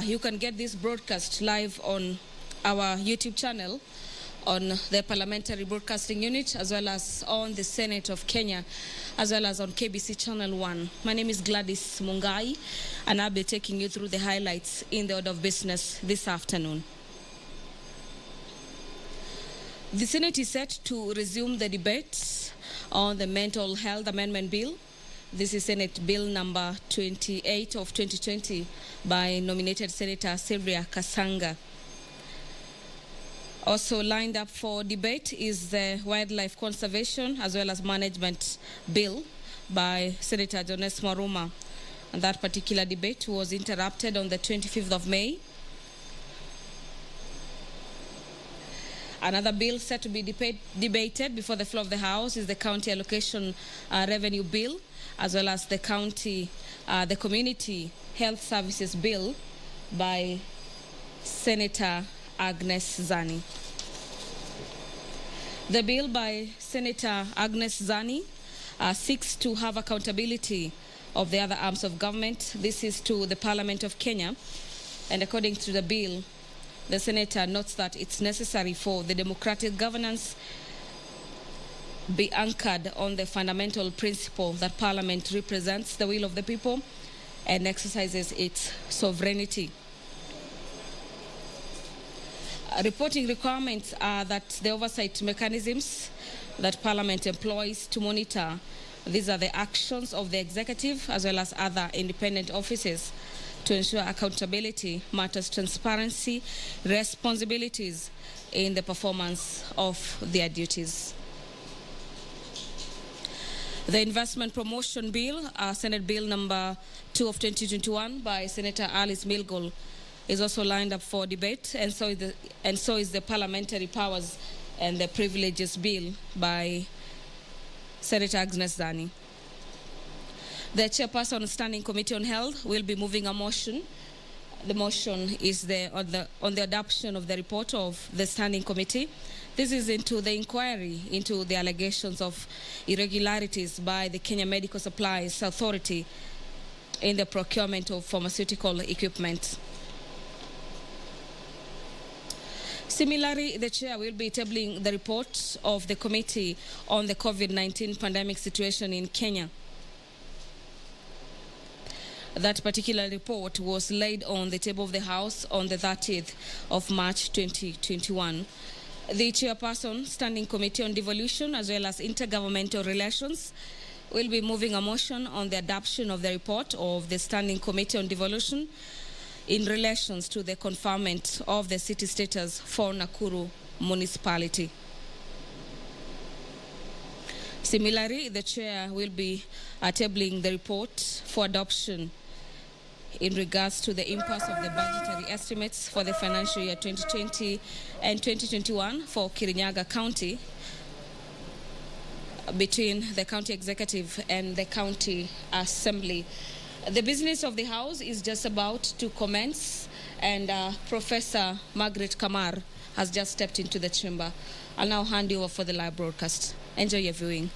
You can get this broadcast live on our YouTube channel, on the Parliamentary Broadcasting Unit, as well as on the Senate of Kenya, as well as on KBC Channel 1. My name is Gladys Mungai, and I'll be taking you through the highlights in the order of business this afternoon. The Senate is set to resume the debate on the Mental Health Amendment Bill. This is Senate Bill number 28 of 2020 by nominated Senator Sylvia Kasanga. Also lined up for debate is the Wildlife Conservation as well as Management Bill by Senator Jones Maruma. And that particular debate was interrupted on the 25th of May. Another bill set to be debated before the floor of the House is the County Allocation Revenue Bill, as well as the Community Health Services Bill by Senator Agnes Zani. The bill by Senator Agnes Zani seeks to have accountability of the other arms of government. This is to the Parliament of Kenya, and according to the bill, the Senator notes that it's necessary for the democratic governance be anchored on the fundamental principle that Parliament represents the will of the people and exercises its sovereignty. Reporting requirements are that the oversight mechanisms that Parliament employs to monitor, these are the actions of the executive as well as other independent offices to ensure accountability, matters transparency, responsibilities in the performance of their duties. The Investment Promotion Bill, Senate Bill number 2 of 2021 by Senator Alice Milgol, is also lined up for debate, and so is the Parliamentary Powers and the Privileges Bill by Senator Agnes Zani. The chairperson of Standing Committee on Health will be moving a motion. The motion is on the adoption of the report of the Standing Committee. This is into the inquiry into the allegations of irregularities by the Kenya Medical Supplies Authority in the procurement of pharmaceutical equipment. Similarly, the chair will be tabling the report of the committee on the COVID-19 pandemic situation in Kenya. That particular report was laid on the table of the House on the 30th of March 2021. The chairperson, Standing Committee on Devolution as well as Intergovernmental Relations, will be moving a motion on the adoption of the report of the Standing Committee on Devolution in relations to the conferment of the city status for Nakuru municipality. Similarly, the chair will be tabling the report for adoption in regards to the impasse of the budgetary estimates for the financial year 2020 and 2021 for Kirinyaga County between the county executive and the county assembly. The business of the House is just about to commence, and Professor Margaret Kamar has just stepped into the chamber. I'll now hand you over for the live broadcast. Enjoy your viewing.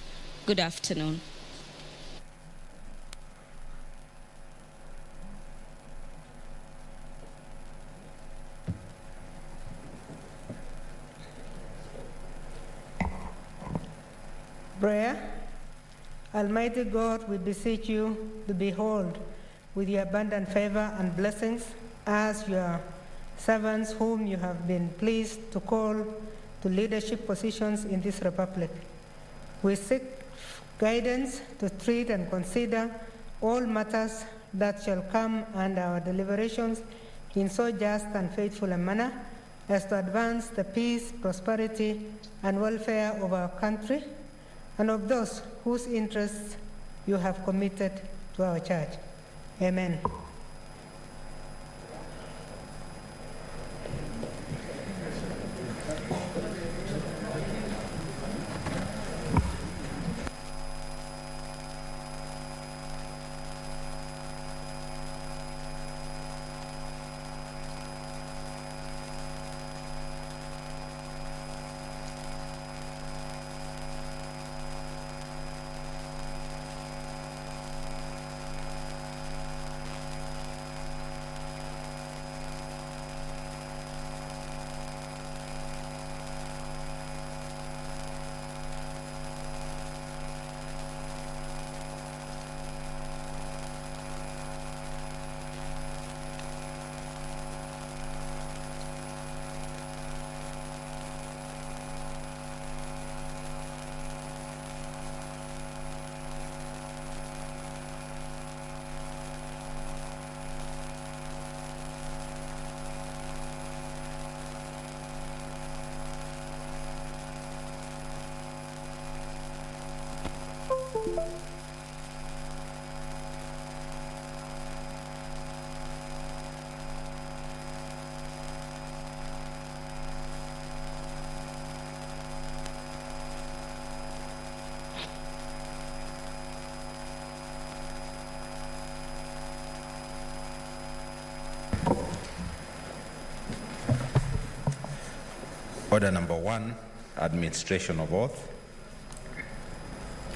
Good afternoon. Prayer. Almighty God, we beseech you to behold with your abundant favor and blessings as your servants whom you have been pleased to call to leadership positions in this republic. We seek guidance to treat and consider all matters that shall come under our deliberations in so just and faithful a manner as to advance the peace, prosperity, and welfare of our country and of those whose interests you have committed to our church. Amen. Order number 1, administration of oath.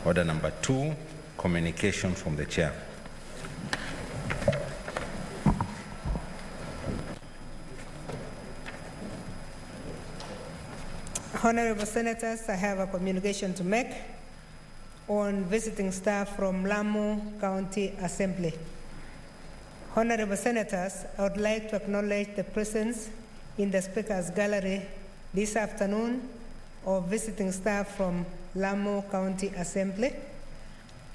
Order number 2, communication from the chair. Honorable Senators, I have a communication to make on visiting staff from Lamu County Assembly. Honorable Senators, I would like to acknowledge the presence in the Speaker's Gallery this afternoon of visiting staff from Lamu County Assembly.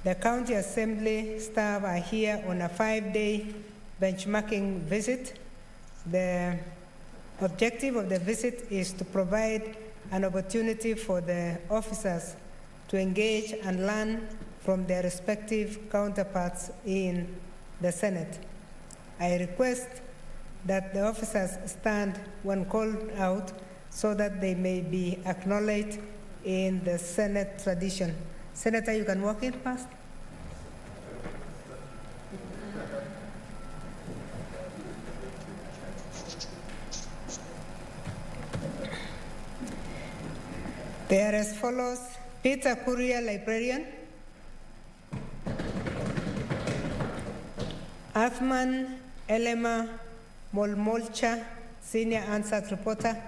The County Assembly staff are here on a 5-day benchmarking visit. The objective of the visit is to provide an opportunity for the officers to engage and learn from their respective counterparts in the Senate. I request that the officers stand when called out so that they may be acknowledged in the Senate tradition. Senator, you can walk in first. They are as follows: Peter Courier, librarian; Athman Elema Molmolcha, senior answered reporter.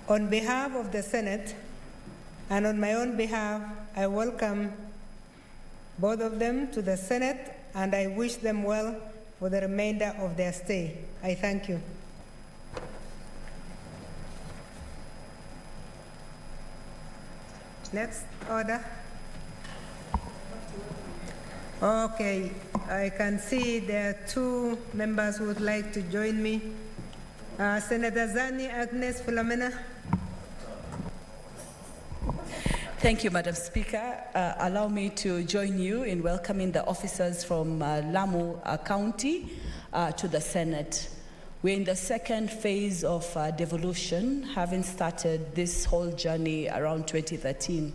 On behalf of the Senate and on my own behalf, I welcome both of them to the Senate and I wish them well for the remainder of their stay. I thank you. Next order. Okay, I can see there are 2 members who would like to join me. Senator Zani Agnes Philomena. Thank you, Madam Speaker. Allow me to join you in welcoming the officers from Lamu County to the Senate. We're in the second phase of devolution, having started this whole journey around 2013.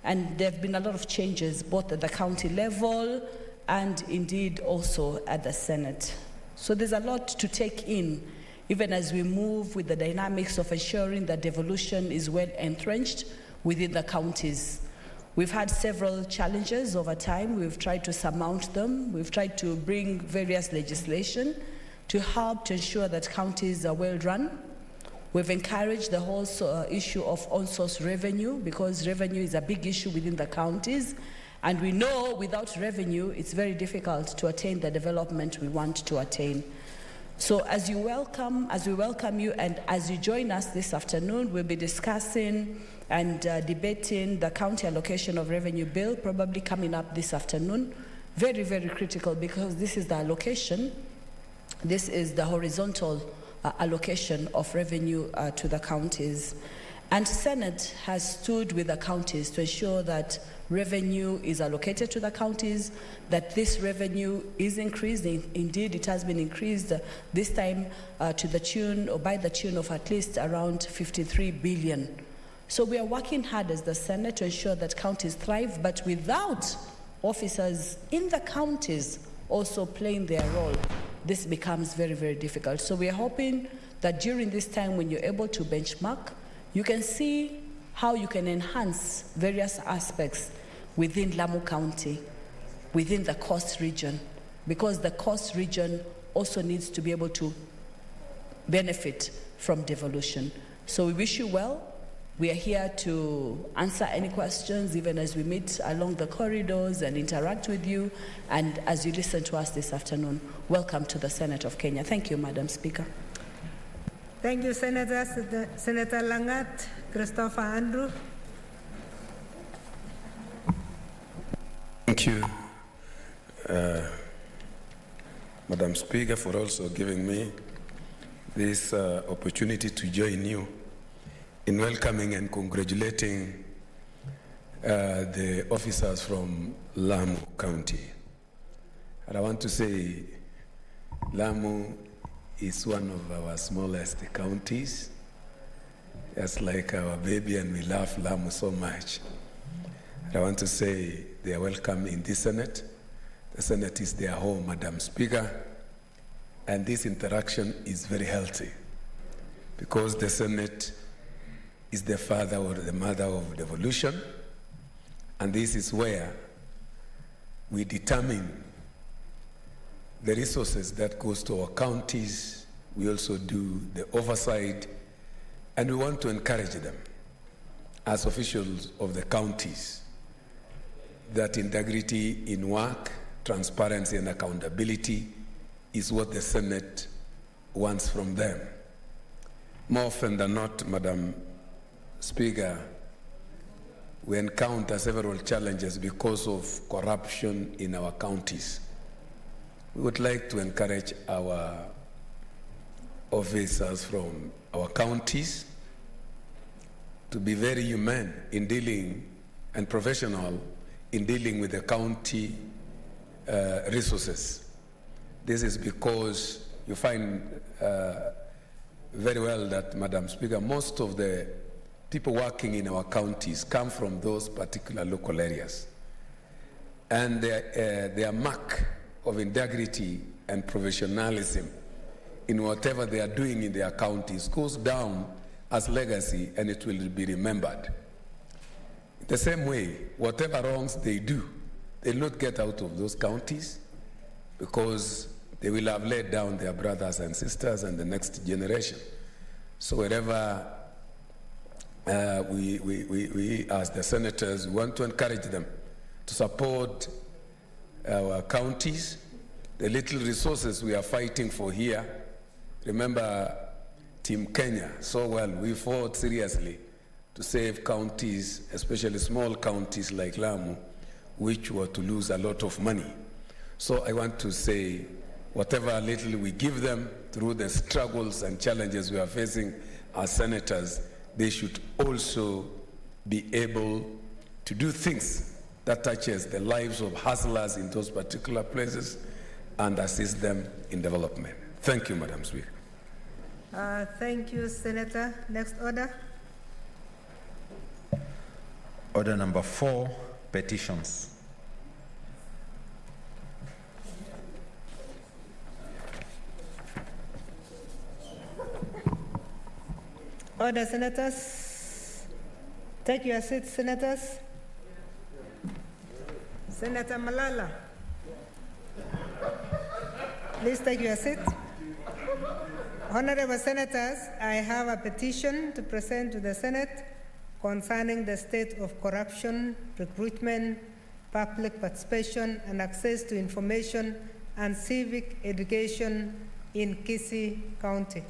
And there have been a lot of changes, both at the county level and indeed also at the Senate. So there's a lot to take in, even as we move with the dynamics of ensuring that devolution is well entrenched within the counties. We've had several challenges over time. We've tried to surmount them. We've tried to bring various legislation to help to ensure that counties are well run. We've encouraged the whole issue of on-source revenue, because revenue is a big issue within the counties. And we know without revenue, it's very difficult to attain the development we want to attain. So as we welcome you, and as you join us this afternoon, we'll be discussing and debating the county allocation of revenue bill, probably coming up this afternoon. Very, very critical, because this is the allocation. This is the horizontal allocation of revenue to the counties. And Senate has stood with the counties to ensure that revenue is allocated to the counties, that this revenue is increasing. Indeed, it has been increased this time to the tune, or by the tune of at least around 53 billion. So we are working hard as the Senate to ensure that counties thrive, but without officers in the counties also playing their role, this becomes very, very difficult. So we are hoping that during this time, when you're able to benchmark, you can see how you can enhance various aspects within Lamu County, within the coast region, because the coast region also needs to be able to benefit from devolution. So we wish you well. We are here to answer any questions, even as we meet along the corridors and interact with you, and as you listen to us this afternoon. Welcome to the Senate of Kenya. Thank you, Madam Speaker. Thank you, Senator. Senator Langat, Christopher Andrew. Thank you, Madam Speaker, for also giving me this opportunity to join you in welcoming and congratulating the officers from Lamu County. And I want to say Lamu is one of our smallest counties. It's like our baby, and we love Lamu so much. And I want to say they are welcome in this Senate. The Senate is their home, Madam Speaker, and this interaction is very healthy because the Senate is the father or the mother of devolution, and this is where we determine the resources that goes to our counties. We also do the oversight, and we want to encourage them as officials of the counties that integrity in work, transparency and accountability is what the Senate wants from them. More often than not, Madam Speaker, we encounter several challenges because of corruption in our counties. We would like to encourage our officers from our counties to be very humane in dealing and professional in dealing with the county resources. This is because you find very well that, Madam Speaker, most of the people working in our counties come from those particular local areas. And their mark of integrity and professionalism in whatever they are doing in their counties goes down as legacy, and it will be remembered. The same way, whatever wrongs they do, they'll not get out of those counties because they will have laid down their brothers and sisters and the next generation. So wherever we as the senators want to encourage them to support our counties, the little resources we are fighting for here. Remember Team Kenya so well. We fought seriously to save counties, especially small counties like Lamu, which were to lose a lot of money. So I want to say, whatever little we give them through the struggles and challenges we are facing as senators, they should also be able to do things that touches the lives of hustlers in those particular places and assist them in development. Thank you, Madam Speaker. Thank you, Senator. Next order. Order number 4, petitions. Order, senators. Take your seats, senators. Senator Malala, please take your seat. Honorable senators, I have a petition to present to the Senate concerning the state of corruption, recruitment, public participation, and access to information and civic education in Kisii County.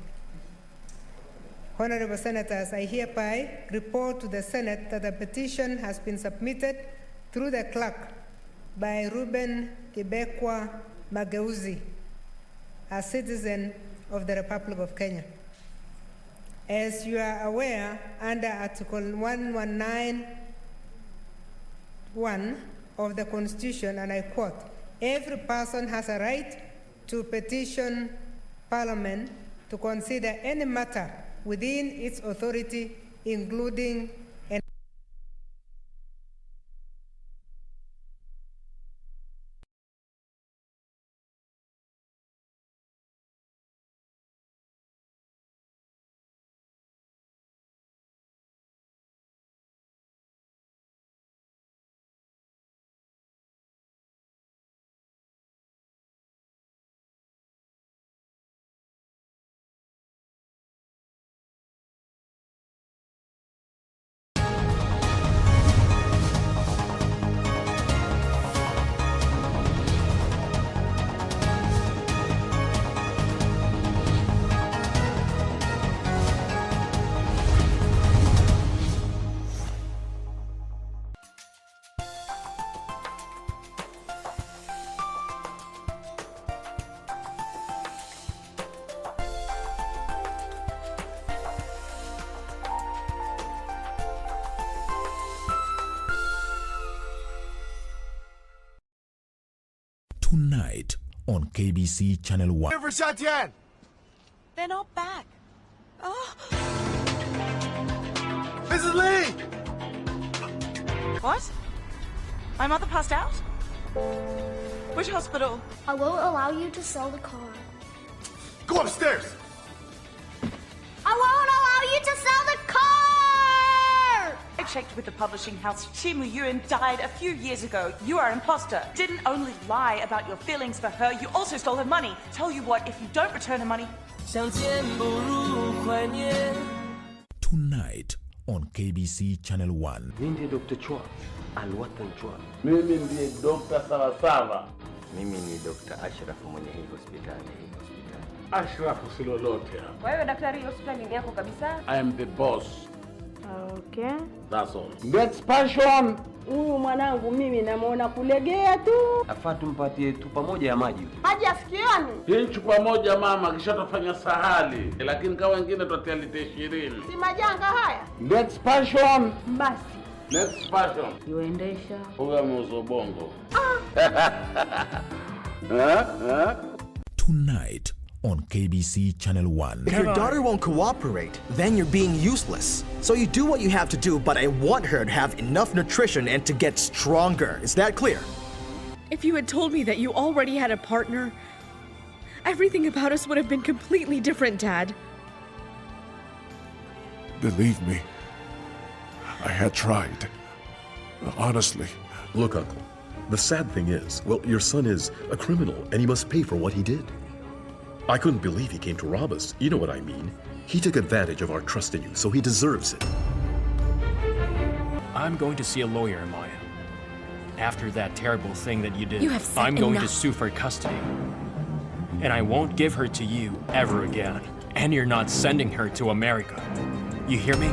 Honorable senators, I hereby report to the Senate that a petition has been submitted through the clerk by Ruben Kibekwa Mageuzi, a citizen of the Republic of Kenya. As you are aware, under Article 119(1) of the Constitution, and I quote, every person has a right to petition Parliament to consider any matter within its authority, including Tonight on KBC Channel 1. They're not back. Oh. Mrs. Lee! What? My mother passed out? Which hospital? I won't allow you to sell the car. Go upstairs! I won't allow you to sell the car! I checked with the publishing house. Chimu Yuan died a few years ago. You are an imposter. Didn't only lie about your feelings for her, you also stole her money. Tell you what, if you don't return her money... Tonight on KBC Channel 1. Mimi Dr. Chua, Alwatan Chua. Mimi ndiye Dr. Sawasawa. Mimi ni Dr. Ashraf mwenye hii hospitali. Ashraf si lolote hapa. Wewe daktari, hospitali ni yako kabisa? I am the boss. Okay. That's all. Next passion. Huyu mwanangu mimi namuona kulegea tu. Afaa tumpatie tu pamoja ya maji. Maji asikioni. Hii chupa moja mama kisha tufanya sahali. Lakini kama wengine tutatia lita 20. Si majanga haya. Next passion. Basi. Next passion. Yuendesha. Uga muzo bongo. Tonight on KBC Channel 1. If your daughter won't cooperate, then you're being useless. So you do what you have to do, but I want her to have enough nutrition and to get stronger. Is that clear? If you had told me that you already had a partner, everything about us would have been completely different, Dad. Believe me, I had tried. Honestly. Look, Uncle, the sad thing is, well, your son is a criminal and he must pay for what he did. I couldn't believe he came to rob us. You know what I mean. He took advantage of our trust in you, so he deserves it. I'm going to see a lawyer, Maya. After that terrible thing that you did, You have said I'm going enough. to sue for custody. And I won't give her to you ever again. And you're not sending her to America. You hear me?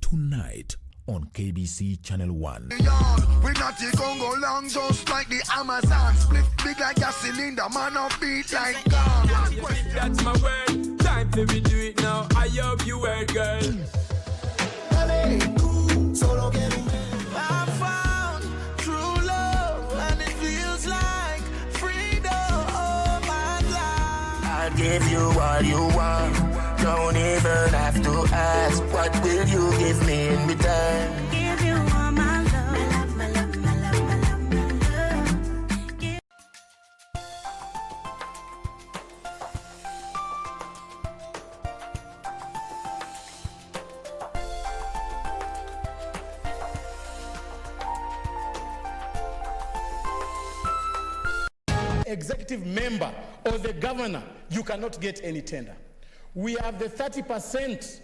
Tonight on KBC Channel 1. We not the Congo long just like the Amazon. Split big like a cylinder, man of beat like God. That's my word. Time for me do it now. I hope you heard, girl. I found true love and it feels like freedom. Oh my God. I'll give you all you want. Don't even have to ask. What will you give me in return? Give you all my love. My love, my love, my love, my love, my love. Executive member or the governor, you cannot get any tender. We have the 30%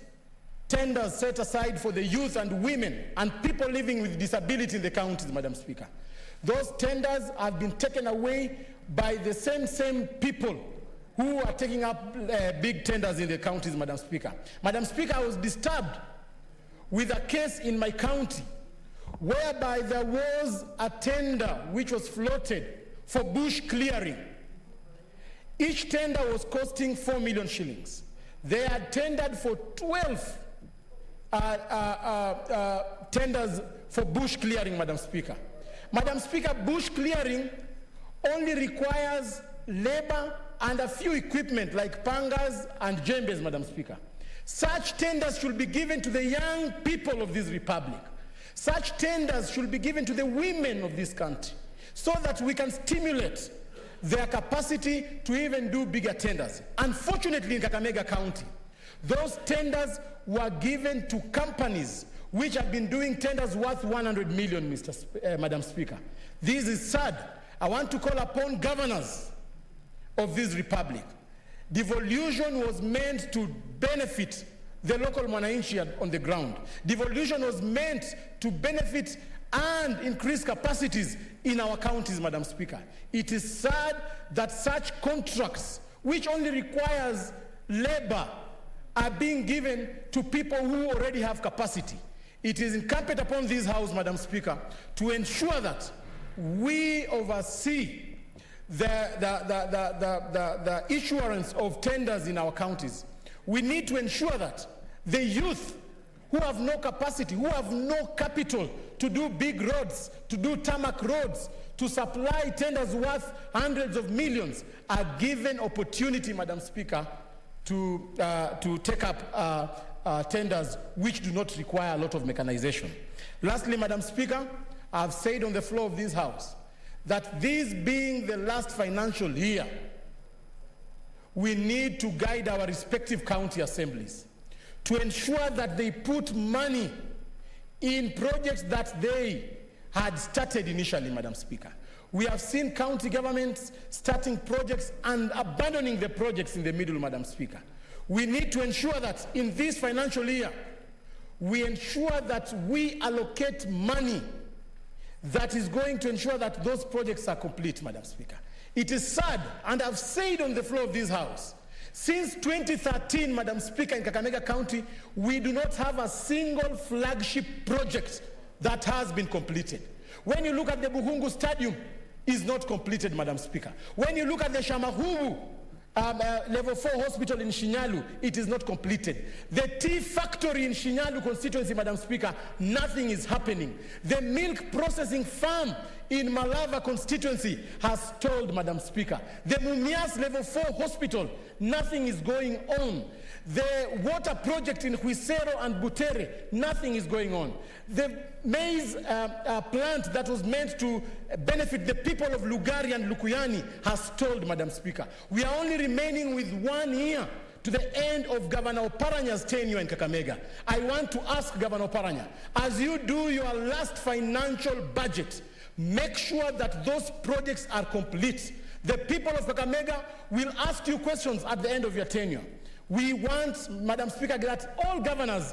tenders set aside for the youth and women and people living with disability in the counties, Madam Speaker. Those tenders have been taken away by the same people who are taking up big tenders in the counties, Madam Speaker. Madam Speaker, I was disturbed with a case in my county whereby there was a tender which was floated for bush clearing. Each tender was costing 4 million shillings. They had tendered for 12 tenders for bush clearing, Madam Speaker. Madam Speaker, bush clearing only requires labor and a few equipment like pangas and djembes, Madam Speaker. Such tenders should be given to the young people of this republic. Such tenders should be given to the women of this country so that we can stimulate their capacity to even do bigger tenders. Unfortunately, in Kakamega County, those tenders were given to companies which have been doing tenders worth 100 million, Madam Speaker. This is sad. I want to call upon governors of this republic. Devolution was meant to benefit the local mwananchi on the ground. Devolution was meant to benefit and increase capacities in our counties, Madam Speaker. It is sad that such contracts, which only requires labor, are being given to people who already have capacity. It is incumbent upon this House, Madam Speaker, to ensure that we oversee the issuance of tenders in our counties. We need to ensure that the youth who have no capacity, who have no capital to do big roads, to do tarmac roads, to supply tenders worth hundreds of millions are given opportunity, Madam Speaker, to take up tenders which do not require a lot of mechanization. Lastly, Madam Speaker, I've said on the floor of this House that this being the last financial year, we need to guide our respective county assemblies to ensure that they put money in projects that they had started initially, Madam Speaker. We have seen county governments starting projects and abandoning the projects in the middle, Madam Speaker. We need to ensure that in this financial year, we ensure that we allocate money that is going to ensure that those projects are complete, Madam Speaker. It is sad, and I've said on the floor of this House, since 2013, Madam Speaker, in Kakamega County, we do not have a single flagship project that has been completed. When you look at the Buhungu Stadium, it's not completed, Madam Speaker. When you look at the Shamahubu level 4 hospital in Shinyalu, it is not completed. The tea factory in Shinyalu constituency, Madam Speaker, nothing is happening. The milk processing farm in Malava constituency has stalled, Madam Speaker. The Mumias level 4 hospital, nothing is going on. The water project in Huisero and Butere, nothing is going on. The maize plant that was meant to benefit the people of Lugari and Lukuyani has stalled, Madam Speaker. We are only remaining with 1 year to the end of Governor Oparanya's tenure in Kakamega. I want to ask Governor Oparanya, as you do your last financial budget, make sure that those projects are complete. The people of Kakamega will ask you questions at the end of your tenure. We want, Madam Speaker, that all governors,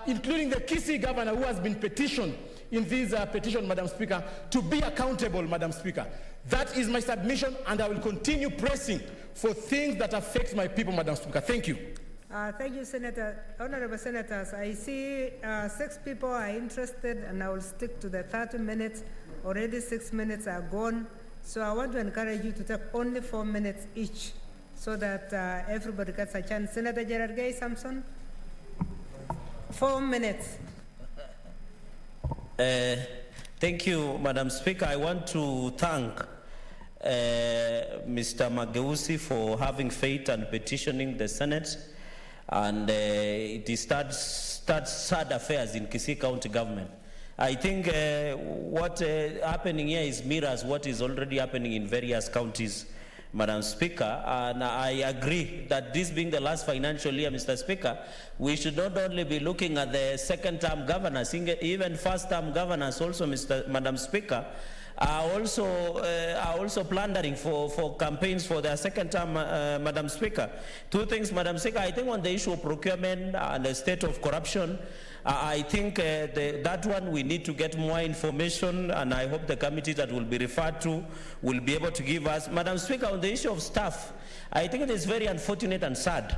including the Kisii governor who has been petitioned in this petition, Madam Speaker, to be accountable, Madam Speaker. That is my submission, and I will continue pressing for things that affect my people, Madam Speaker. Thank you. Thank you, Senator. Honorable Senators, I see 6 people are interested, and I will stick to the 30 minutes. Already 6 minutes are gone, so I want to encourage you to take only 4 minutes each, so that everybody gets a chance. Senator Gerard Gay Samson, 4 minutes. Thank you, Madam Speaker. I want to thank Mr. Mageusi for having faith and petitioning the Senate. And it starts sad affairs in Kisii County government. I think what happening here is mirrors what is already happening in various counties, Madam Speaker, and I agree that this being the last financial year, Mr. Speaker, we should not only be looking at the second-term governors, even first-term governors also, Madam Speaker, are also plundering for campaigns for their second term, Madam Speaker. 2 things, Madam Speaker. I think on the issue of procurement and the state of corruption, I think that one we need to get more information, and I hope the committee that will be referred to will be able to give us. Madam Speaker, on the issue of staff, I think it is very unfortunate and sad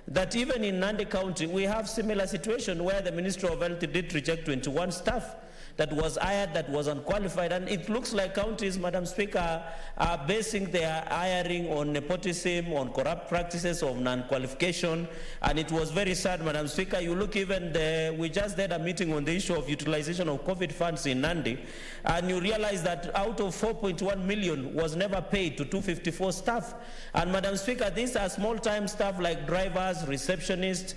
that even in Nandi County, we have similar situation where the Ministry of Health did reject 21 staff that was hired, that was unqualified, and it looks like counties, Madam Speaker, are basing their hiring on nepotism, on corrupt practices of non-qualification, and it was very sad, Madam Speaker. You look even we just had a meeting on the issue of utilization of COVID funds in Nandi, and you realize that out of 4.1 million was never paid to 254 staff. And Madam Speaker, these are small-time staff like drivers, receptionists,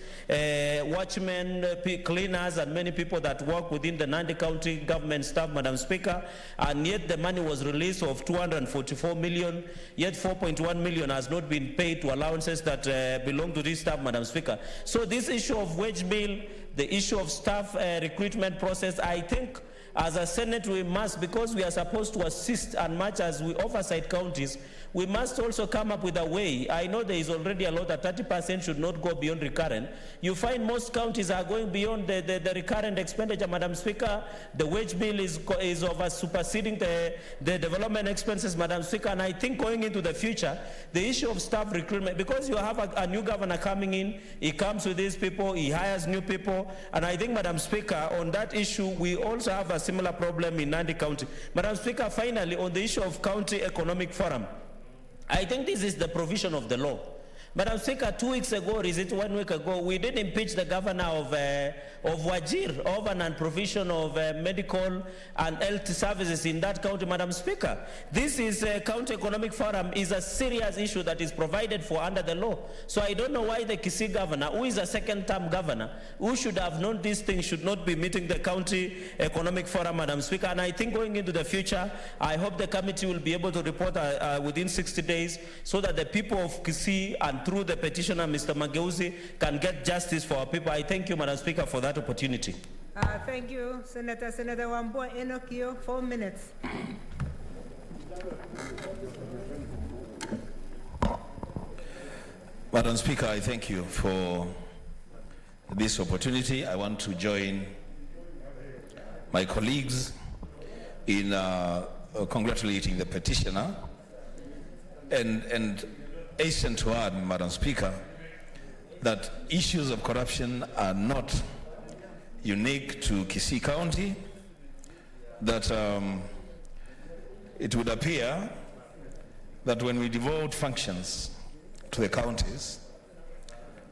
watchmen, cleaners, and many people that work within the Nandi County government staff, Madam Speaker, and yet the money was released of 244 million, yet 4.1 million has not been paid to allowances that belong to this staff, Madam Speaker. So this issue of wage bill, the issue of staff recruitment process, I think as a Senate we must, because we are supposed to assist and much as we oversight counties, we must also come up with a way. I know there is already a law that 30% should not go beyond recurrent. You find most counties are going beyond the recurrent expenditure, Madam Speaker. The wage bill is over superseding the development expenses, Madam Speaker. And I think going into the future, the issue of staff recruitment, because you have a new governor coming in, he comes with these people, he hires new people. And I think, Madam Speaker, on that issue, we also have a similar problem in Nandi County. Madam Speaker, finally, on the issue of County Economic Forum, I think this is the provision of the law. Madam Speaker, 2 weeks ago, or is it 1 week ago, we did impeach the governor of Wajir over non-provision of medical and health services in that county, Madam Speaker. This is County Economic Forum is a serious issue that is provided for under the law. So I don't know why the Kisii governor, who is a second-term governor, who should have known these things, should not be meeting the County Economic Forum, Madam Speaker. And I think going into the future, I hope the committee will be able to report within 60 days so that the people of Kisii and through the petitioner, Mr. Mageuzi, can get justice for our people. I thank you, Madam Speaker, for that opportunity. Thank you, Senator. Senator Wambua Enokio, 4 minutes. Madam Speaker, I thank you for this opportunity. I want to join my colleagues in congratulating the petitioner and hasten to add, Madam Speaker, that issues of corruption are not unique to Kisii County, that it would appear that when we devote functions to the counties,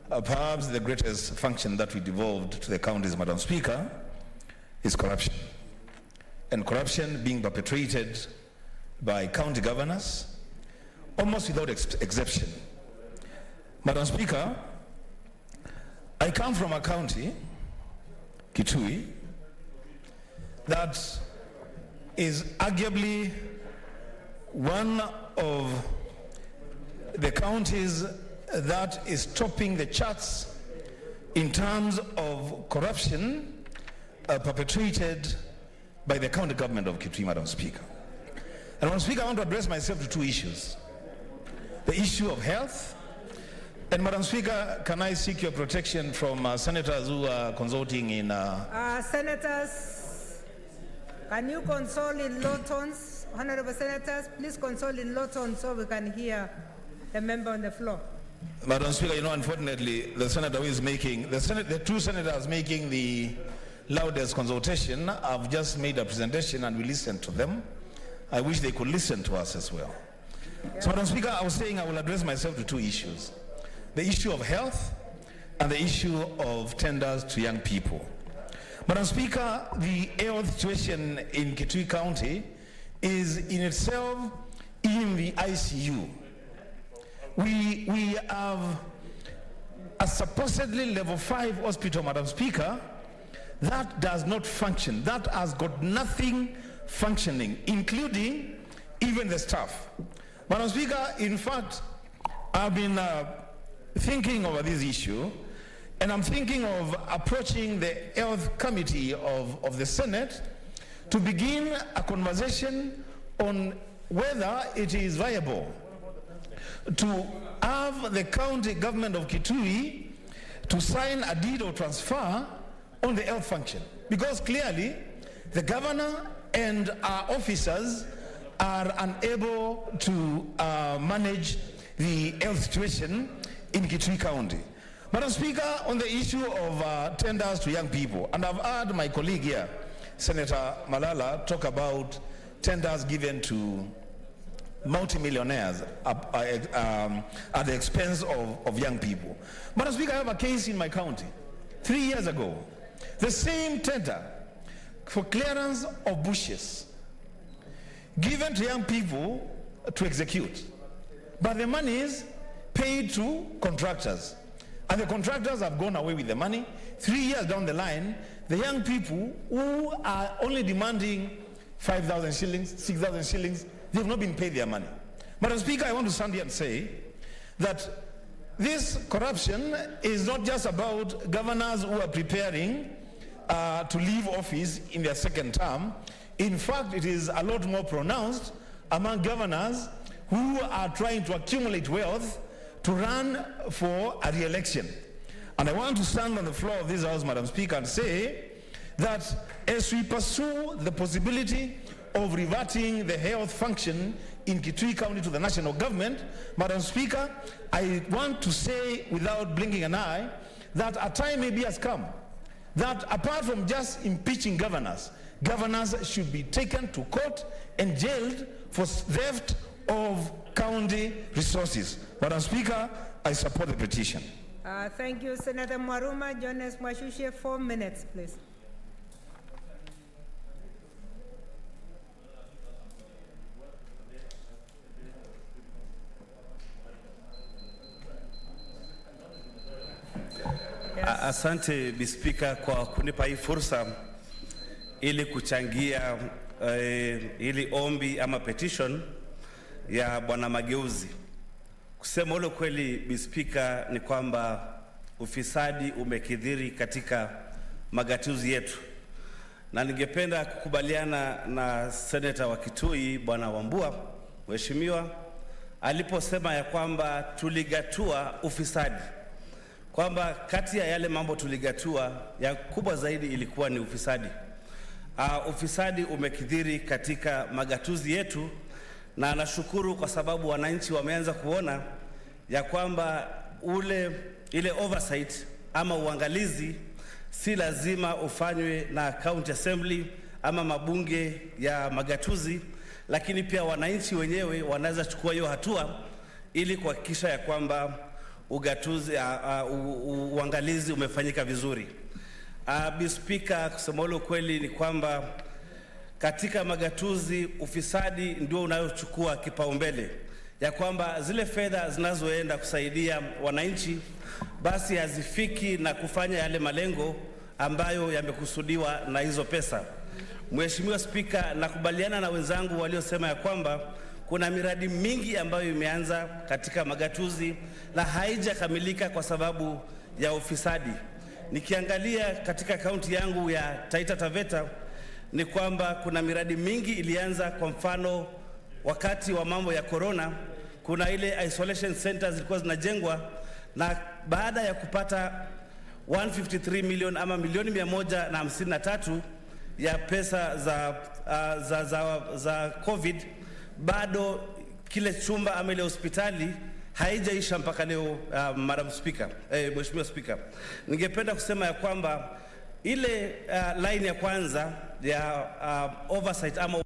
perhaps the greatest function that we devolved to the counties, Madam Speaker, is corruption. And corruption being perpetrated by county governors almost without exception. Madam Speaker, I come from a county, Kitui, that is arguably one of the counties that is topping the charts in terms of corruption perpetrated by the county government of Kitui, Madam Speaker. And Madam Speaker, I want to address myself to 2 issues. The issue of health, and Madam Speaker, can I seek your protection from senators who are consulting in... Senators, can you console in low tones? Honorable senators, please console in low tones so we can hear the member on the floor. Madam Speaker, you know, unfortunately, the senator who is making, the 2 senators making the loudest consultation have just made a presentation and we listened to them. I wish they could listen to us as well. Yeah. So, Madam Speaker, I was saying I will address myself to 2 issues. The issue of health and the issue of tenders to young people. Madam Speaker, the health situation in Kitui County is in itself in the ICU. We have a supposedly level 5 hospital, Madam Speaker, that does not function, that has got nothing functioning, including even the staff. Madam Speaker, in fact, I've been thinking over this issue, and I'm thinking of approaching the Health Committee of the Senate to begin a conversation on whether it is viable to have the county government of Kitui to sign a deed of transfer on the health function. Because clearly, the governor and our officers are unable to manage the health situation in Kitui County. Madam Speaker, on the issue of tenders to young people, and I've heard my colleague here, Senator Malala, talk about tenders given to multimillionaires at the expense of young people. Madam Speaker, I have a case in my county 3 years ago. The same tender for clearance of bushes given to young people to execute, but the money is paid to contractors, and the contractors have gone away with the money. 3 years down the line, the young people who are only demanding 5,000 shillings, 6,000 shillings, they have not been paid their money. Madam Speaker, I want to stand here and say that this corruption is not just about governors who are preparing to leave office in their second term. In fact, it is a lot more pronounced among governors who are trying to accumulate wealth to run for a re-election. And I want to stand on the floor of this House, Madam Speaker, and say that as we pursue the possibility of reverting the health function in Kitui County to the national government, Madam Speaker, I want to say without blinking an eye that a time maybe has come that apart from just impeaching governors, governors should be taken to court and jailed for theft of county resources. Madam Speaker, I support the petition. Thank you, Senator Mwaruma. Jonas Mwashushe, 4 minutes, please. Asante Bispika kwa kunipa hii fursa ili kuchangia ili ombi ama petition ya Bwana Mageuzi. Kusema ule kweli Bispika ni kwamba ufisadi umekithiri katika magatuzi yetu. Na ningependa kukubaliana na Senator wa Kitui Bwana Wambua, mheshimiwa, aliposema ya kwamba tuligatua ufisadi. Kwamba kati ya yale mambo tuligatua, ya kubwa zaidi ilikuwa ni ufisadi. Ufisadi umekithiri katika magatuzi yetu, na nashukuru kwa sababu wananchi wameanza kuona ya kwamba ile oversight ama uangalizi si lazima ufanywe na county assembly ama mabunge ya magatuzi, lakini pia wananchi wenyewe wanaweza chukua hiyo hatua ili kuhakikisha ya kwamba uangalizi umefanyika vizuri. Bispika, kusema ule kweli ni kwamba katika magatuzi ufisadi ndio unayochukua kipaumbele, ya kwamba zile fedha zinazoenda kusaidia wananchi basi hazifiki na kufanya yale malengo ambayo yamekusudiwa na hizo pesa. Mheshimiwa Spika, nakubaliana na wenzangu waliosema ya kwamba kuna miradi mingi ambayo imeanza katika magatuzi na haijakamilika kwa sababu ya ufisadi. Nikiangalia katika kaunti yangu ya Taita Taveta ni kwamba kuna miradi mingi ilianza. Kwa mfano, wakati wa mambo ya corona, kuna ile isolation centers zilikuwa zinajengwa, na baada ya kupata 153 million ama milioni 153 ya pesa za COVID, bado kile chumba ama ile hospitali haijaisha mpaka leo. Madam Speaker, Mheshimiwa Speaker, ningependa kusema ya kwamba ile line ya kwanza ya oversight ama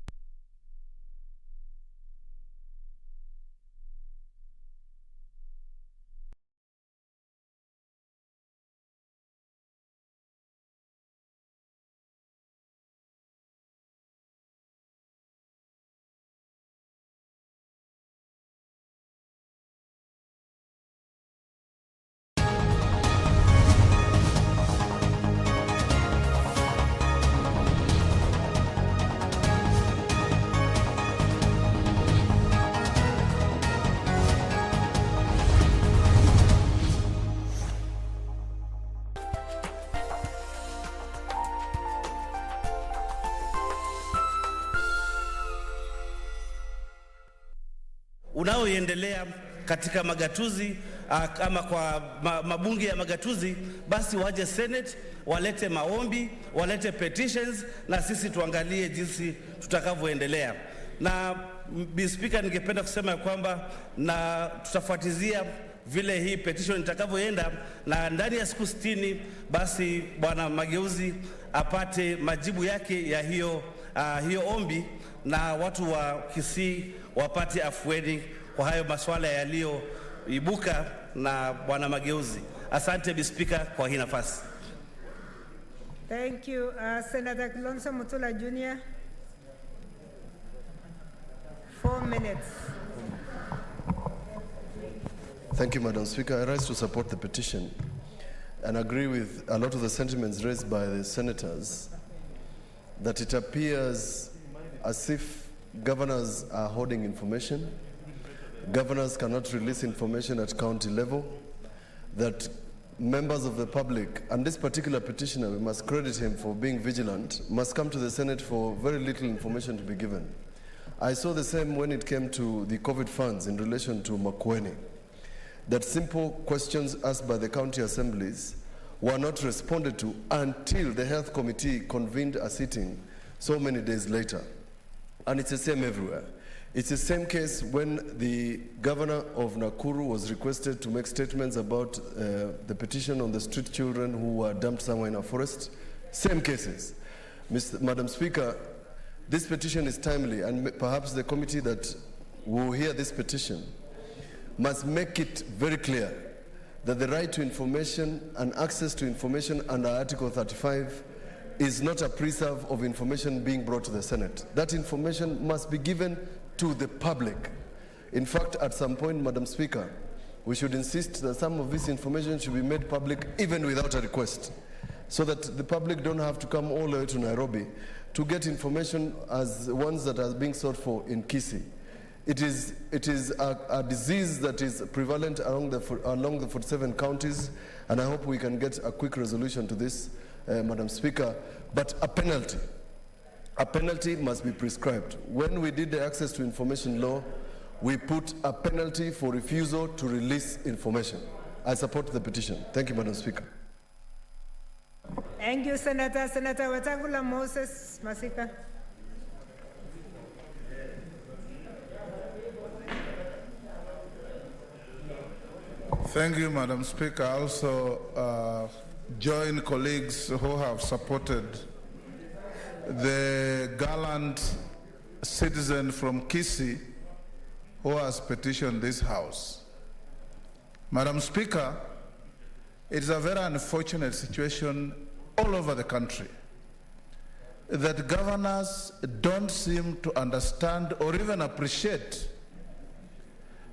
unaoendelea katika magatuzi ama kwa mabunge ya magatuzi, basi waje Senate walete maombi, walete petitions, na sisi tuangalie jinsi tutakavyoendelea. Na Speaker, ningependa kusema kwamba na tutafuatizia vile hii petition itakavyoenda, na ndani ya siku 60 basi Bwana Mageuzi apate majibu yake ya hiyo ombi, na watu wa Kisii wapate afueni kwa hayo masuala yaliyoibuka na Bwana Mageuzi. Asante Speaker kwa hii nafasi. Thank you. Senator Kilonzo Mutula Jr. 4 minutes. Thank you, Madam Speaker. I rise to support the petition and agree with a lot of the sentiments raised by the senators, that it appears as if governors are hoarding information. Governors cannot release information at county level, that members of the public, and this particular petitioner, we must credit him for being vigilant, must come to the Senate for very little information to be given. I saw the same when it came to the COVID funds in relation to Makueni, that simple questions asked by the county assemblies were not responded to until the health committee convened a sitting so many days later. And it's the same everywhere. It's the same case when the governor of Nakuru was requested to make statements about the petition on the street children who were dumped somewhere in a forest. Same cases. Madam Speaker, this petition is timely, and perhaps the committee that who will hear this petition must make it very clear that the right to information and access to information under Article 35 is not a preserve of information being brought to the Senate. That information must be given to the public. In fact, at some point, Madam Speaker, we should insist that some of this information should be made public even without a request, so that the public don't have to come all the way to Nairobi to get information as ones that are being sought for in Kisii. It is a disease that is prevalent along the 47 counties, and I hope we can get a quick resolution to this, Madam Speaker. But a penalty must be prescribed. When we did the access to information law, we put a penalty for refusal to release information. I support the petition. Thank you, Madam Speaker. Thank you, Senator. Senator Wetangula Moses Masika. Thank you, Madam Speaker. I also join colleagues who have supported the gallant citizen from Kisii who has petitioned this House. Madam Speaker, it is a very unfortunate situation all over the country that governors don't seem to understand or even appreciate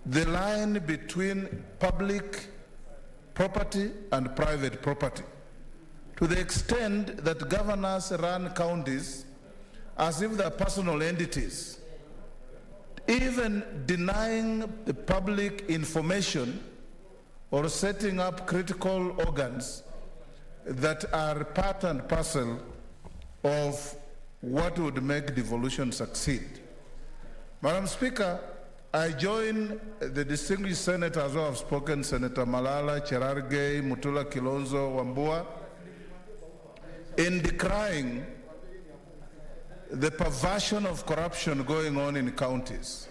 the line between public property and private property, to the extent that governors run counties as if they're personal entities, even denying the public information or setting up critical organs that are part and parcel of what would make devolution succeed. Madam Speaker, I join the distinguished senators who have spoken, Senator Malala, Cherargei, Mutula Kilonzo, Wambua, in decrying the perversion of corruption going on in counties.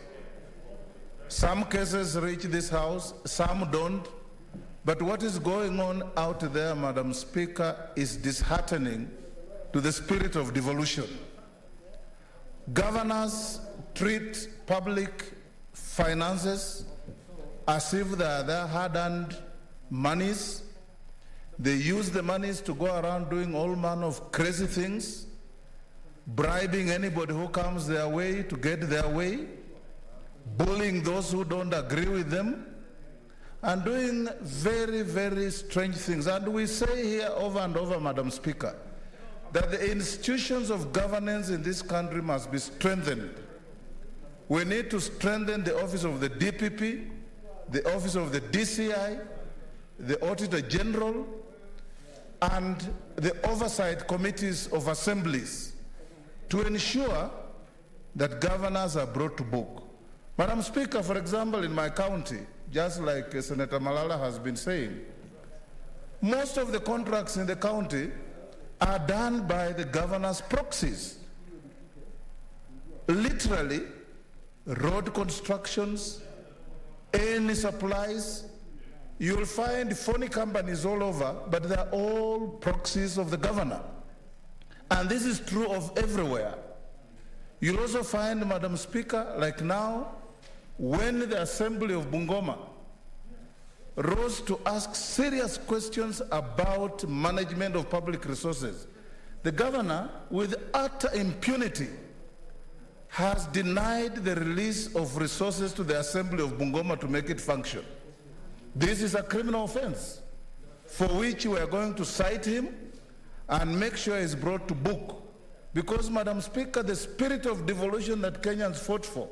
Some cases reach this House, some don't, but what is going on out there, Madam Speaker, is disheartening to the spirit of devolution. Governors treat public finances as if they are their hard-earned monies. They use the monies to go around doing all manner of crazy things, bribing anybody who comes their way to get their way, bullying those who don't agree with them, and doing very, very strange things. And we say here over and over, Madam Speaker, that the institutions of governance in this country must be strengthened. We need to strengthen the office of the DPP, the office of the DCI, the Auditor General, and the oversight committees of assemblies to ensure that governors are brought to book. Madam Speaker, for example, in my county, just like Senator Malala has been saying, most of the contracts in the county are done by the governor's proxies. Literally, road constructions, any supplies, you'll find phony companies all over, but they're all proxies of the governor. And this is true of everywhere. You'll also find, Madam Speaker, like now, when the Assembly of Bungoma rose to ask serious questions about management of public resources, the governor, with utter impunity, has denied the release of resources to the Assembly of Bungoma to make it function. This is a criminal offense for which we are going to cite him and make sure he's brought to book. Because, Madam Speaker, the spirit of devolution that Kenyans fought for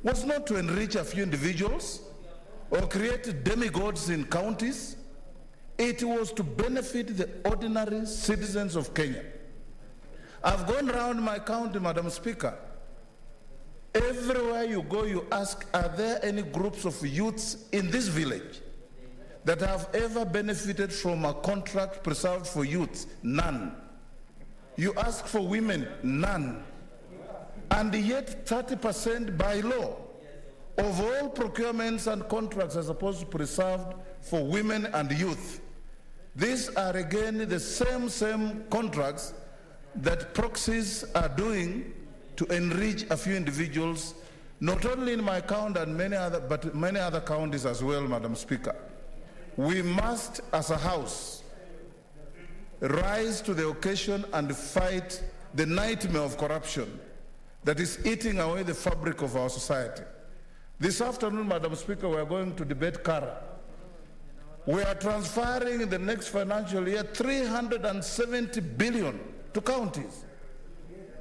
was not to enrich a few individuals or create demigods in counties. It was to benefit the ordinary citizens of Kenya. I've gone around my county, Madam Speaker. Everywhere you go, you ask, are there any groups of youths in this village that have ever benefited from a contract preserved for youths? None. You ask for women? None. And yet 30% by law of all procurements and contracts are supposed to be preserved for women and youth. These are again the same contracts that proxies are doing to enrich a few individuals not only in my county and many other counties as well, Madam Speaker. We must, as a House, rise to the occasion and fight the nightmare of corruption that is eating away the fabric of our society. This afternoon, Madam Speaker, we are going to debate CARA. We are transferring in the next financial year 370 billion to counties.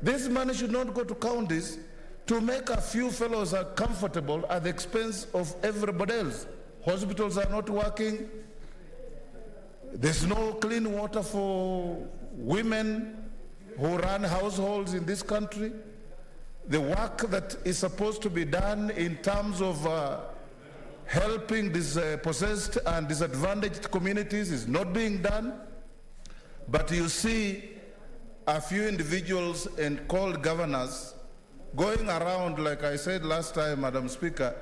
This money should not go to counties to make a few fellows comfortable at the expense of everybody else. Hospitals are not working. There's no clean water for women who run households in this country. The work that is supposed to be done in terms of helping dispossessed and disadvantaged communities is not being done. But you see a few individuals and called governors going around, like I said last time, Madam Speaker,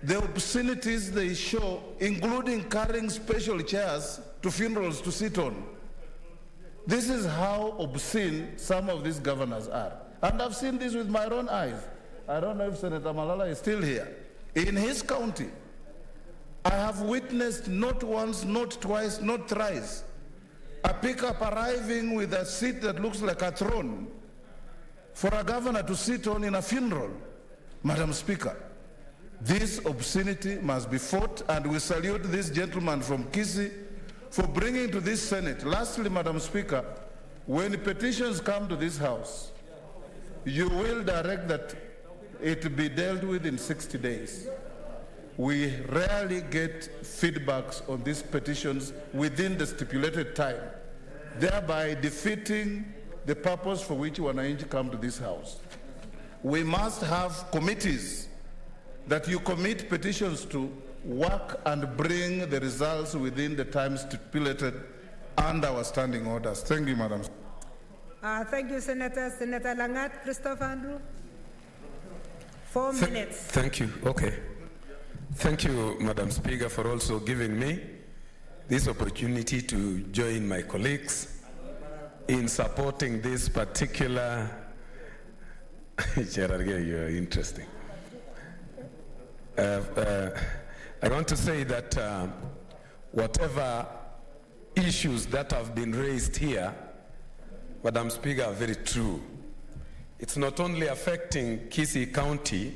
the obscenities they show, including carrying special chairs to funerals to sit on. This is how obscene some of these governors are. And I've seen this with my own eyes. I don't know if Senator Malala is still here. In his county, I have witnessed not once, not twice, not thrice, a pickup arriving with a seat that looks like a throne for a governor to sit on in a funeral. Madam Speaker, this obscenity must be fought, and we salute this gentleman from Kisii for bringing to this Senate. Lastly, Madam Speaker, when petitions come to this House, you will direct that it be dealt with in 60 days. We rarely get feedbacks on these petitions within the stipulated time, thereby defeating the purpose for which wananchi come to this House. We must have committees that you commit petitions to work and bring the results within the time stipulated and our standing orders. Thank you, Madam. Thank you, Senator. Senator Langat, Christopher Andrew. 4 minutes. Thank you. Okay. Thank you, Madam Speaker, for also giving me this opportunity to join my colleagues in supporting this particular. Gerard, you are interesting. I want to say that whatever issues that have been raised here, Madam Speaker, are very true. It's not only affecting Kisii County,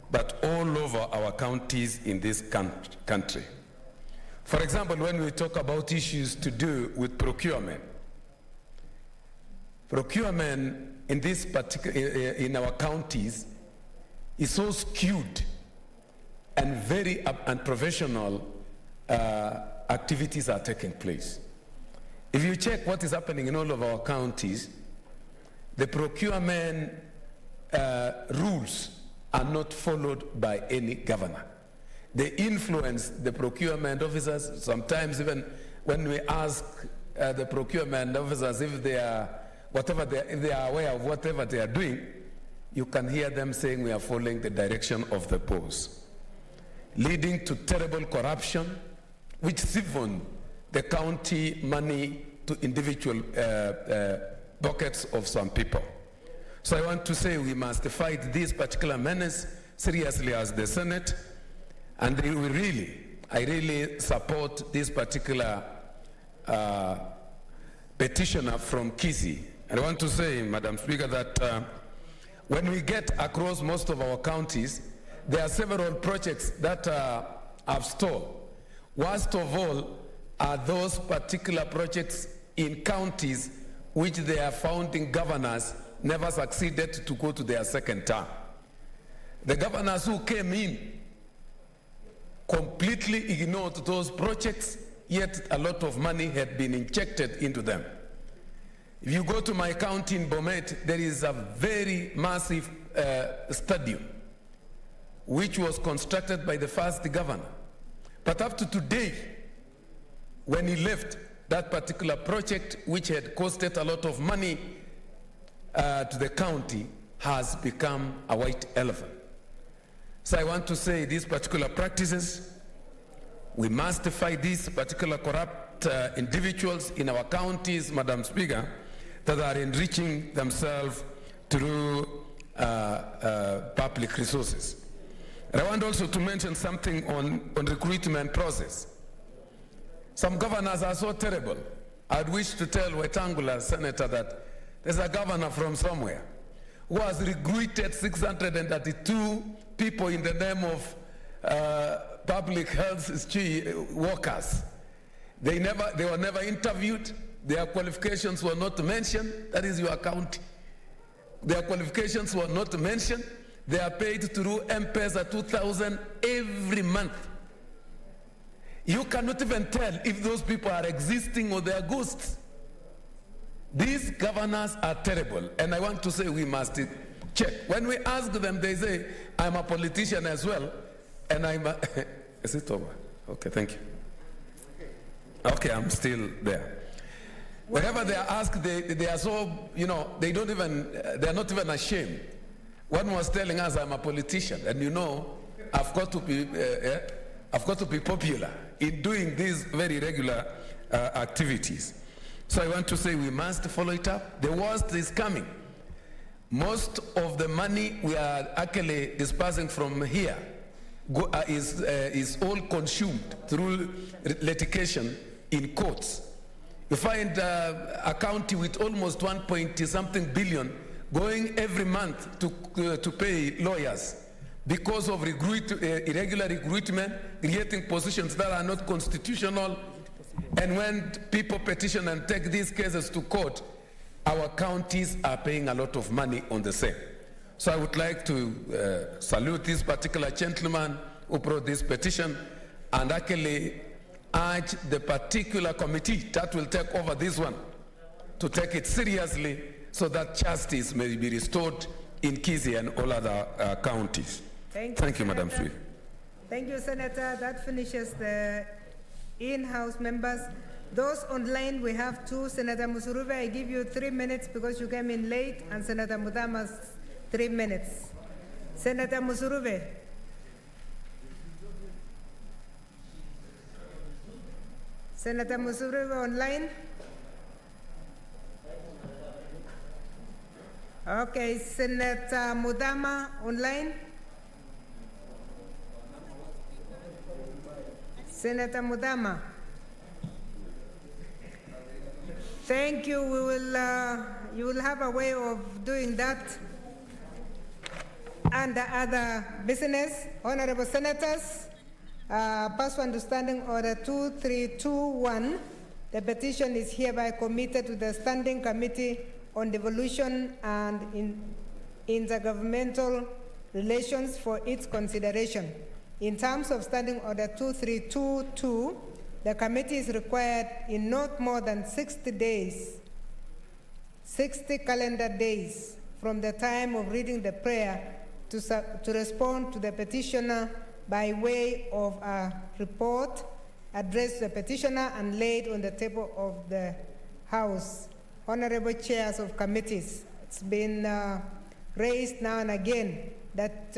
but all over our counties in this country. For example, when we talk about issues to do with procurement in this in our counties is so skewed, and very unprofessional activities are taking place. If you check what is happening in all of our counties, the procurement rules are not followed by any governor. They influence the procurement officers. Sometimes even when we ask the procurement officers if they are if they are aware of whatever they are doing, you can hear them saying we are following the direction of the boss, leading to terrible corruption, which siphon the county money to individual pockets of some people. So I want to say we must fight this particular menace seriously as the Senate, and I really support this particular petitioner from Kisii. And I want to say, Madam Speaker, that when we get across most of our counties, there are several projects that have stalled. Worst of all are those particular projects in counties which their founding governors never succeeded to go to their second term. The governors who came in completely ignored those projects, yet a lot of money had been injected into them. If you go to my county in Bomet, there is a very massive stadium which was constructed by the first governor. But up to today, when he left, that particular project, which had costed a lot of money to the county, has become a white elephant. So I want to say these particular practices, we must fight these particular corrupt individuals in our counties, Madam Speaker, that are enriching themselves through public resources. And I want also to mention something on recruitment process. Some governors are so terrible. I'd wish to tell Wetangula, Senator, that there's a governor from somewhere who has recruited 632 people in the name of public health workers. They were never interviewed. Their qualifications were not mentioned. That is your county. Their qualifications were not mentioned. They are paid through M-Pesa 2,000 every month. You cannot even tell if those people are existing or they are ghosts. These governors are terrible, and I want to say we must check. When we ask them, they say, I'm a politician as well, and I'm a... Is it over? Okay, thank you. Okay, I'm still there. Whenever they are asked, they are so, they don't even, they're not even ashamed. One was telling us, I'm a politician, and I've got to be popular in doing these very regular activities. So I want to say we must follow it up. The worst is coming. Most of the money we are actually dispersing from here is all consumed through litigation in courts. You find a county with almost 1.something billion going every month to pay lawyers because of irregular recruitment, creating positions that are not constitutional. And when people petition and take these cases to court, our counties are paying a lot of money on the same. So I would like to salute this particular gentleman who brought this petition and actually urge the particular committee that will take over this one to take it seriously so that justice may be restored in Kisii and all other counties. Thank you, Madam Speaker. Thank you, Senator. That finishes the in-house members. Those online, we have two. Senator Musuruve, I give you 3 minutes because you came in late, and Senator Mudama's 3 minutes. Senator Musuruve. Senator Musuruve online. Okay, Senator Mudama online. Senator Mudama. Thank you. You will have a way of doing that under other business. Honorable Senators, pass for understanding order 2321. The petition is hereby committed to the Standing Committee on Devolution and Intergovernmental Relations for its consideration. In terms of Standing Order 2322, the committee is required in not more than 60 calendar days from the time of reading the prayer to respond to the petitioner by way of a report addressed to the petitioner and laid on the table of the House. Honorable chairs of committees, it's been raised now and again that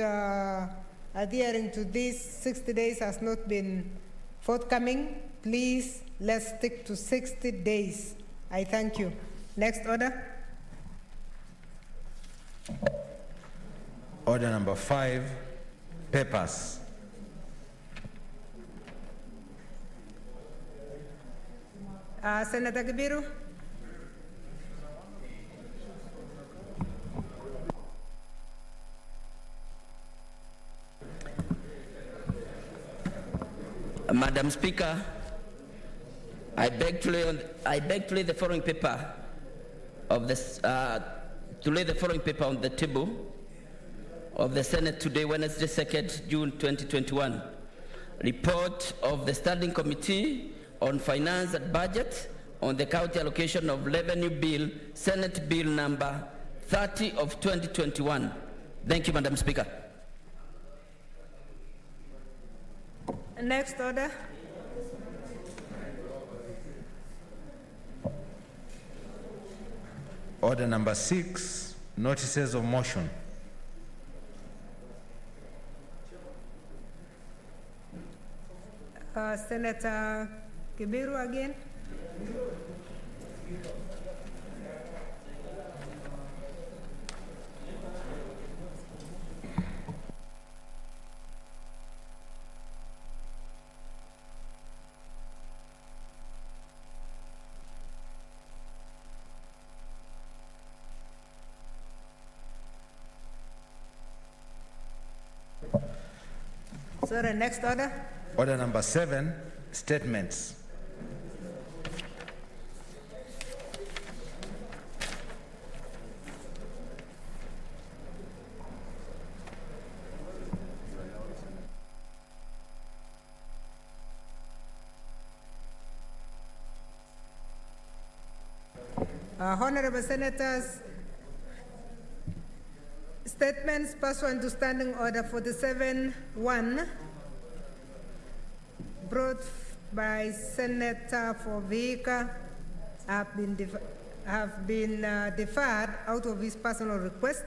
adhering to these 60 days has not been forthcoming. Please, let's stick to 60 days. I thank you. Next order. Order number 5, papers. Senator Kibiru. Madam Speaker, I beg to lay the following paper of this to lay the following paper on the table of the Senate today, Wednesday, 2nd June 2021. Report of the Standing Committee on Finance and Budget on the county allocation of revenue bill, Senate Bill number 30 of 2021. Thank you, Madam Speaker. Next order. Order number 6, notices of motion. Senator Kibiru again. So the next order. Order number 7, statements. Honorable Senators, statements pursuant to Standing Order 47-1 brought by Senator for Vika have been deferred out of his personal request.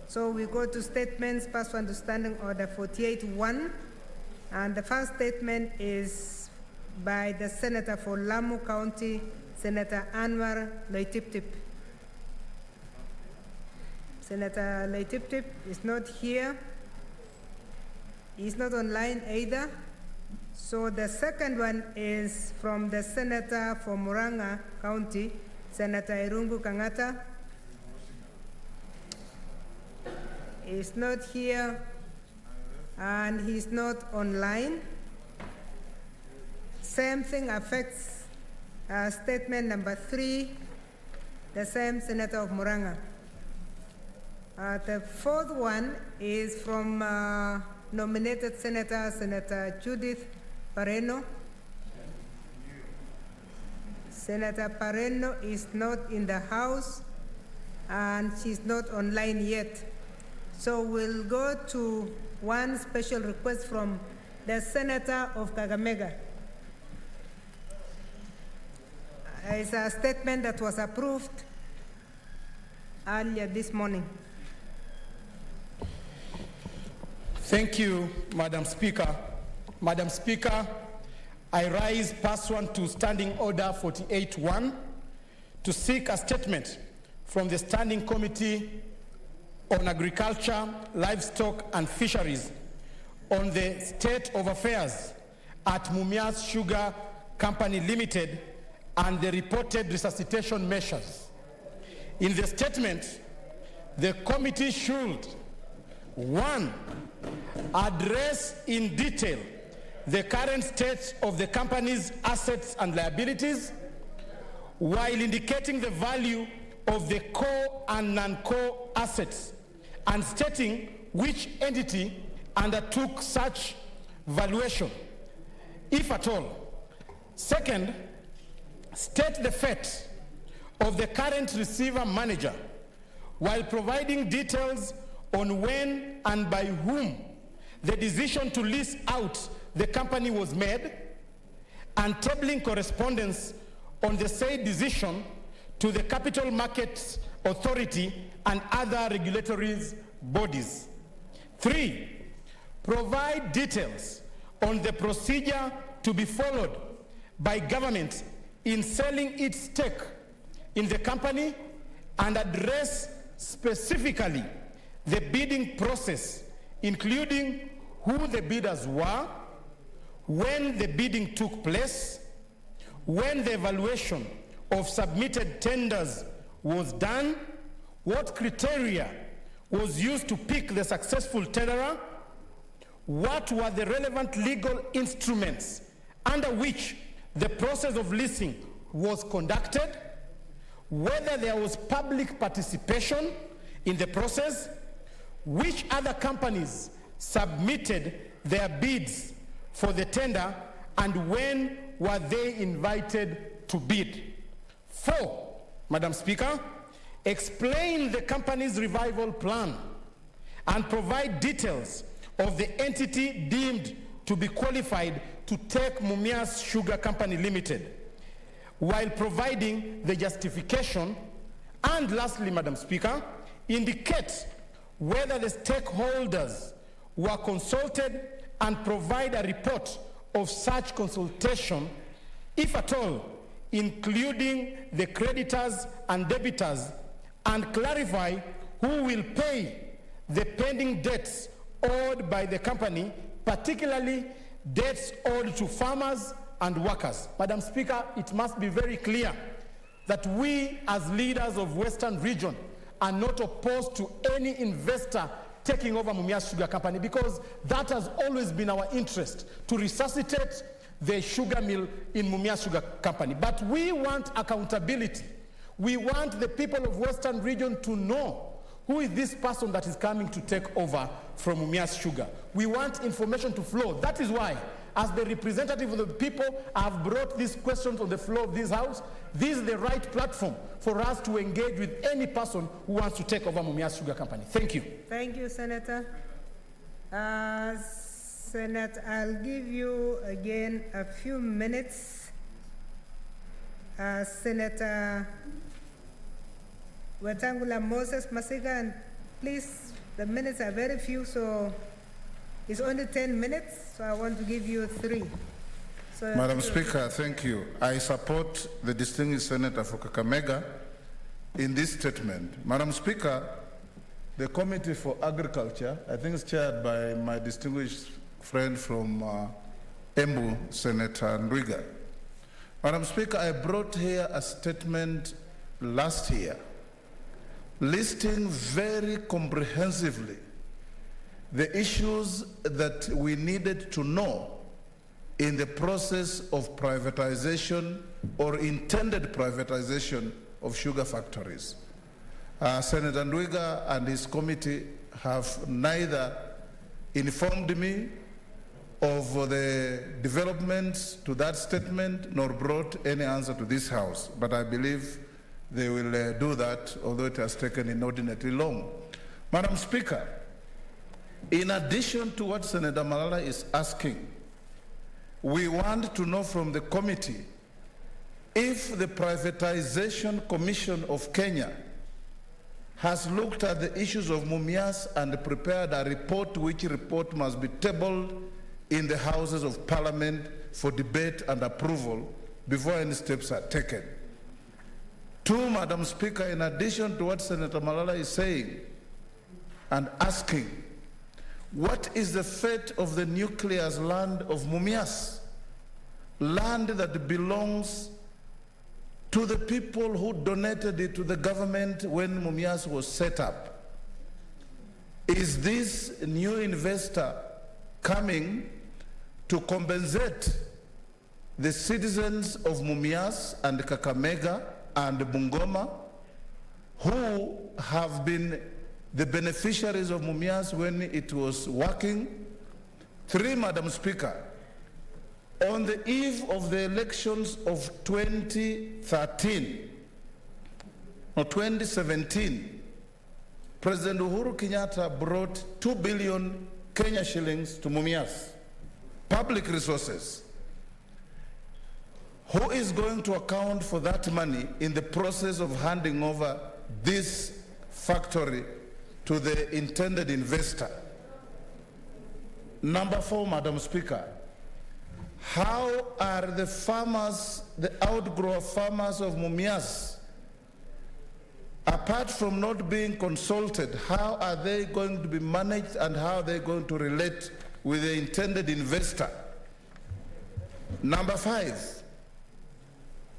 So we go to statements pursuant to Standing Order 48-1, and the first statement is by the Senator for Lamu County, Senator Anwar Loitiptip. Senator Loitiptip is not here. He's not online either. So the second one is from the Senator for Murang'a County, Senator Irungu Kangata. He's not here and he's not online. Same thing affects statement number 3, the same Senator of Murang'a. The fourth one is from nominated Senator, Senator Judith Pareno. Senator Pareno is not in the House and she's not online yet. So we'll go to one special request from the Senator of Kakamega. It's a statement that was approved earlier this morning. Thank you, Madam Speaker. Madam Speaker, I rise pursuant to Standing Order 48-1 to seek a statement from the Standing Committee on Agriculture, Livestock and Fisheries on the state of affairs at Mumia's Sugar Company Limited and the reported resuscitation measures. In the statement, the committee should, 1, address in detail the current state of the company's assets and liabilities, while indicating the value of the core and non-core assets, and stating which entity undertook such valuation, if at all. Second, state the fate of the current receiver manager, while providing details on when and by whom the decision to lease out the company was made, and tabling correspondence on the said decision to the Capital Markets Authority and other regulatory bodies. 3, provide details on the procedure to be followed by government in selling its stake in the company, and address specifically the bidding process, including who the bidders were, when the bidding took place, when the evaluation of submitted tenders was done, what criteria was used to pick the successful tenderer, what were the relevant legal instruments under which the process of leasing was conducted, whether there was public participation in the process, which other companies submitted their bids for the tender, and when were they invited to bid. 4, Madam Speaker, explain the company's revival plan and provide details of the entity deemed to be qualified to take Mumia's Sugar Company Limited, while providing the justification. And lastly, Madam Speaker, indicate whether the stakeholders were consulted and provide a report of such consultation, if at all, including the creditors and debtors, and clarify who will pay the pending debts owed by the company, particularly debts owed to farmers and workers. Madam Speaker, it must be very clear that we as leaders of Western Region are not opposed to any investor taking over Mumia's Sugar Company, because that has always been our interest, to resuscitate the sugar mill in Mumia Sugar Company. But we want accountability. We want the people of Western Region to know who is this person that is coming to take over from Mumia's Sugar. We want information to flow. That is why, as the representative of the people, I have brought these questions on the floor of this house. This is the right platform for us to engage with any person who wants to take over Mumia's Sugar Company. Thank you. Thank you, Senator. Senator, I'll give you again a few minutes. Senator Wetangula Moses Masiga, and please, the minutes are very few, so it's only 10 minutes, so I want to give you 3. So Madam Speaker, thank you. I support the distinguished Senator for Kakamega in this statement. Madam Speaker, the Committee for Agriculture, I think is chaired by my distinguished friend from Embu, Senator Ndwiga. Madam Speaker, I brought here a statement last year listing very comprehensively the issues that we needed to know in the process of privatization or intended privatization of sugar factories. Senator Ndwiga and his committee have neither informed me of the developments to that statement nor brought any answer to this House, but I believe they will do that, although it has taken inordinately long. Madam Speaker, in addition to what Senator Malala is asking, we want to know from the committee if the Privatization Commission of Kenya has looked at the issues of Mumias and prepared a report, which report must be tabled in the Houses of Parliament for debate and approval before any steps are taken. 2, Madam Speaker, in addition to what Senator Malala is saying and asking, what is the fate of the nucleus land of Mumias? Land that belongs to the people who donated it to the government when Mumias was set up. Is this new investor coming to compensate the citizens of Mumias and Kakamega and Bungoma, who have been the beneficiaries of Mumias when it was working? 3, Madam Speaker, on the eve of the elections of 2013 or 2017, President Uhuru Kenyatta brought 2 billion Kenya shillings to Mumias, public resources. Who is going to account for that money in the process of handing over this factory to the intended investor? Number 4, Madam Speaker, how are the farmers, the outgrow farmers of Mumias, apart from not being consulted, how are they going to be managed and how are they going to relate with the intended investor? Number 5,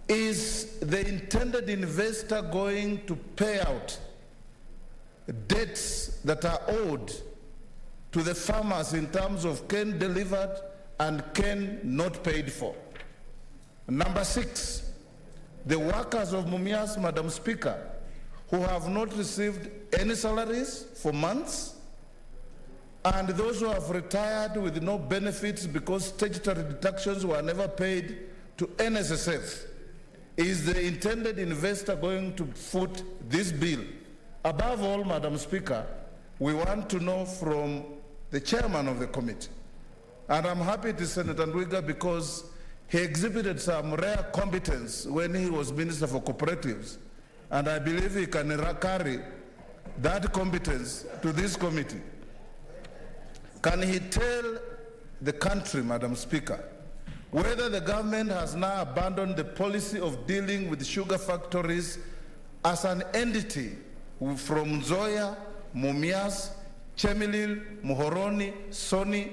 is the intended investor going to pay out debts that are owed to the farmers in terms of cane delivered and cane not paid for? Number 6, the workers of Mumias, Madam Speaker, who have not received any salaries for months, and those who have retired with no benefits because statutory deductions were never paid to NSSF. Is the intended investor going to foot this bill? Above all, Madam Speaker, we want to know from the chairman of the committee, and I'm happy to Senator Ndwiga because he exhibited some rare competence when he was Minister for Cooperatives, and I believe he can carry that competence to this committee. Can he tell the country, Madam Speaker, whether the government has now abandoned the policy of dealing with sugar factories as an entity from Nzoia, Mumias, Chemelil, Muhoroni, Soni,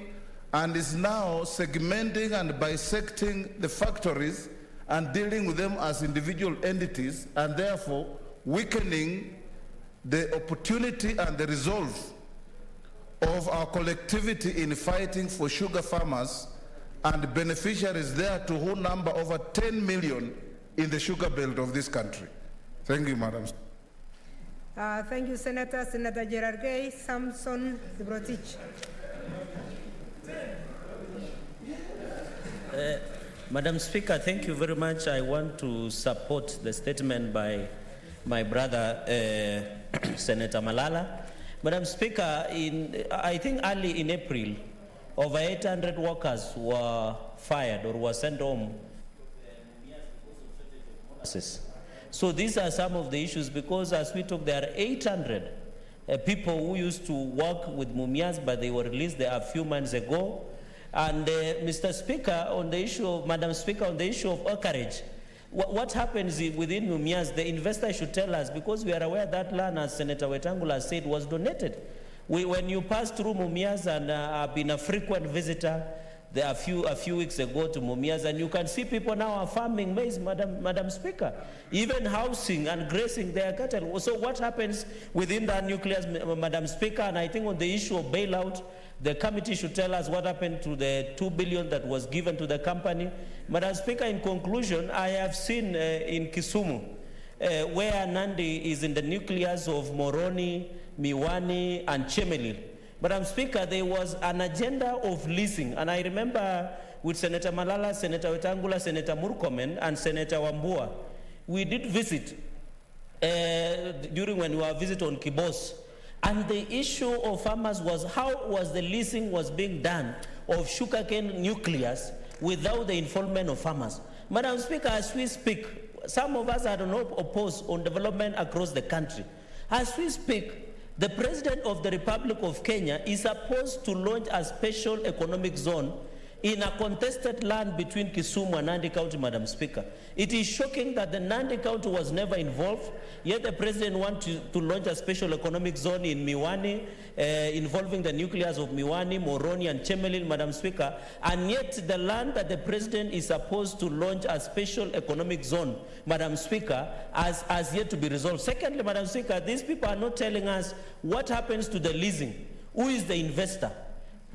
and is now segmenting and bisecting the factories and dealing with them as individual entities, and therefore weakening the opportunity and the resolve of our collectivity in fighting for sugar farmers and beneficiaries there to who number over 10 million in the sugar belt of this country. Thank you, Madam. Thank you, Senator. Senator Gerard Gay, Samson Zibrotich. Madam Speaker, thank you very much. I want to support the statement by my brother, Senator Malala. Madam Speaker, I think early in April, over 800 workers were fired or were sent home. So these are some of the issues, because as we talk, there are 800 people who used to work with Mumias, but they were released there a few months ago. And Mr. Speaker, on the issue of, Madam Speaker, on the issue of acreage, what happens within Mumias, the investor should tell us, because we are aware that land, as Senator Wetangula said, was donated. When you pass through Mumias, and I've been a frequent visitor there a few weeks ago to Mumias, and you can see people now are farming maize, Madam Speaker, even housing and grazing their cattle. So what happens within that nucleus, Madam Speaker? And I think on the issue of bailout, the committee should tell us what happened to the 2 billion that was given to the company. Madam Speaker, in conclusion, I have seen in Kisumu, where Nandi is in the nucleus of Moroni, Miwani, and Chemelil. Madam Speaker, there was an agenda of leasing, and I remember with Senator Malala, Senator Wetangula, Senator Murkomen, and Senator Wambua, we did visit during when we were visit on Kibos. And the issue of farmers was how was the leasing was being done of sugarcane nucleus without the involvement of farmers. Madam Speaker, as we speak, some of us are not opposed on development across the country. As we speak, the President of the Republic of Kenya is supposed to launch a special economic zone in a contested land between Kisumu and Nandi County, Madam Speaker. It is shocking that the Nandi County was never involved, yet the President wants to launch a special economic zone in Miwani, involving the nucleus of Miwani, Moroni, and Chemelil, Madam Speaker, and yet the land that the President is supposed to launch a special economic zone, Madam Speaker, has yet to be resolved. Secondly, Madam Speaker, these people are not telling us what happens to the leasing. Who is the investor?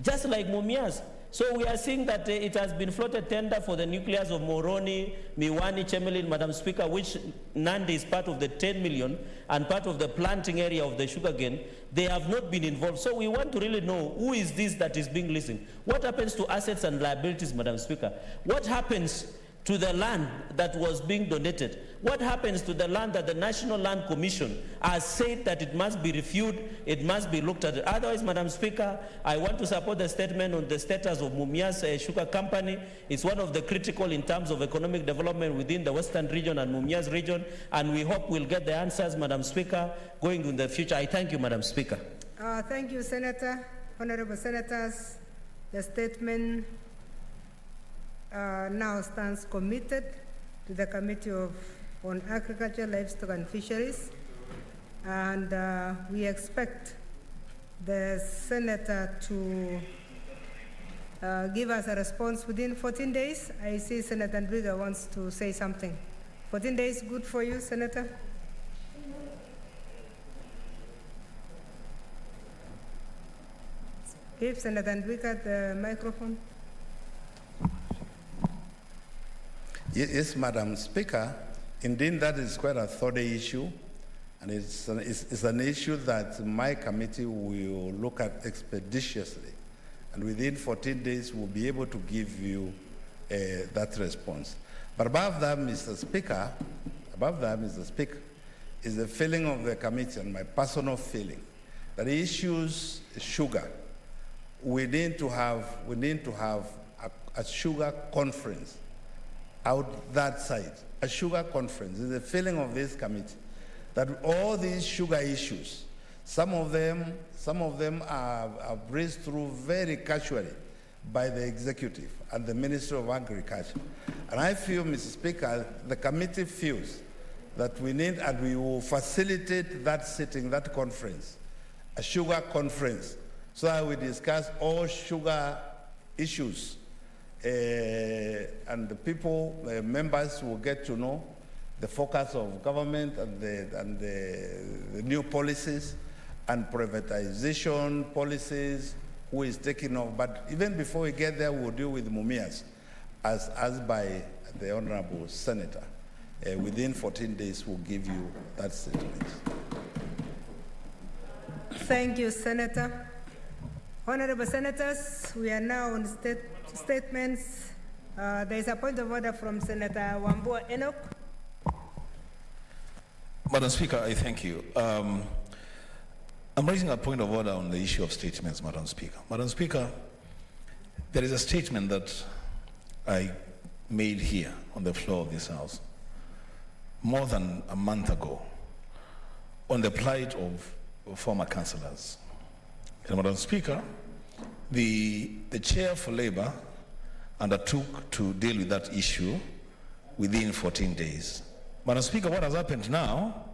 Just like Mumias. So we are seeing that it has been floated tender for the nucleus of Moroni, Miwani, Chemelil, Madam Speaker, which Nandi is part of the 10 million and part of the planting area of the sugarcane. They have not been involved. So we want to really know who is this that is being leasing. What happens to assets and liabilities, Madam Speaker? What happens to the land that was being donated? What happens to the land that the National Land Commission has said that it must be reviewed, it must be looked at? Otherwise, Madam Speaker, I want to support the statement on the status of Mumia's sugar company. It's one of the critical in terms of economic development within the Western region and Mumia's region, and we hope we'll get the answers, Madam Speaker, going in the future. I thank you, Madam Speaker. Thank you, Senator. Honorable Senators, the statement now stands committed to the Committee on Agriculture, Livestock and Fisheries, and we expect the Senator to give us a response within 14 days. I see Senator Ndwiga wants to say something. 14 days good for you, Senator? Give Senator Ndwiga the microphone. Yes, Madam Speaker. Indeed, that is quite a thorny issue, and it's an issue that my committee will look at expeditiously, and within 14 days we'll be able to give you that response. But above that, Mr. Speaker, is the feeling of the committee and my personal feeling that issues sugar, we need to have a sugar conference out that side. A sugar conference is the feeling of this committee that all these sugar issues, some of them are breezed through very casually by the executive and the Ministry of Agriculture. And I feel, Mr. Speaker, the committee feels that we need, and we will facilitate that sitting, that conference, a sugar conference, so that we discuss all sugar issues. And the people, members will get to know the focus of government and the new policies and privatization policies, who is taking off. But even before we get there, we'll deal with Mumias, as by the Honorable Senator. Within 14 days, we'll give you that statement. Thank you, Senator. Honorable Senators, we are now on statements. There is a point of order from Senator Wambua Enoch. Madam Speaker, I thank you. I'm raising a point of order on the issue of statements, Madam Speaker. Madam Speaker, there is a statement that I made here on the floor of this House more than a month ago on the plight of former councillors. And Madam Speaker, the chair for Labour undertook to deal with that issue within 14 days. Madam Speaker, what has happened now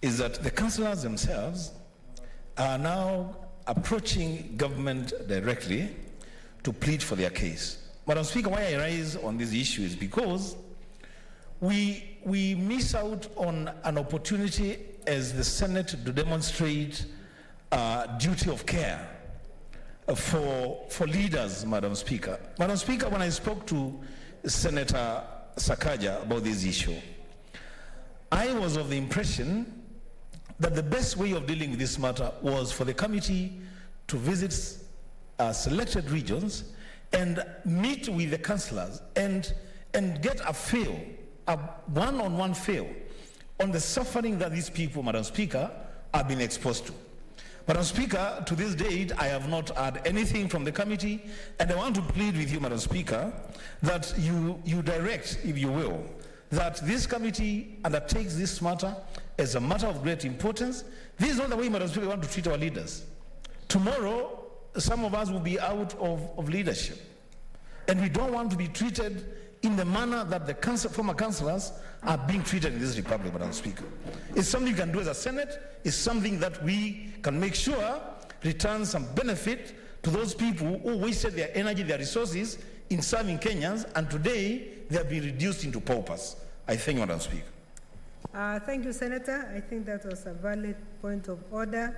is that the councillors themselves are now approaching government directly to plead for their case. Madam Speaker, why I rise on this issue is because we miss out on an opportunity as the Senate to demonstrate duty of care for leaders, Madam Speaker. Madam Speaker, when I spoke to Senator Sakaja about this issue, I was of the impression that the best way of dealing with this matter was for the committee to visit selected regions and meet with the councillors and get a feel, a one-on-one feel on the suffering that these people, Madam Speaker, are being exposed to. Madam Speaker, to this date, I have not heard anything from the committee, and I want to plead with you, Madam Speaker, that you direct, if you will, that this committee undertakes this matter as a matter of great importance. This is not the way, Madam Speaker, we want to treat our leaders. Tomorrow, some of us will be out of leadership, and we don't want to be treated in the manner that the former councillors are being treated in this republic, Madam Speaker. It's something you can do as a Senate. It's something that we can make sure returns some benefit to those people who wasted their energy, their resources in serving Kenyans, and today they have been reduced into paupers. I thank you, Madam Speaker. Thank you, Senator. I think that was a valid point of order.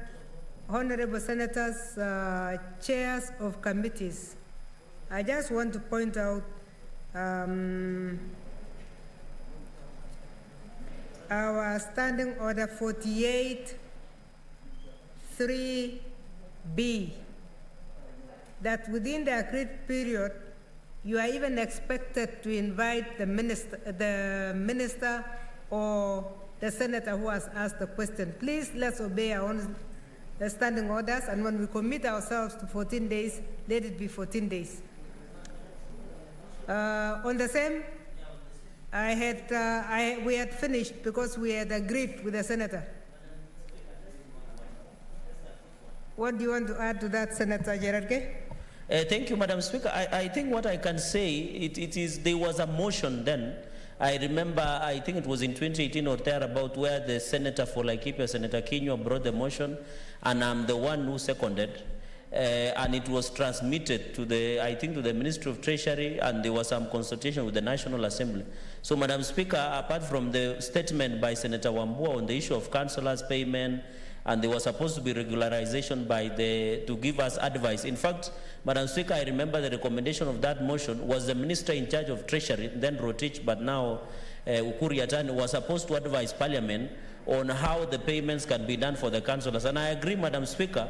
Honorable Senators, chairs of committees, I just want to point out our standing order 48(3)B, that within the agreed period, you are even expected to invite the minister or the senator who has asked the question. Please, let's obey our own standing orders, and when we commit ourselves to 14 days, let it be 14 days. On the same, we had finished because we had agreed with the senator. What do you want to add to that, Senator Gerarke? Thank you, Madam Speaker. I think what I can say, it is there was a motion then. I remember, I think it was in 2018 or thereabout, where the senator for Laikipia, Senator Kinyua, brought the motion, and I'm the one who seconded. And it was transmitted to I think to the Ministry of Treasury, and there was some consultation with the National Assembly. So, Madam Speaker, apart from the statement by Senator Wambua on the issue of councillors' payment, and there was supposed to be regularization to give us advice. In fact, Madam Speaker, I remember the recommendation of that motion was the Minister in charge of Treasury, then Rotich, but now Ukuri Yatani, was supposed to advise Parliament on how the payments can be done for the councillors. And I agree, Madam Speaker,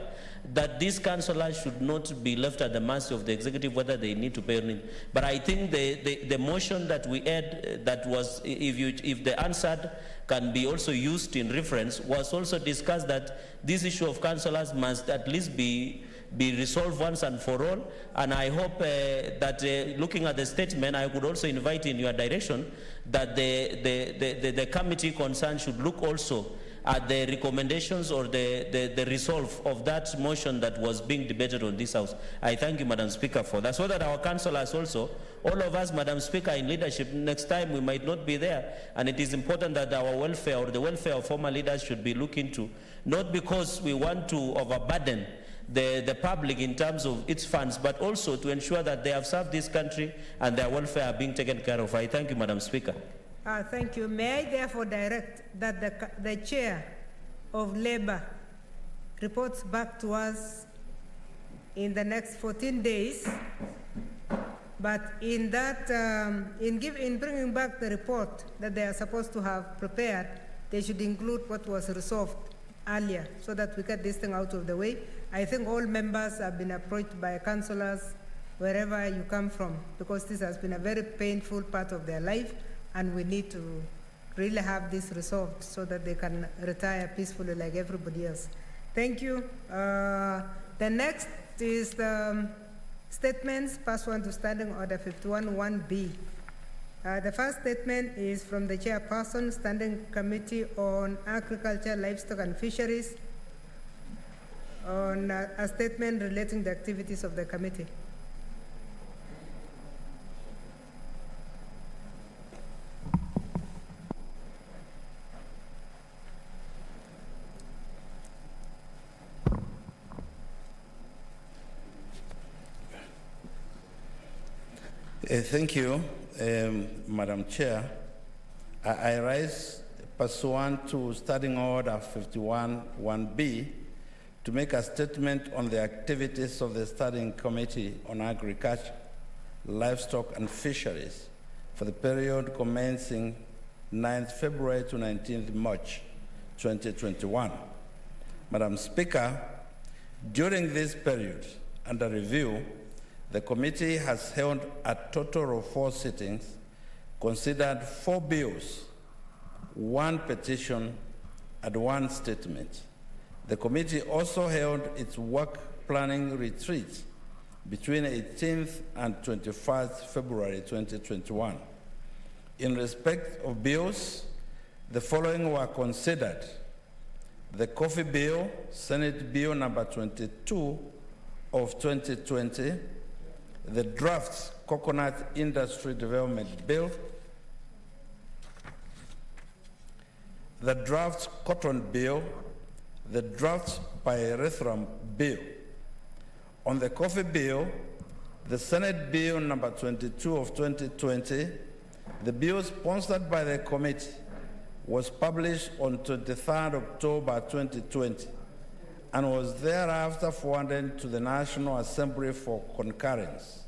that these councillors should not be left at the mercy of the executive whether they need to pay or not. But I think the motion that we had, that was, if the answered can be also used in reference, was also discussed that this issue of councillors must at least be resolved once and for all. And I hope that looking at the statement, I could also invite in your direction that the committee concerned should look also at the recommendations or the resolve of that motion that was being debated on this House. I thank you, Madam Speaker, for that, so that our councillors also, all of us, Madam Speaker, in leadership, next time we might not be there, and it is important that our welfare or the welfare of former leaders should be looked into, not because we want to overburden the public in terms of its funds, but also to ensure that they have served this country and their welfare are being taken care of. I thank you, Madam Speaker. Thank you. May I therefore direct that the chair of Labour reports back to us in the next 14 days. But in that, in bringing back the report that they are supposed to have prepared, they should include what was resolved earlier so that we get this thing out of the way. I think all members have been approached by councillors wherever you come from, because this has been a very painful part of their life, and we need to really have this resolved so that they can retire peacefully like everybody else. Thank you. The next is the statements pursuant to Standing Order 51-1B. The first statement is from the Chairperson, Standing Committee on Agriculture, Livestock and Fisheries, on a statement relating to the activities of the committee. Thank you, Madam Chair. I rise pursuant to Standing Order 51-1B to make a statement on the activities of the Standing Committee on Agriculture, Livestock and Fisheries for the period commencing 9th February to 19th March 2021. Madam Speaker, during this period under review, the committee has held a total of 4 sittings, considered 4 bills, 1 petition, and 1 statement. The committee also held its work planning retreat between 18th and 21st February 2021. In respect of bills, the following were considered: the Coffee Bill, Senate Bill number 22 of 2020, the draft Coconut Industry Development Bill, the draft Cotton Bill, the draft Pyrethrum Bill. On the Coffee Bill, the Senate Bill number 22 of 2020, the bill sponsored by the committee was published on 23rd October 2020 and was thereafter forwarded to the National Assembly for concurrence.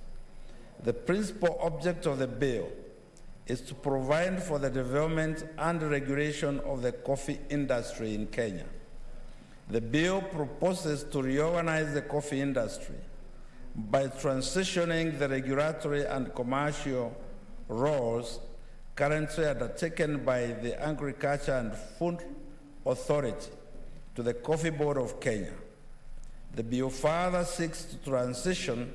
The principal object of the bill is to provide for the development and regulation of the coffee industry in Kenya. The bill proposes to reorganize the coffee industry by transitioning the regulatory and commercial roles currently undertaken by the Agriculture and Food Authority to the Coffee Board of Kenya. The bill further seeks to transition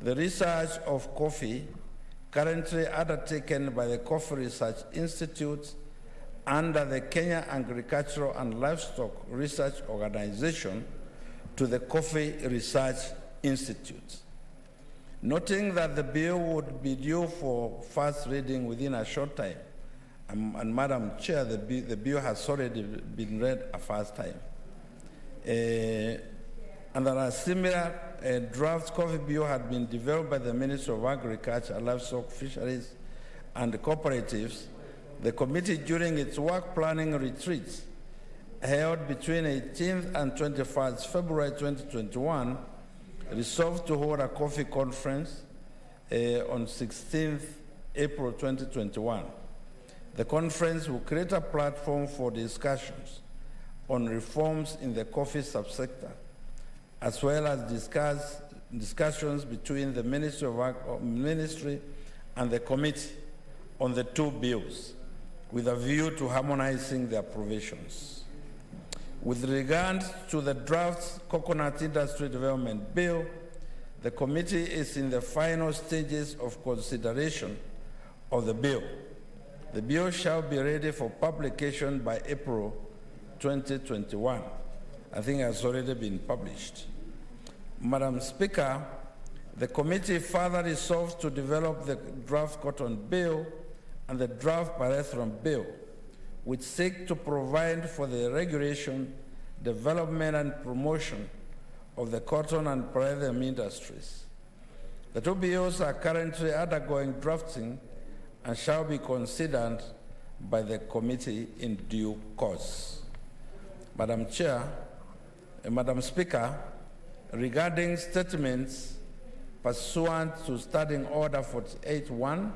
the research of coffee currently undertaken by the Coffee Research Institute under the Kenya Agricultural and Livestock Research Organization to the Coffee Research Institute. Noting that the bill would be due for first reading within a short time, and Madam Chair, the bill has already been read a first time. And that a similar draft coffee bill had been developed by the Ministry of Agriculture, Livestock, Fisheries, and Cooperatives. The committee, during its work planning retreats held between 18th and 21st February 2021, resolved to hold a coffee conference on 16th April 2021. The conference will create a platform for discussions on reforms in the coffee subsector, as well as discussions between the Ministry and the committee on the 2 bills, with a view to harmonizing their provisions. With regard to the draft Coconut Industry Development Bill, the committee is in the final stages of consideration of the bill. The bill shall be ready for publication by April 2021. I think it has already been published. Madam Speaker, the committee further resolved to develop the draft Cotton Bill and the draft Pyrethrum Bill, which seek to provide for the regulation, development, and promotion of the cotton and pyrethrum industries. The 2 bills are currently undergoing drafting and shall be considered by the committee in due course. Madam Chair, Madam Speaker, regarding statements pursuant to Standing Order 48.1,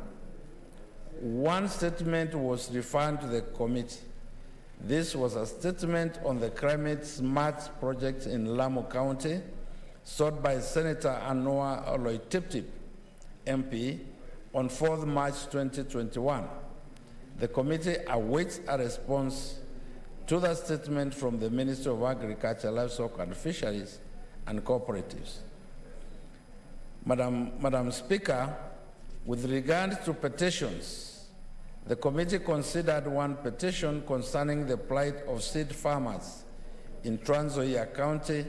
one statement was referred to the committee. This was a statement on the Climate Smart project in Lamu County, sought by Senator Anoa Oloitiptip, MP, on 4th March 2021. The committee awaits a response to the statement from the Ministry of Agriculture, Livestock and Fisheries and Cooperatives. Madam Speaker, with regard to petitions, the committee considered one petition concerning the plight of seed farmers in Trans Nzoia County,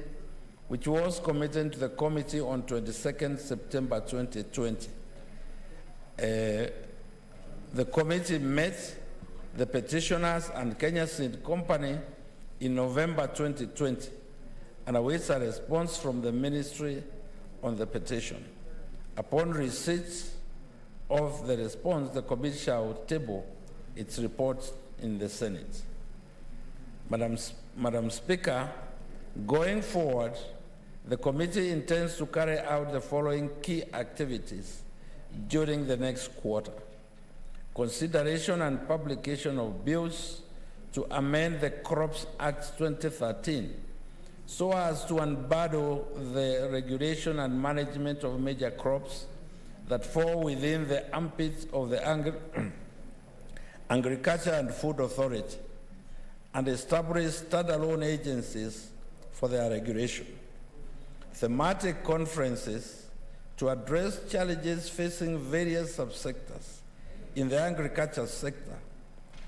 which was committed to the committee on 22nd September 2020. The committee met the petitioners and Kenya Seed Company in November 2020 and awaits a response from the ministry on the petition. Upon receipt of the response, the committee shall table its report in the Senate. Madam Speaker, going forward, the committee intends to carry out the following key activities during the next quarter: consideration and publication of bills to amend the Crops Act 2013 so as to unbundle the regulation and management of major crops that fall within the ambit of the Agriculture and Food Authority and establish standalone agencies for their regulation. Thematic conferences to address challenges facing various subsectors in the agriculture sector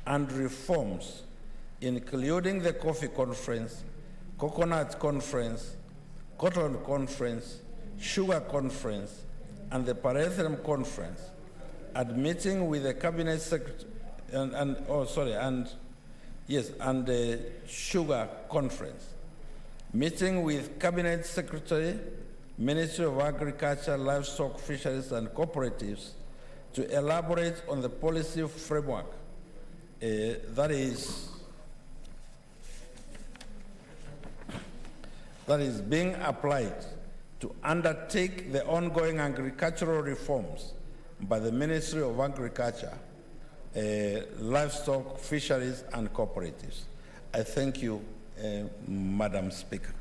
and reforms, including the Coffee Conference, Coconut Conference, Cotton Conference, Sugar Conference, and the Parenthrum Conference, and meeting with the Cabinet Secretary, and the Sugar Conference, meeting with Cabinet Secretary, Ministry of Agriculture, Livestock, Fisheries, and Cooperatives to elaborate on the policy framework that is being applied to undertake the ongoing agricultural reforms by the Ministry of Agriculture, Livestock, Fisheries, and Cooperatives. I thank you, Madam Speaker.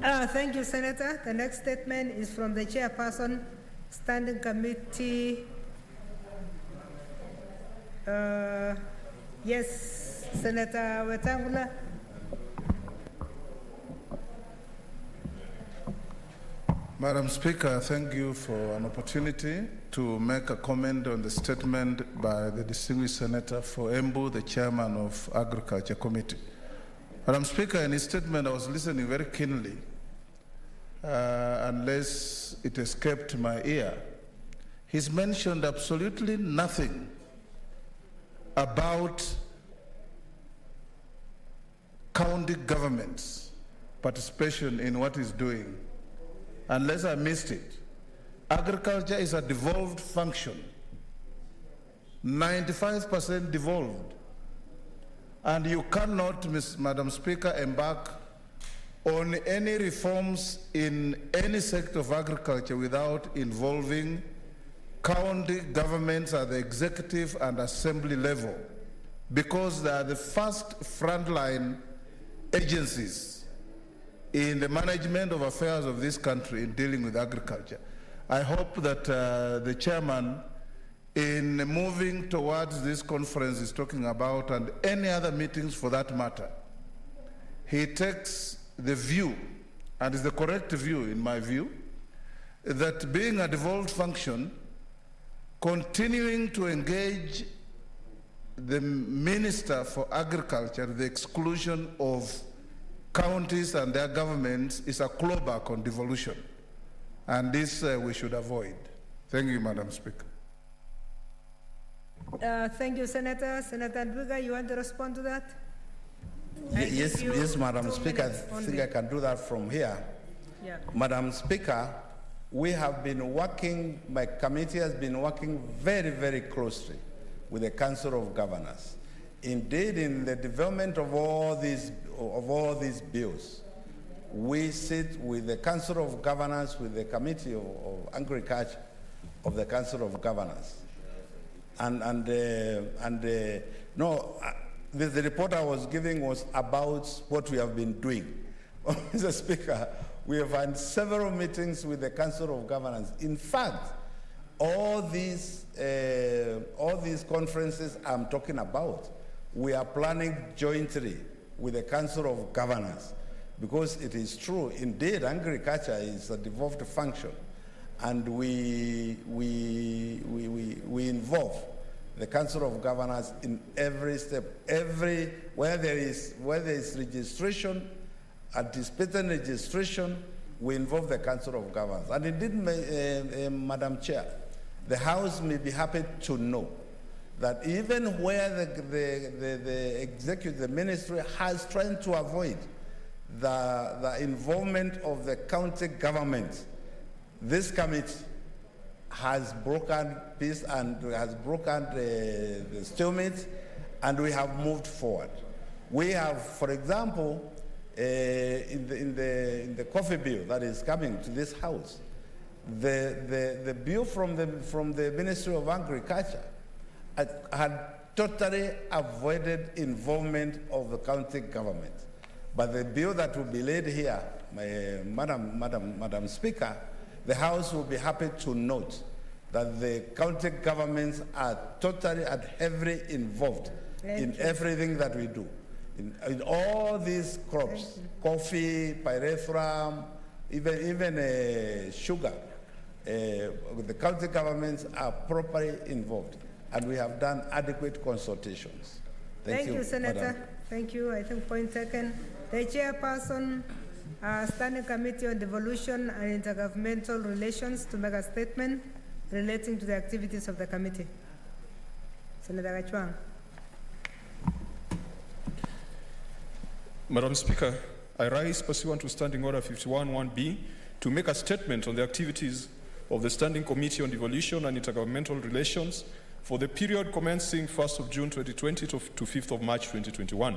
Thank you, Senator. The next statement is from the Chairperson, Standing Committee. Yes, Senator Wetangula. Madam Speaker, thank you for an opportunity to make a comment on the statement by the distinguished Senator for Embu, the Chairman of Agriculture Committee. Madam Speaker, in his statement, I was listening very keenly, unless it escaped my ear. He's mentioned absolutely nothing about county government's participation in what he's doing, unless I missed it. Agriculture is a devolved function, 95% devolved. And you cannot, Madam Speaker, embark on any reforms in any sector of agriculture without involving county governments at the executive and assembly level, because they are the first frontline agencies in the management of affairs of this country in dealing with agriculture. I hope that the chairman, in moving towards this conference is talking about, and any other meetings for that matter, he takes the view, and is the correct view in my view, that being a devolved function, continuing to engage the Minister for Agriculture to the exclusion of counties and their governments is a clawback on devolution. And this we should avoid. Thank you, Madam Speaker. Thank you, Senator. Senator Ndwiga, you want to respond to that? Yes, Madam Speaker, I think I can do that from here. Yeah. Madam Speaker, we have been working, my committee has been working very, very closely with the Council of Governors Indeed, in the development of all these bills, we sit with the Council of Governors, with the Committee of Agriculture of the Council of Governors. The report I was giving was about what we have been doing. Mr. Speaker, we have had several meetings with the Council of Governors. In fact, all these conferences I'm talking about, we are planning jointly with the Council of Governors, because it is true, indeed, agriculture is a devolved function, and we involve the Council of Governors in every step, where there is registration, anticipated registration, we involve the Council of Governors. And indeed, Madam Chair, the House may be happy to know that even where the executive, the ministry has tried to avoid the involvement of the county government, this committee has broken peace and has broken the stalemate, and we have moved forward. We have, for example, in the coffee bill that is coming to this House, the bill from the Ministry of Agriculture had totally avoided involvement of the county government. But the bill that will be laid here, Madam Speaker, the House will be happy to note that the county governments are totally and heavily involved in everything that we do. In all these crops, coffee, pyrethrum, even sugar, the county governments are properly involved, and we have done adequate consultations. Thank you, Senator. Madam. Thank you. I think point taken. The chairperson, Standing Committee on Devolution and Intergovernmental Relations, to make a statement relating to the activities of the committee. Senator Gachwang. Madam Speaker, I rise pursuant to Standing Order 51(1)B to make a statement on the activities of the Standing Committee on Devolution and Intergovernmental Relations for the period commencing 1st of June 2020 to 5th of March 2021.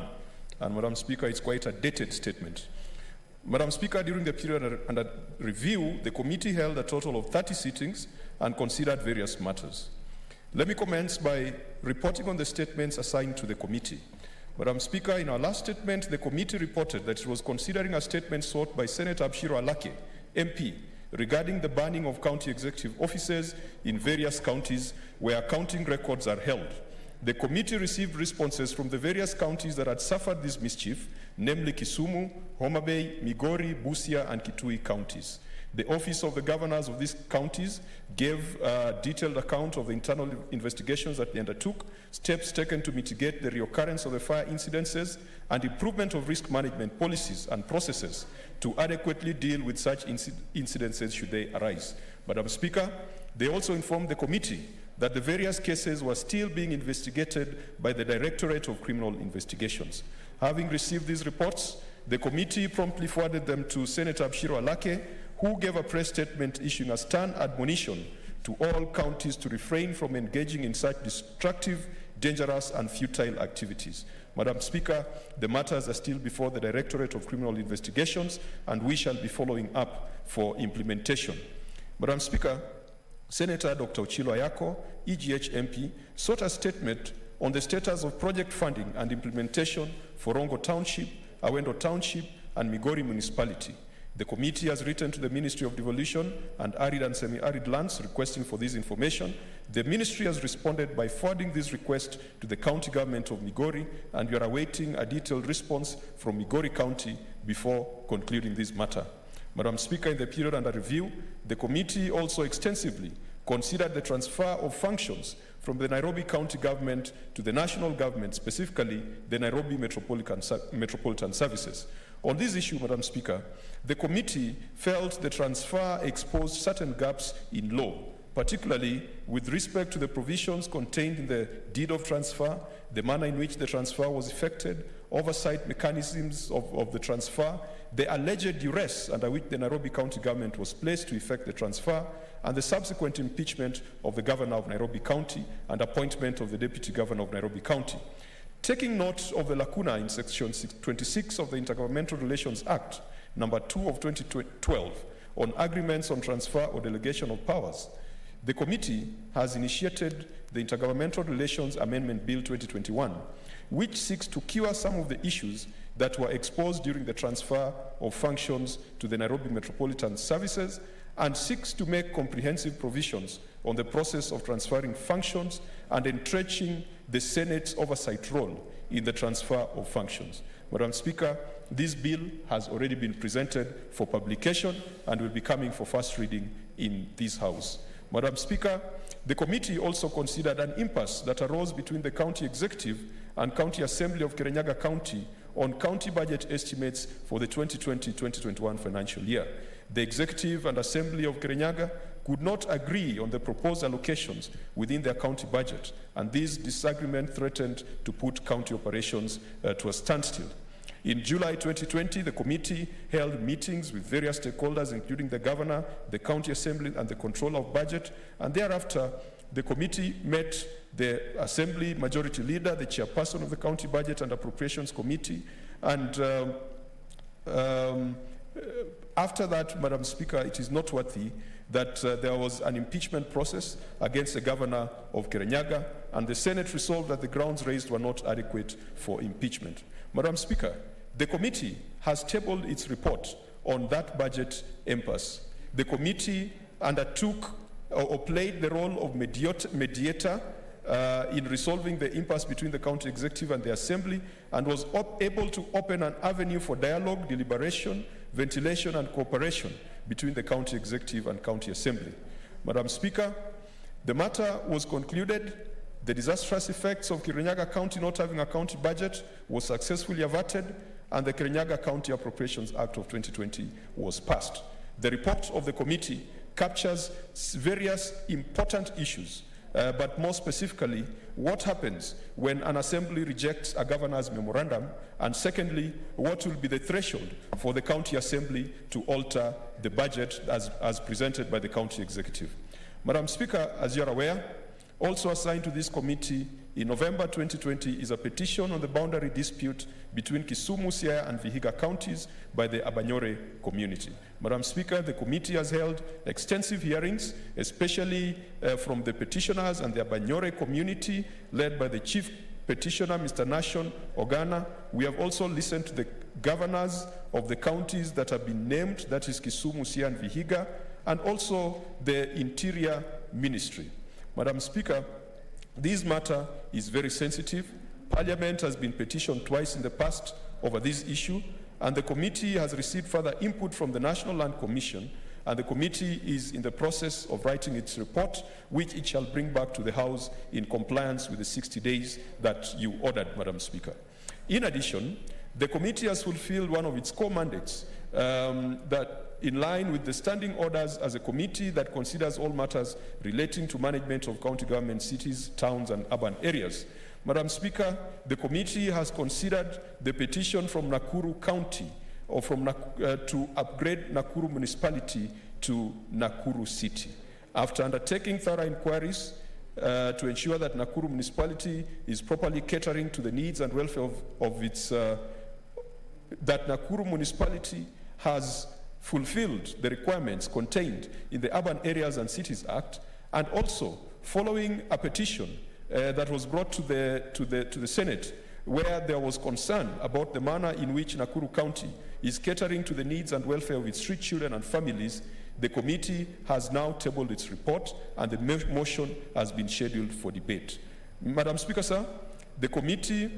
And Madam Speaker, it's quite a dated statement. Madam Speaker, during the period under review, the committee held a total of 30 sittings and considered various matters. Let me commence by reporting on the statements assigned to the committee. Madam Speaker, in our last statement, the committee reported that it was considering a statement sought by Senator Abshiro Alake, MP, regarding the banning of county executive offices in various counties where accounting records are held. The committee received responses from the various counties that had suffered this mischief, namely Kisumu, Homa Bay, Migori, Busia, and Kitui counties. The office of the governors of these counties gave a detailed account of the internal investigations that they undertook, steps taken to mitigate the reoccurrence of the fire incidences, and improvement of risk management policies and processes to adequately deal with such incidences should they arise. Madam Speaker, they also informed the committee that the various cases were still being investigated by the Directorate of Criminal Investigations. Having received these reports, the committee promptly forwarded them to Senator Abshiro Alake, who gave a press statement issuing a stern admonition to all counties to refrain from engaging in such destructive, dangerous, and futile activities. Madam Speaker, the matters are still before the Directorate of Criminal Investigations, and we shall be following up for implementation. Madam Speaker, Senator Dr. Ochilo Ayako, EGH MP, sought a statement on the status of project funding and implementation for Rongo Township, Awendo Township, and Migori Municipality. The committee has written to the Ministry of Devolution and Arid and Semi-Arid Lands requesting for this information. The ministry has responded by forwarding this request to the county government of Migori, and we are awaiting a detailed response from Migori County before concluding this matter. Madam Speaker, in the period under review, the committee also extensively considered the transfer of functions from the Nairobi County Government to the national government, specifically the Nairobi Metropolitan Services. On this issue, Madam Speaker, the committee felt the transfer exposed certain gaps in law, particularly with respect to the provisions contained in the deed of transfer, the manner in which the transfer was effected, oversight mechanisms of the transfer, the alleged duress under which the Nairobi County Government was placed to effect the transfer, and the subsequent impeachment of the Governor of Nairobi County and appointment of the Deputy Governor of Nairobi County. Taking note of the lacuna in Section 26 of the Intergovernmental Relations Act, number 2 of 2012, on agreements on transfer or delegation of powers, the committee has initiated the Intergovernmental Relations Amendment Bill 2021, which seeks to cure some of the issues that were exposed during the transfer of functions to the Nairobi Metropolitan Services and seeks to make comprehensive provisions on the process of transferring functions and entrenching the Senate's oversight role in the transfer of functions. Madam Speaker, this bill has already been presented for publication and will be coming for first reading in this House. Madam Speaker, the committee also considered an impasse that arose between the County Executive and County Assembly of Kirinyaga County on county budget estimates for the 2020-2021 financial year. The Executive and Assembly of Kirinyaga could not agree on the proposed allocations within their county budget, and this disagreement threatened to put county operations to a standstill. In July 2020, the committee held meetings with various stakeholders, including the governor, the county assembly, and the controller of budget, and thereafter, the committee met the assembly majority leader, the chairperson of the county budget and appropriations committee, and after that, Madam Speaker, it is noteworthy that there was an impeachment process against the governor of Kirinyaga, and the Senate resolved that the grounds raised were not adequate for impeachment. Madam Speaker, the committee has tabled its report on that budget impasse. The committee undertook or played the role of mediator in resolving the impasse between the county executive and the assembly, and was able to open an avenue for dialogue, deliberation, ventilation, and cooperation between the county executive and county assembly. Madam Speaker, the matter was concluded. The disastrous effects of Kirinyaga County not having a county budget was successfully averted, and the Kirinyaga County Appropriations Act of 2020 was passed. The report of the committee captures various important issues, but more specifically, what happens when an assembly rejects a governor's memorandum, and secondly, what will be the threshold for the county assembly to alter the budget as presented by the county executive. Madam Speaker, as you are aware, also assigned to this committee in November 2020 is a petition on the boundary dispute between Kisumu, Siaya, and Vihiga counties by the Abanyore community. Madam Speaker, the committee has held extensive hearings, especially from the petitioners and the Abanyore community, led by the chief petitioner, Mr. Nashon Ogana. We have also listened to the governors of the counties that have been named, that is Kisumu, Siaya, and Vihiga, and also the Interior Ministry. Madam Speaker, this matter is very sensitive. Parliament has been petitioned twice in the past over this issue, and the committee has received further input from the National Land Commission, and the committee is in the process of writing its report, which it shall bring back to the House in compliance with the 60 days that you ordered, Madam Speaker. In addition, the committee has fulfilled one of its core mandates that in line with the standing orders as a committee that considers all matters relating to management of county government, cities, towns, and urban areas. Madam Speaker, the committee has considered the petition from Nakuru County or to upgrade Nakuru municipality to Nakuru City. After undertaking thorough inquiries to ensure that Nakuru municipality is properly catering to the needs and welfare of its, that Nakuru municipality has fulfilled the requirements contained in the Urban Areas and Cities Act, and also following a petition that was brought to the Senate, where there was concern about the manner in which Nakuru County is catering to the needs and welfare of its street children and families. The committee has now tabled its report, and the motion has been scheduled for debate. Madam Speaker, sir, the committee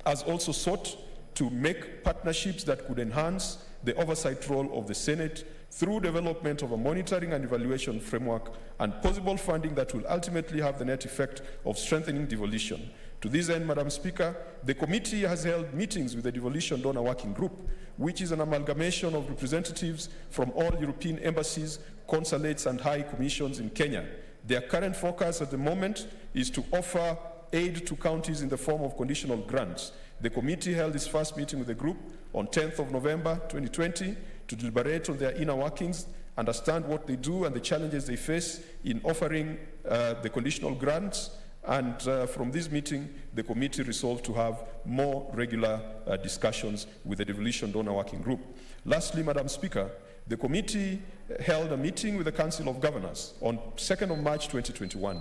has also sought to make partnerships that could enhance the oversight role of the Senate through development of a monitoring and evaluation framework and possible funding that will ultimately have the net effect of strengthening devolution. To this end, Madam Speaker, the committee has held meetings with the Devolution Donor Working Group, which is an amalgamation of representatives from all European embassies, consulates, and high commissions in Kenya. Their current focus at the moment is to offer aid to counties in the form of conditional grants. The committee held its first meeting with the group on 10th of November 2020 to deliberate on their inner workings, understand what they do and the challenges they face in offering the conditional grants, And from this meeting, the committee resolved to have more regular discussions with the Devolution Donor Working Group. Lastly, Madam Speaker, the committee held a meeting with the Council of Governors on 2nd of March 2021.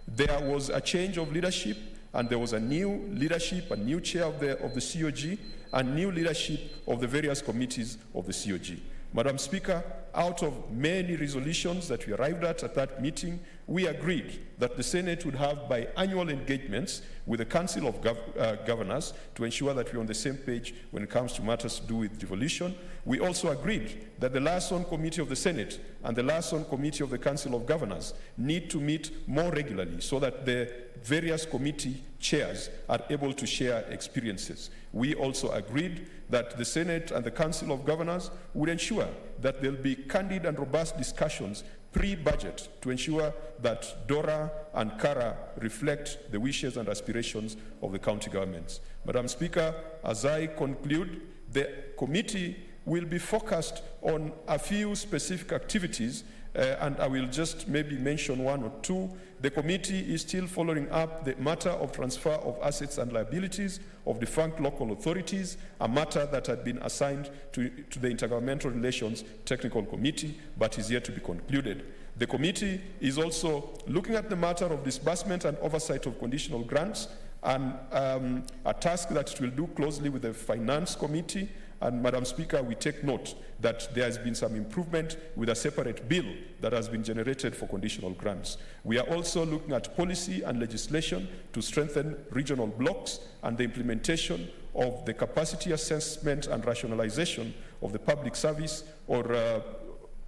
There was a change of leadership, and there was a new leadership, a new chair of the COG, and new leadership of the various committees of the COG. Madam Speaker, out of many resolutions that we arrived at that meeting, we agreed that the Senate would have biannual engagements with the Council of Governors to ensure that we're on the same page when it comes to matters to do with devolution. We also agreed that the liaison committee of the Senate and the liaison committee of the Council of Governors need to meet more regularly so that the various committee chairs are able to share experiences. We also agreed that the Senate and the Council of Governors would ensure that there'll be candid and robust discussions pre-budget to ensure that DORA and CARA reflect the wishes and aspirations of the county governments. Madam Speaker, as I conclude, the committee will be focused on a few specific activities, and I will just maybe mention one or two. The committee is still following up the matter of transfer of assets and liabilities of defunct local authorities, a matter that had been assigned to the Intergovernmental Relations Technical Committee, but is yet to be concluded. The committee is also looking at the matter of disbursement and oversight of conditional grants, and a task that it will do closely with the Finance Committee. And Madam Speaker, we take note that there has been some improvement with a separate bill that has been generated for conditional grants. We are also looking at policy and legislation to strengthen regional blocks and the implementation of the capacity assessment and rationalization of the public service, or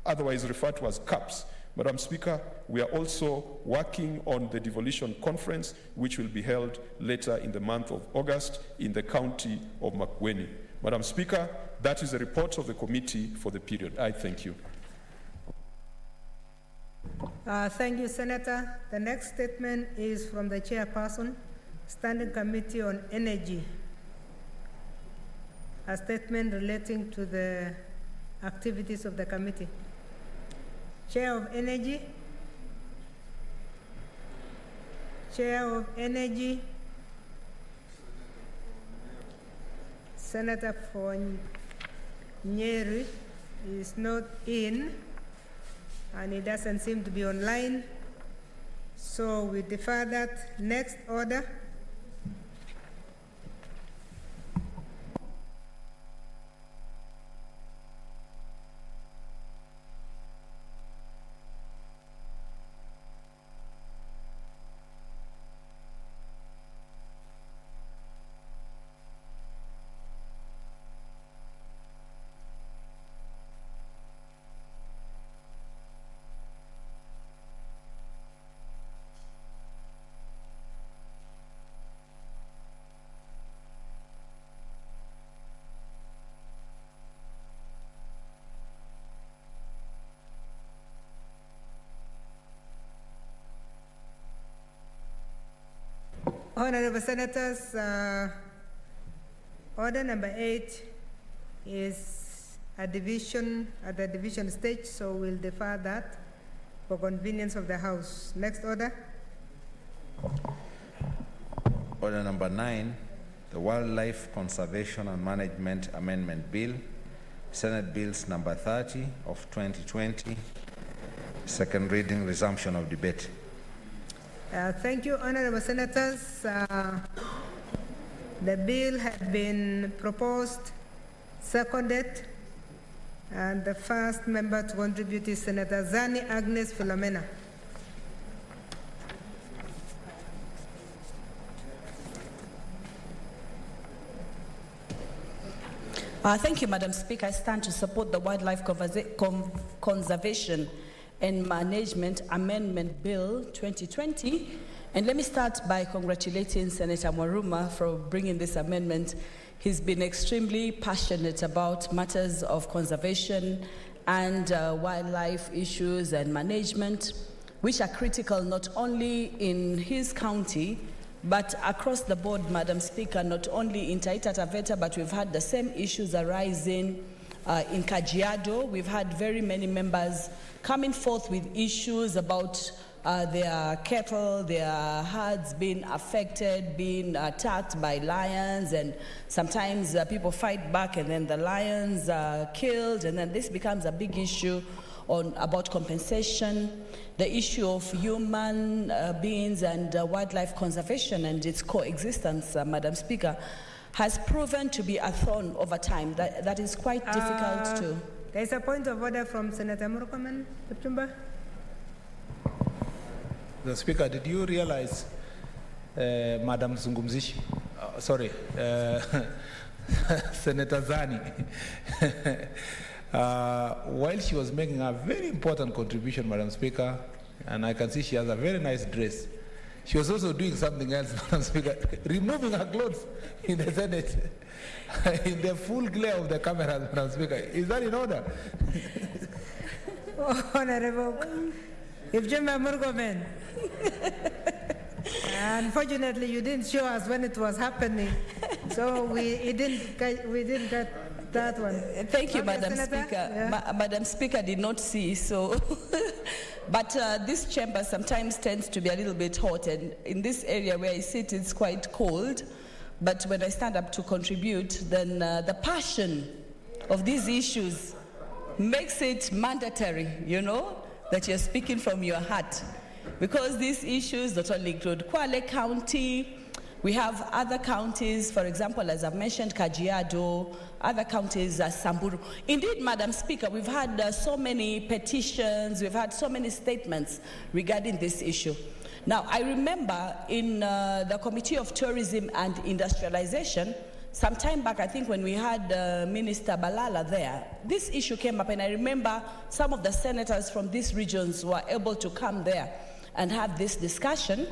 otherwise referred to as CAPS. Madam Speaker, we are also working on the devolution conference, which will be held later in the month of August in the county of Makueni. Madam Speaker, that is the report of the committee for the period. I thank you. Thank you, Senator. The next statement is from the chairperson, Standing Committee on Energy. A statement relating to the activities of the committee. Chair of Energy. Chair of Energy. Senator for Nyeri is not in, and he doesn't seem to be online, so we defer that. Next order. Honorable Senators, order number 8 is a division at the division stage, so we'll defer that for convenience of the House. Next order. Order number 9, the Wildlife Conservation and Management Amendment Bill, Senate Bills number 30 of 2020, second reading, resumption of debate. Thank you, Honorable Senators. The bill had been proposed, seconded, and the first member to contribute is Senator Zani Agnes Philomena. Thank you, Madam Speaker. I stand to support the Wildlife Conservation and Management Amendment Bill 2020. And let me start by congratulating Senator Mwaruma for bringing this amendment. He's been extremely passionate about matters of conservation and wildlife issues and management, which are critical not only in his county, but across the board, Madam Speaker, not only in Taita Taveta, but we've had the same issues arising in Kajiado. We've had very many members coming forth with issues about their cattle, their herds being affected, being attacked by lions, and sometimes people fight back and then the lions are killed, and then this becomes a big issue about compensation, the issue of human beings and wildlife conservation and its coexistence, Madam Speaker, has proven to be a thorn over time that is quite difficult to... There's a point of order from Senator Murkomen, September. The Speaker, did you realize, Madam Zungumzishi, Senator Zani, while she was making a very important contribution, Madam Speaker, and I can see she has a very nice dress, she was also doing something else, Madam Speaker, removing her clothes in the Senate, in the full glare of the cameras, Madam Speaker. Is that in order? Honorable, if Jemma Murgomen, unfortunately, you didn't show us when it was happening, so we didn't get that one. Thank you, Okay, Madam Senator? Speaker. Yeah. Madam Speaker did not see, so... But this chamber sometimes tends to be a little bit hot, and in this area where I sit, it's quite cold. But when I stand up to contribute, then the passion of these issues makes it mandatory, you know, that you're speaking from your heart. Because these issues not only include Kwale County, we have other counties, for example, as I've mentioned, Kajiado, other counties, Samburu. Indeed, Madam Speaker, we've had so many petitions, we've had so many statements regarding this issue. Now, I remember in the Committee of Tourism and Industrialization, some time back, I think when we had Minister Balala there, this issue came up, and I remember some of the senators from these regions were able to come there and have this discussion.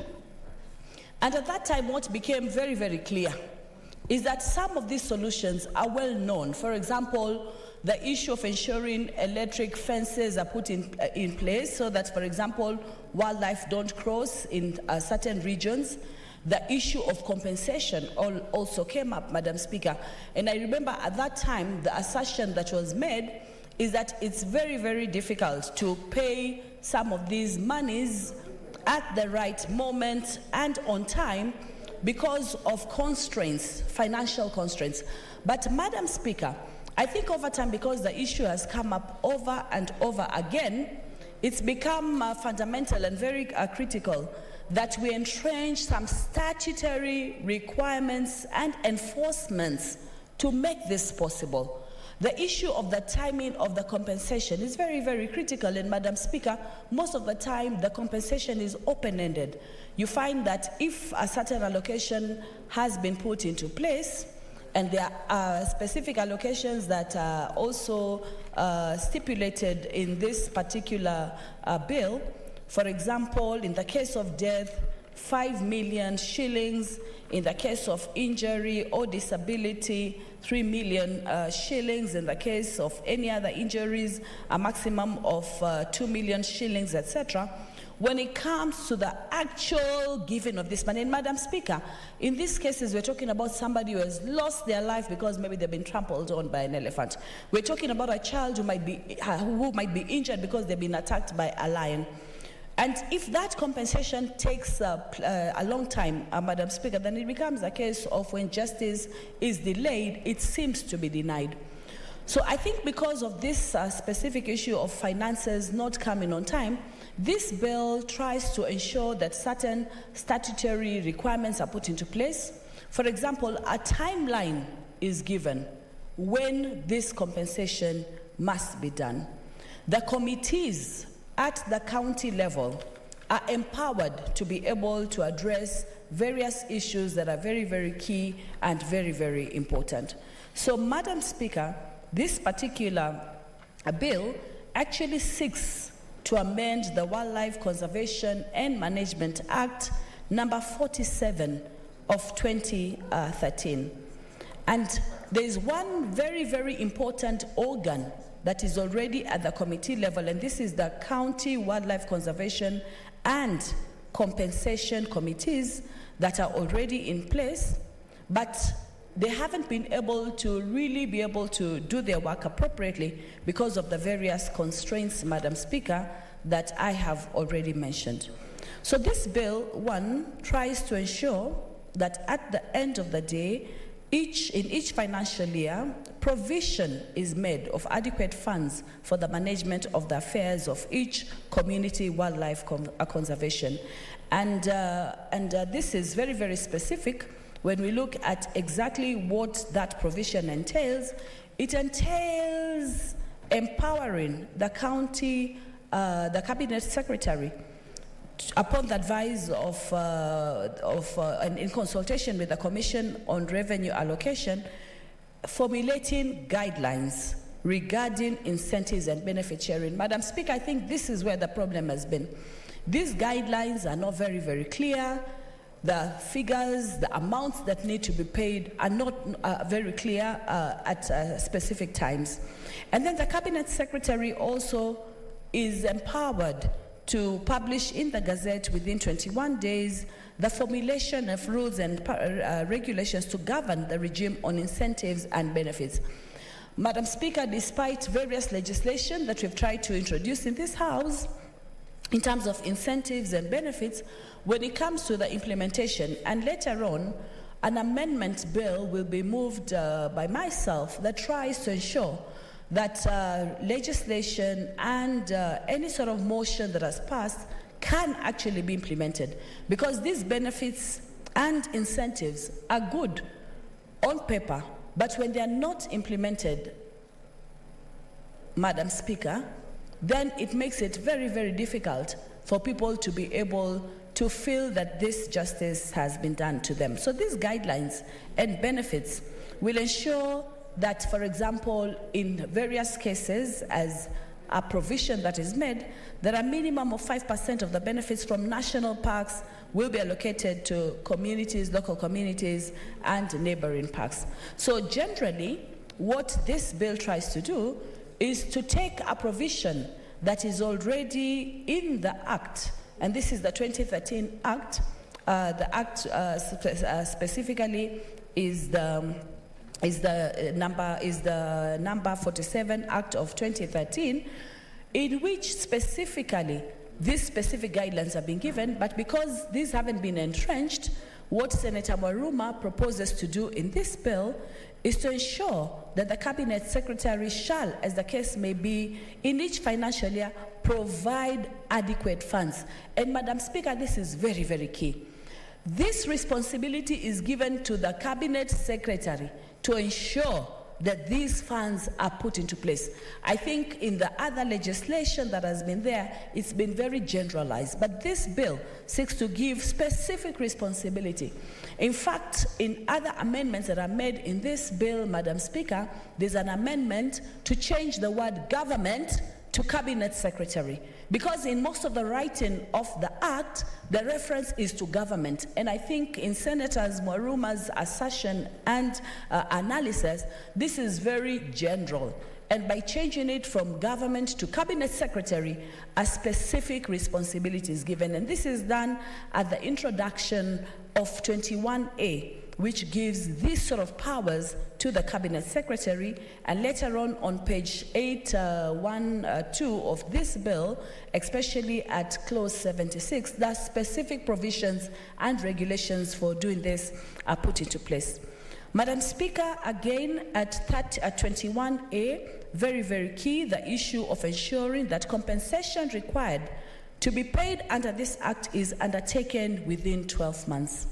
And at that time, what became very, very clear is that some of these solutions are well known. For example, the issue of ensuring electric fences are put in place so that, for example, wildlife don't cross in certain regions. The issue of compensation also came up, Madam Speaker. And I remember at that time, the assertion that was made is that it's very, very difficult to pay some of these monies at the right moment and on time because of constraints, financial constraints. But Madam Speaker, I think over time, because the issue has come up over and over again, it's become fundamental and very critical that we entrench some statutory requirements and enforcements to make this possible. The issue of the timing of the compensation is very, very critical. And Madam Speaker, most of the time the compensation is open-ended. You find that if a certain allocation has been put into place, and there are specific allocations that are also stipulated in this particular bill, for example, in the case of death, 5 million shillings, in the case of injury or disability, 3 million shillings, in the case of any other injuries, a maximum of 2 million shillings, etc. When it comes to the actual giving of this money, and Madam Speaker, in these cases, we're talking about somebody who has lost their life because maybe they've been trampled on by an elephant. We're talking about a child who might be injured because they've been attacked by a lion. And if that compensation takes a long time, Madam Speaker, then it becomes a case of when justice is delayed, it seems to be denied. So I think because of this specific issue of finances not coming on time, this bill tries to ensure that certain statutory requirements are put into place. For example, a timeline is given when this compensation must be done. The committees at the county level are empowered to be able to address various issues that are very, very key and very, very important. So, Madam Speaker, this particular bill actually seeks to amend the Wildlife Conservation and Management Act number 47 of 2013. And there is one very, very important organ that is already at the committee level, and this is the County Wildlife Conservation and Compensation Committees that are already in place, but they haven't been able to really be able to do their work appropriately because of the various constraints, Madam Speaker, that I have already mentioned. So this bill, one, tries to ensure that at the end of the day, in each financial year, provision is made of adequate funds for the management of the affairs of each community wildlife conservation. And this is very, very specific when we look at exactly what that provision entails. It entails empowering the county, the cabinet secretary, upon the advice and in consultation with the Commission on Revenue Allocation, formulating guidelines regarding incentives and benefit sharing. Madam Speaker, I think this is where the problem has been. These guidelines are not very, very clear. The figures, the amounts that need to be paid are not very clear at specific times. And then the Cabinet Secretary also is empowered to publish in the Gazette within 21 days the formulation of rules and regulations to govern the regime on incentives and benefits. Madam Speaker, despite various legislation that we've tried to introduce in this House in terms of incentives and benefits, when it comes to the implementation, and later on, an amendment bill will be moved by myself that tries to ensure that legislation and any sort of motion that has passed can actually be implemented. Because these benefits and incentives are good on paper, but when they are not implemented, Madam Speaker, then it makes it very, very difficult for people to be able to feel that this justice has been done to them. So these guidelines and benefits will ensure that, for example, in various cases, as a provision that is made, that a minimum of 5% of the benefits from national parks will be allocated to communities, local communities, and neighboring parks. So generally, what this bill tries to do is to take a provision that is already in the Act, and this is the 2013 Act. The Act specifically is the number 47 Act of 2013, in which specifically these specific guidelines have been given, but because these haven't been entrenched, what Senator Mwaruma proposes to do in this bill is to ensure that the Cabinet Secretary shall, as the case may be, in each financial year, provide adequate funds. And Madam Speaker, this is very, very key. This responsibility is given to the Cabinet Secretary to ensure that these funds are put into place. I think in the other legislation that has been there, it's been very generalized, but this bill seeks to give specific responsibility. In fact, in other amendments that are made in this bill, Madam Speaker, there's an amendment to change the word government to Cabinet Secretary, because in most of the writing of the Act, the reference is to government. And I think in Senator Mwaruma's assertion and analysis, this is very general. And by changing it from government to Cabinet Secretary, a specific responsibility is given. And this is done at the introduction of 21A, which gives these sort of powers to the Cabinet Secretary, and later on page 812 of this bill, especially at clause 76, the specific provisions and regulations for doing this are put into place. Madam Speaker, again at 21A, very, very key, the issue of ensuring that compensation required to be paid under this Act is undertaken within 12 months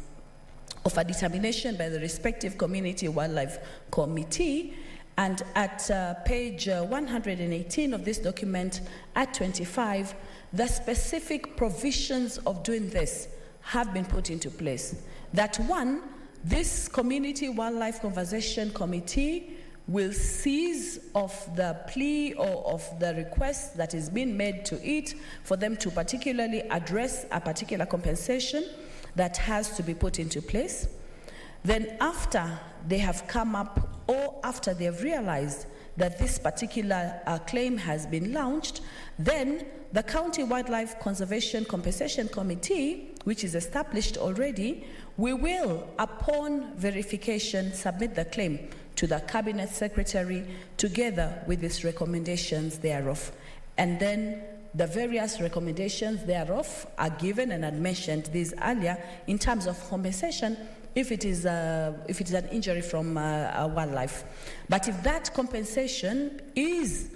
of a determination by the respective Community Wildlife Committee. And at page 118 of this document, at 25, the specific provisions of doing this have been put into place. That one, this Community Wildlife Conservation Committee will cease of the plea or of the request that is being made to it for them to particularly address a particular compensation that has to be put into place. Then after they have come up, or after they have realized that this particular claim has been launched, then the County Wildlife Conservation Compensation Committee, which is established already, we will, upon verification, submit the claim to the Cabinet Secretary together with its recommendations thereof. And then the various recommendations thereof are given, and I mentioned these earlier, in terms of compensation if it is an injury from wildlife. But if that compensation is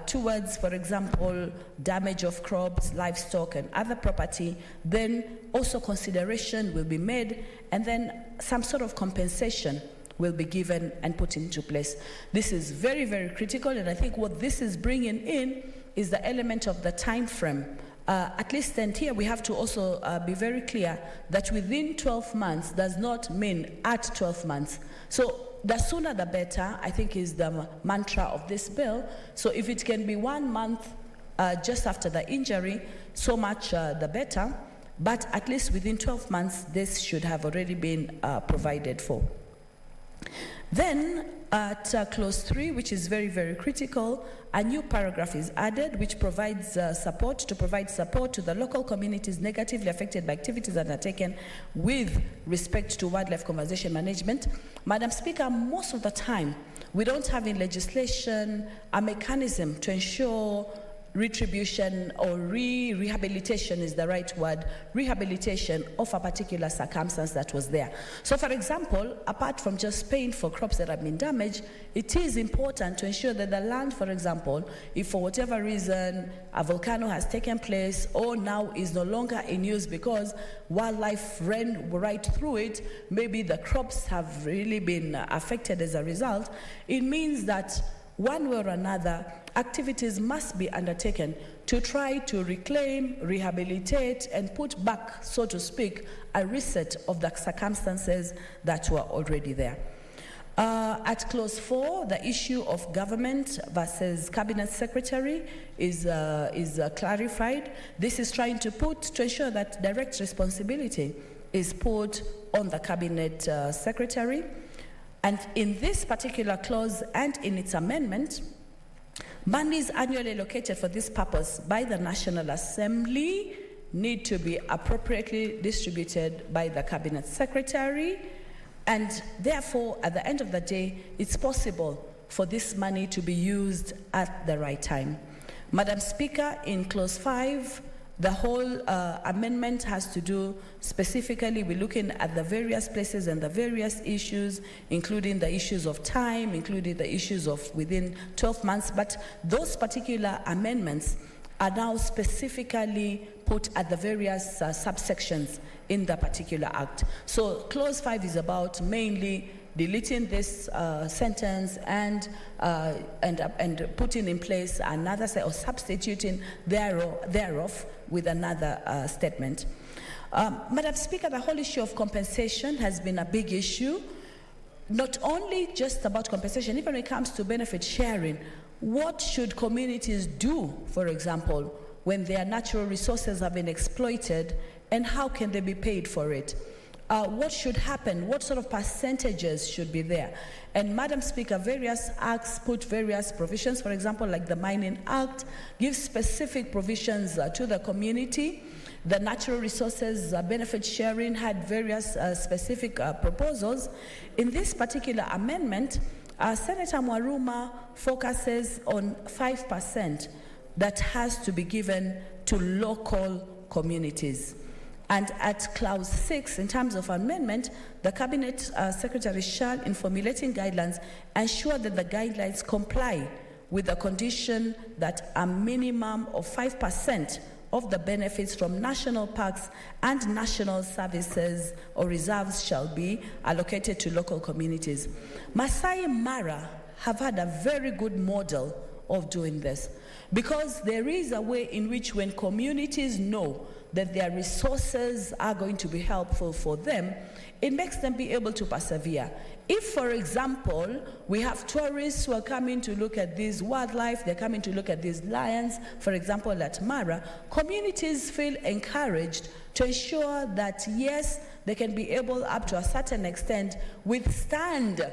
towards, for example, damage of crops, livestock, and other property, then also consideration will be made, and then some sort of compensation will be given and put into place. This is very, very critical, and I think what this is bringing in is the element of the time frame. At least, and here we have to also be very clear that within 12 months does not mean at 12 months. So the sooner the better, I think, is the mantra of this bill. So if it can be 1 month just after the injury, so much the better. But at least within 12 months, this should have already been provided for. Then at clause 3, which is very, very critical, a new paragraph is added which provides support to the local communities negatively affected by activities undertaken with respect to wildlife conservation management. Madam Speaker, most of the time we don't have in legislation a mechanism to ensure retribution or rehabilitation is the right word, rehabilitation of a particular circumstance that was there. So for example, apart from just paying for crops that have been damaged, it is important to ensure that the land, for example, if for whatever reason a volcano has taken place or now is no longer in use because wildlife ran right through it, maybe the crops have really been affected as a result, it means that one way or another, activities must be undertaken to try to reclaim, rehabilitate, and put back, so to speak, a reset of the circumstances that were already there. At clause 4, the issue of government versus cabinet secretary is clarified. This is trying to ensure that direct responsibility is put on the cabinet secretary. And in this particular clause and in its amendment, monies annually allocated for this purpose by the National Assembly need to be appropriately distributed by the Cabinet Secretary, and therefore, at the end of the day, it's possible for this money to be used at the right time. Madam Speaker, in clause 5, the whole amendment has to do specifically, we're looking at the various places and the various issues, including the issues of time, including the issues of within 12 months, but those particular amendments are now specifically put at the various subsections in the particular act. So clause 5 is about mainly deleting this sentence and putting in place another set or substituting thereof with another statement. Madam Speaker, the whole issue of compensation has been a big issue, not only just about compensation, even when it comes to benefit sharing. What should communities do, for example, when their natural resources have been exploited, and how can they be paid for it? What should happen? What sort of percentages should be there? And Madam Speaker, various acts put various provisions, for example, like the Mining Act, gives specific provisions to the community. The natural resources benefit sharing had various specific proposals. In this particular amendment, Senator Mwaruma focuses on 5% that has to be given to local communities. And at clause 6, in terms of amendment, the Cabinet Secretary shall, in formulating guidelines, ensure that the guidelines comply with the condition that a minimum of 5% of the benefits from national parks and national services or reserves shall be allocated to local communities. Masai Mara have had a very good model of doing this, because there is a way in which when communities know that their resources are going to be helpful for them, it makes them be able to persevere. If, for example, we have tourists who are coming to look at this wildlife, they're coming to look at these lions, for example, at Mara, communities feel encouraged to ensure that, yes, they can be able, up to a certain extent, withstand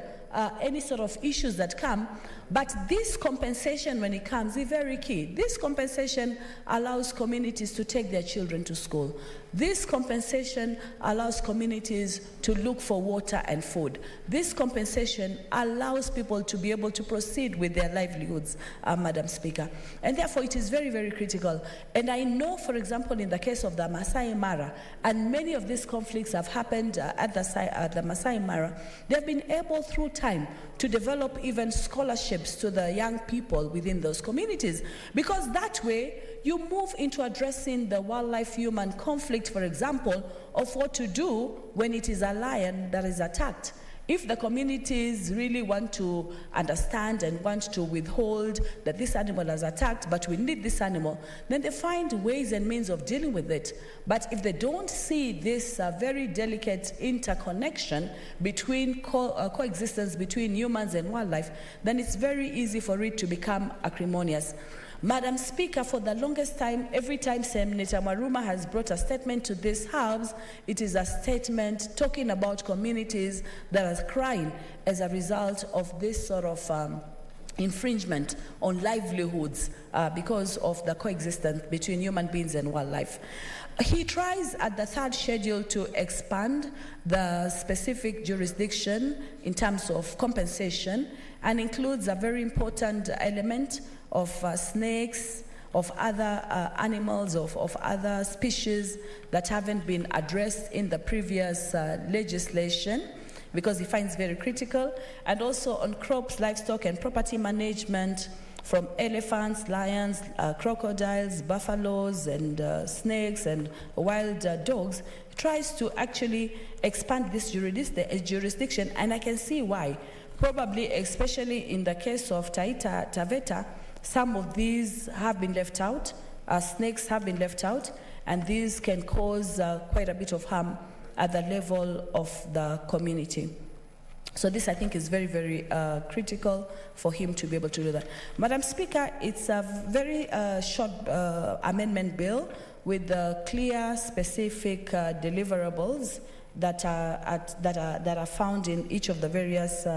any sort of issues that come, But this compensation, when it comes, is very key. This compensation allows communities to take their children to school. This compensation allows communities to look for water and food. This compensation allows people to be able to proceed with their livelihoods, Madam Speaker. And therefore, it is very, very critical. And I know, for example, in the case of the Masai Mara, and many of these conflicts have happened at the Masai Mara, they have been able, through time, to develop even scholarships to the young people within those communities. Because that way, you move into addressing the wildlife-human conflict, for example, of what to do when it is a lion that is attacked. If the communities really want to understand and want to withhold that this animal is attacked, but we need this animal, then they find ways and means of dealing with it. But if they don't see this very delicate interconnection between coexistence between humans and wildlife, then it's very easy for it to become acrimonious. Madam Speaker, for the longest time, every time Senator Maruma has brought a statement to this House, it is a statement talking about communities that are crying as a result of this sort of infringement on livelihoods because of the coexistence between human beings and wildlife. He tries at the third schedule to expand the specific jurisdiction in terms of compensation and includes a very important element of snakes, of other animals, of other species that haven't been addressed in the previous legislation, because he finds very critical, and also on crops, livestock, and property management from elephants, lions, crocodiles, buffaloes, and snakes, and wild dogs. He tries to actually expand this jurisdiction, and I can see why. Probably, especially in the case of Taita Taveta, some of these have been left out, snakes have been left out, and these can cause quite a bit of harm at the level of the community. So this, I think, is very, very critical for him to be able to do that. Madam Speaker, it's a very short amendment bill with clear, specific deliverables that are found in each of the various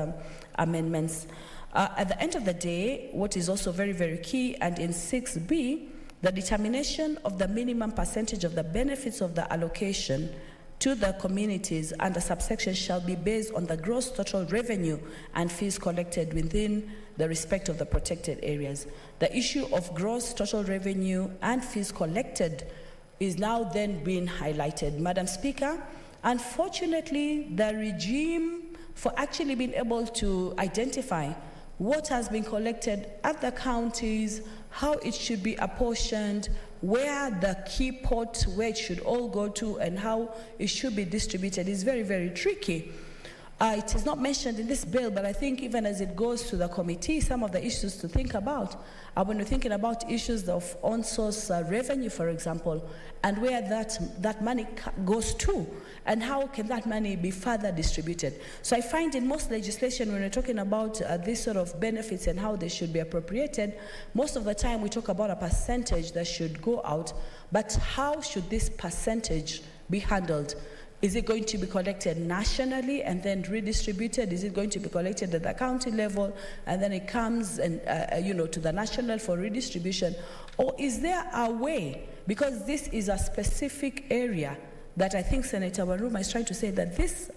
amendments. At the end of the day, what is also very, very key, and in 6B, the determination of the minimum percentage of the benefits of the allocation to the communities under subsection shall be based on the gross total revenue and fees collected within the respect of the protected areas. The issue of gross total revenue and fees collected is now then being highlighted. Madam Speaker, unfortunately, the regime for actually being able to identify what has been collected at the counties, how it should be apportioned, where the key pot, where it should all go to, and how it should be distributed is very, very tricky. It is not mentioned in this bill, but I think even as it goes to the committee, some of the issues to think about are when we're thinking about issues of on-source revenue, for example, and where that money goes to, and how can that money be further distributed. So I find in most legislation, when we're talking about this sort of benefits and how they should be appropriated, most of the time we talk about a percentage that should go out, but how should this percentage be handled? Is it going to be collected nationally and then redistributed? Is it going to be collected at the county level and then it comes and to the national for redistribution? Or is there a way, because this is a specific area that I think Senator Waruma is trying to say, that these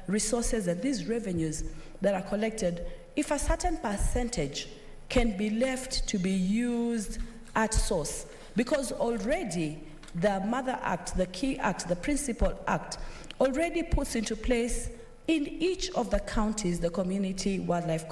resources and these revenues that are collected, if a certain percentage can be left to be used at source, because already the Mother Act, the Key Act, the Principal Act already puts into place in each of the counties the Community Wildlife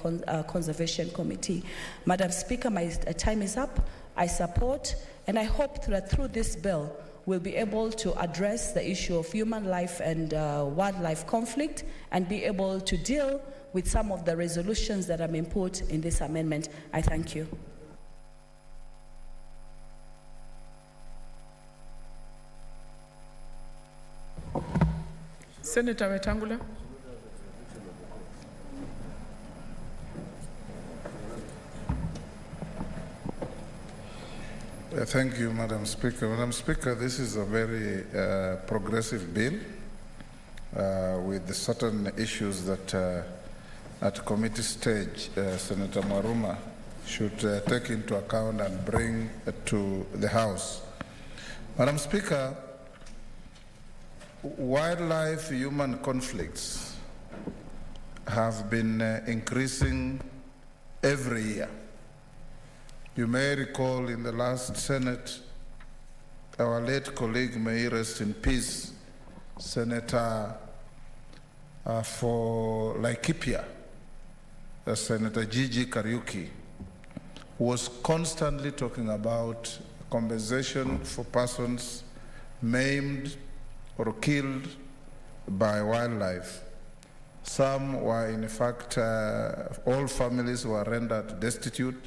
Conservation Committee. Madam Speaker, my time is up. I support, and I hope that through this bill we'll be able to address the issue of human life and wildlife conflict and be able to deal with some of the resolutions that have been put in this amendment. I thank you. Senator Wetangula. Thank you, Madam Speaker. Madam Speaker, this is a very progressive bill with certain issues that at committee stage, Senator Mwaruma should take into account and bring to the House. Madam Speaker, wildlife-human conflicts have been increasing every year. You may recall in the last Senate, our late colleague, may he rest in peace, Senator for Laikipia, Senator Gigi Kariuki, was constantly talking about compensation for persons maimed or killed by wildlife. Some were, in fact, all families were rendered destitute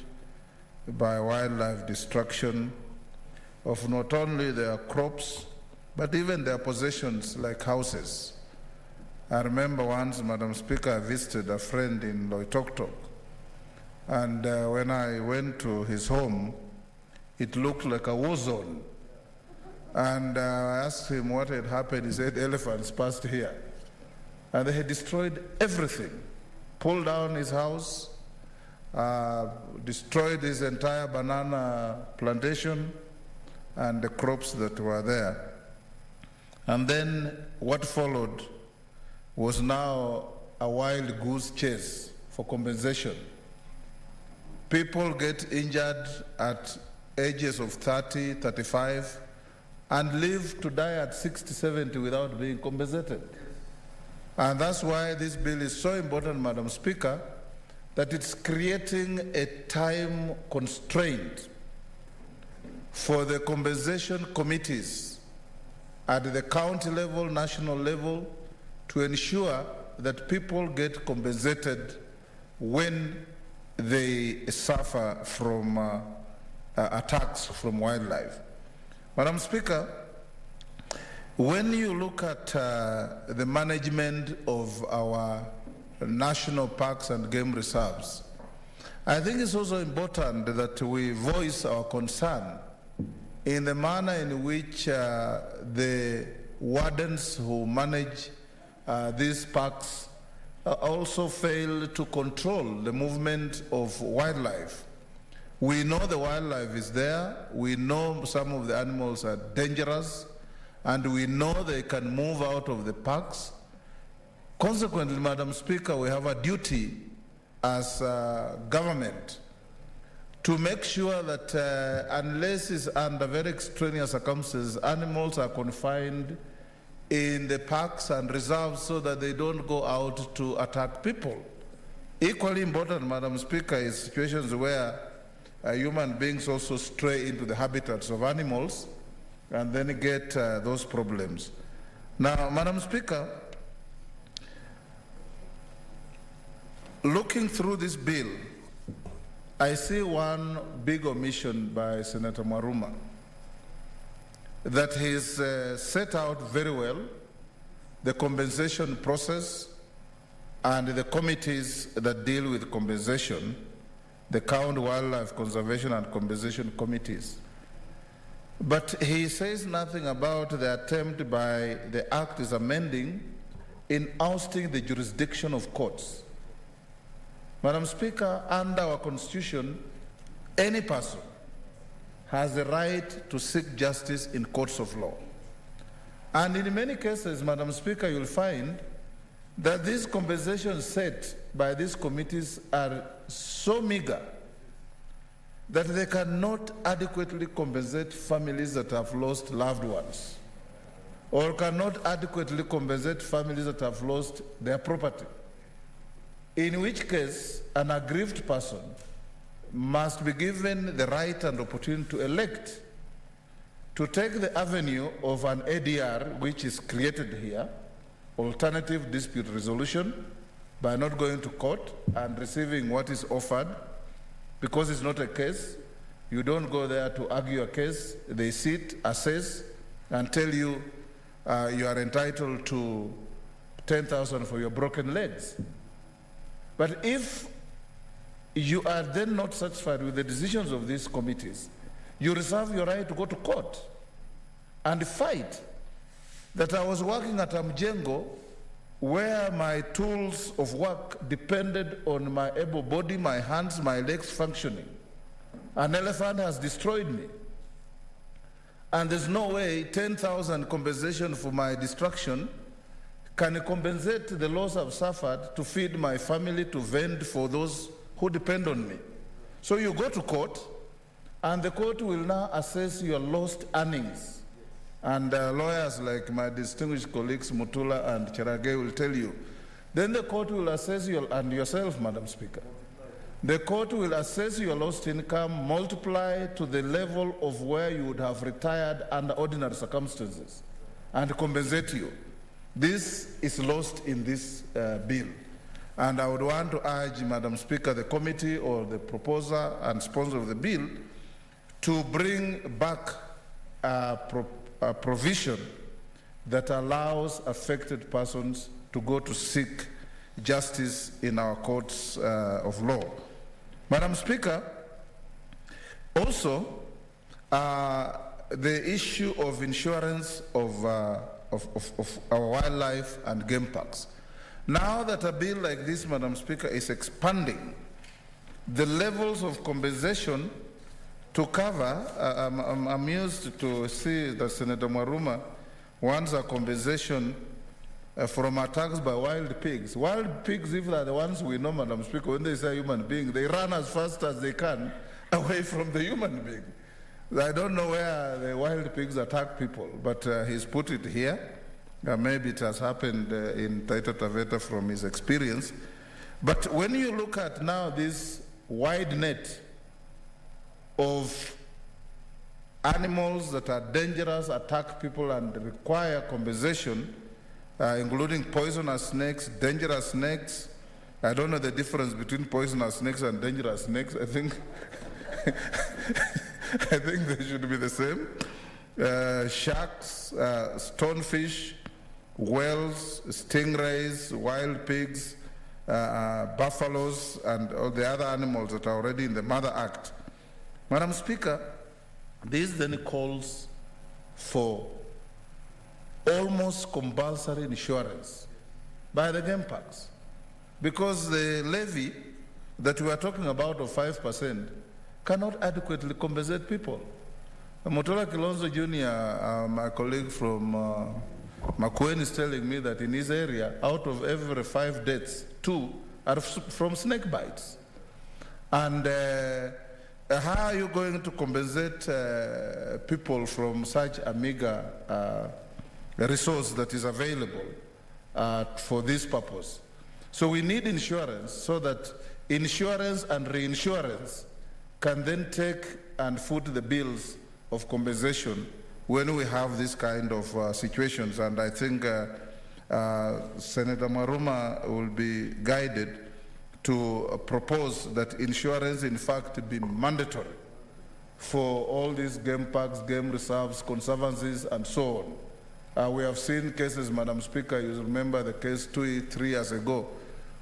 by wildlife destruction of not only their crops, but even their possessions like houses. I remember once, Madam Speaker, I visited a friend in Loitoktok, and when I went to his home, it looked like a war zone. And I asked him what had happened. He said elephants passed here. And they had destroyed everything, pulled down his house, destroyed his entire banana plantation and the crops that were there. And then what followed was now a wild goose chase for compensation. People get injured at ages of 30, 35, and live to die at 60, 70 without being compensated. And that's why this bill is so important, Madam Speaker, that it's creating a time constraint for the compensation committees at the county level, national level, to ensure that people get compensated when they suffer from attacks from wildlife. Madam Speaker, when you look at the management of our national parks and game reserves, I think it's also important that we voice our concern in the manner in which the wardens who manage these parks also fail to control the movement of wildlife. We know the wildlife is there, we know some of the animals are dangerous, and we know they can move out of the parks. Consequently, Madam Speaker, we have a duty as government to make sure that unless it's under very extraneous circumstances, animals are confined in the parks and reserves so that they don't go out to attack people. Equally important, Madam Speaker, is situations where human beings also stray into the habitats of animals and then get those problems. Now, Madam Speaker, looking through this bill, I see one big omission by Senator Mwaruma, that he's set out very well the compensation process and the committees that deal with compensation, the County Wildlife Conservation and Compensation Committees. But he says nothing about the attempt by the Act is amending in ousting the jurisdiction of courts. Madam Speaker, under our Constitution, any person has the right to seek justice in courts of law. And in many cases, Madam Speaker, you'll find that these compensations set by these committees are so meager that they cannot adequately compensate families that have lost loved ones, or cannot adequately compensate families that have lost their property. In which case, an aggrieved person must be given the right and opportunity to elect to take the avenue of an ADR, which is created here, alternative dispute resolution, by not going to court and receiving what is offered. Because it's not a case, you don't go there to argue a case. They sit, assess, and tell you you are entitled to 10,000 for your broken legs. But if you are then not satisfied with the decisions of these committees, you reserve your right to go to court and fight. That I was working at Amjengo where my tools of work depended on my able body, my hands, my legs functioning. An elephant has destroyed me. And there's no way 10,000 compensation for my destruction can compensate the loss I've suffered to feed my family, to vend for those who depend on me. So you go to court, and the court will now assess your lost earnings. And lawyers like my distinguished colleagues Mutula and Cherage will tell you. Then the court will assess and yourself, Madam Speaker. The court will assess your lost income, multiply to the level of where you would have retired under ordinary circumstances, and compensate you. This is lost in this bill. And I would want to urge, Madam Speaker, the committee or the proposer and sponsor of the bill to bring back a provision that allows affected persons to go to seek justice in our courts of law. Madam Speaker, also the issue of insurance of our wildlife and game parks. Now that a bill like this, Madam Speaker, is expanding the levels of compensation to cover, I'm amused to see that Senator Mwaruma wants a compensation from attacks by wild pigs. Wild pigs, if they're the ones we know, Madam Speaker, when they say human being, they run as fast as they can away from the human being. I don't know where the wild pigs attack people, but he's put it here. Maybe it has happened in Taita Taveta from his experience. But when you look at now this wide net of animals that are dangerous, attack people, and require compensation, including poisonous snakes, dangerous snakes. I don't know the difference between poisonous snakes and dangerous snakes. I think I think they should be the same. Sharks, stonefish, whales, stingrays, wild pigs, buffaloes, and all the other animals that are already in the Mother Act. Madam Speaker, this then calls for almost compulsory insurance by the game parks, because the levy that we are talking about of 5% cannot adequately compensate people. Motola Kilonzo Jr., my colleague from Makueni, is telling me that in his area, out of every 5 deaths, 2 are from snake bites. And how are you going to compensate people from such a meager resource that is available for this purpose? So we need insurance so that insurance and reinsurance can then take and foot the bills of compensation when we have this kind of situations. And I think Senator Mwaruma will be guided to propose that insurance, in fact, be mandatory for all these game parks, game reserves, conservancies, and so on. We have seen cases, Madam Speaker, you remember the case 3 years ago,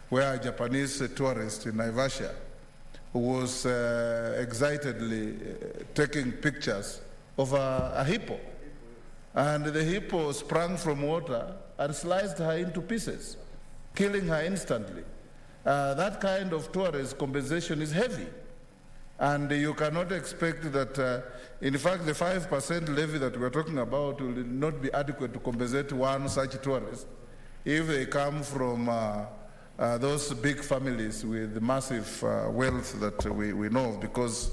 where a Japanese tourist in Naivasha was excitedly taking pictures of a hippo. And the hippo sprang from water and sliced her into pieces, killing her instantly. That kind of tourist compensation is heavy. And you cannot expect that, in fact, the 5% levy that we're talking about will not be adequate to compensate one such tourist if they come from those big families with massive wealth that we know of, because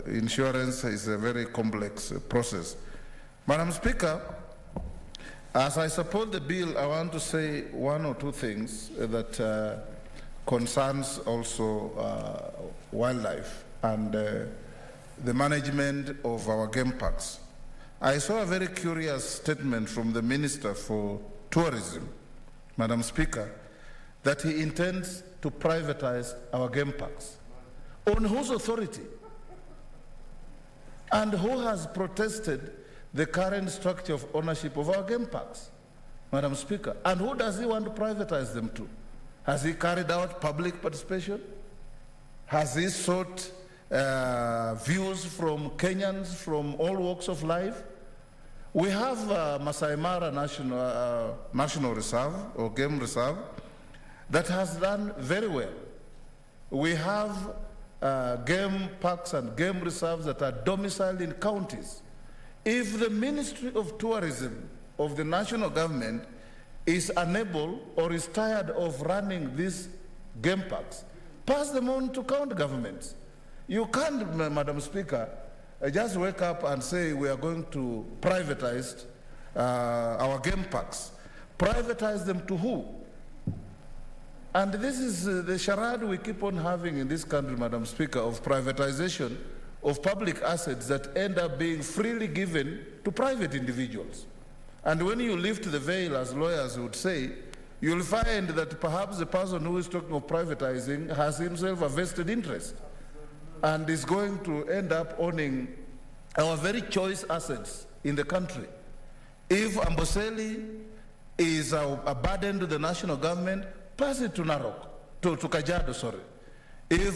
insurance is a very complex process. Madam Speaker, as I support the bill, I want to say 1 or 2 things that concerns also wildlife and the management of our game parks. I saw a very curious statement from the Minister for Tourism, Madam Speaker, that he intends to privatize our game parks. On whose authority? And who has protested the current structure of ownership of our game parks, Madam Speaker? And who does he want to privatize them to? Has he carried out public participation? Has he sought views from Kenyans from all walks of life? We have Masai Mara National Reserve or Game Reserve that has done very well. We have game parks and game reserves that are domiciled in counties. If the Ministry of Tourism of the national government is unable or is tired of running these game parks, pass them on to county governments. You can't, Madam Speaker, just wake up and say we are going to privatize our game parks. Privatize them to who? And this is the charade we keep on having in this country, Madam Speaker, of privatization of public assets that end up being freely given to private individuals. And when you lift the veil, as lawyers would say, you'll find that perhaps the person who is talking of privatizing has himself a vested interest and is going to end up owning our very choice assets in the country. If Amboseli is a burden to the national government, pass it to Narok, to Kajiado, sorry. If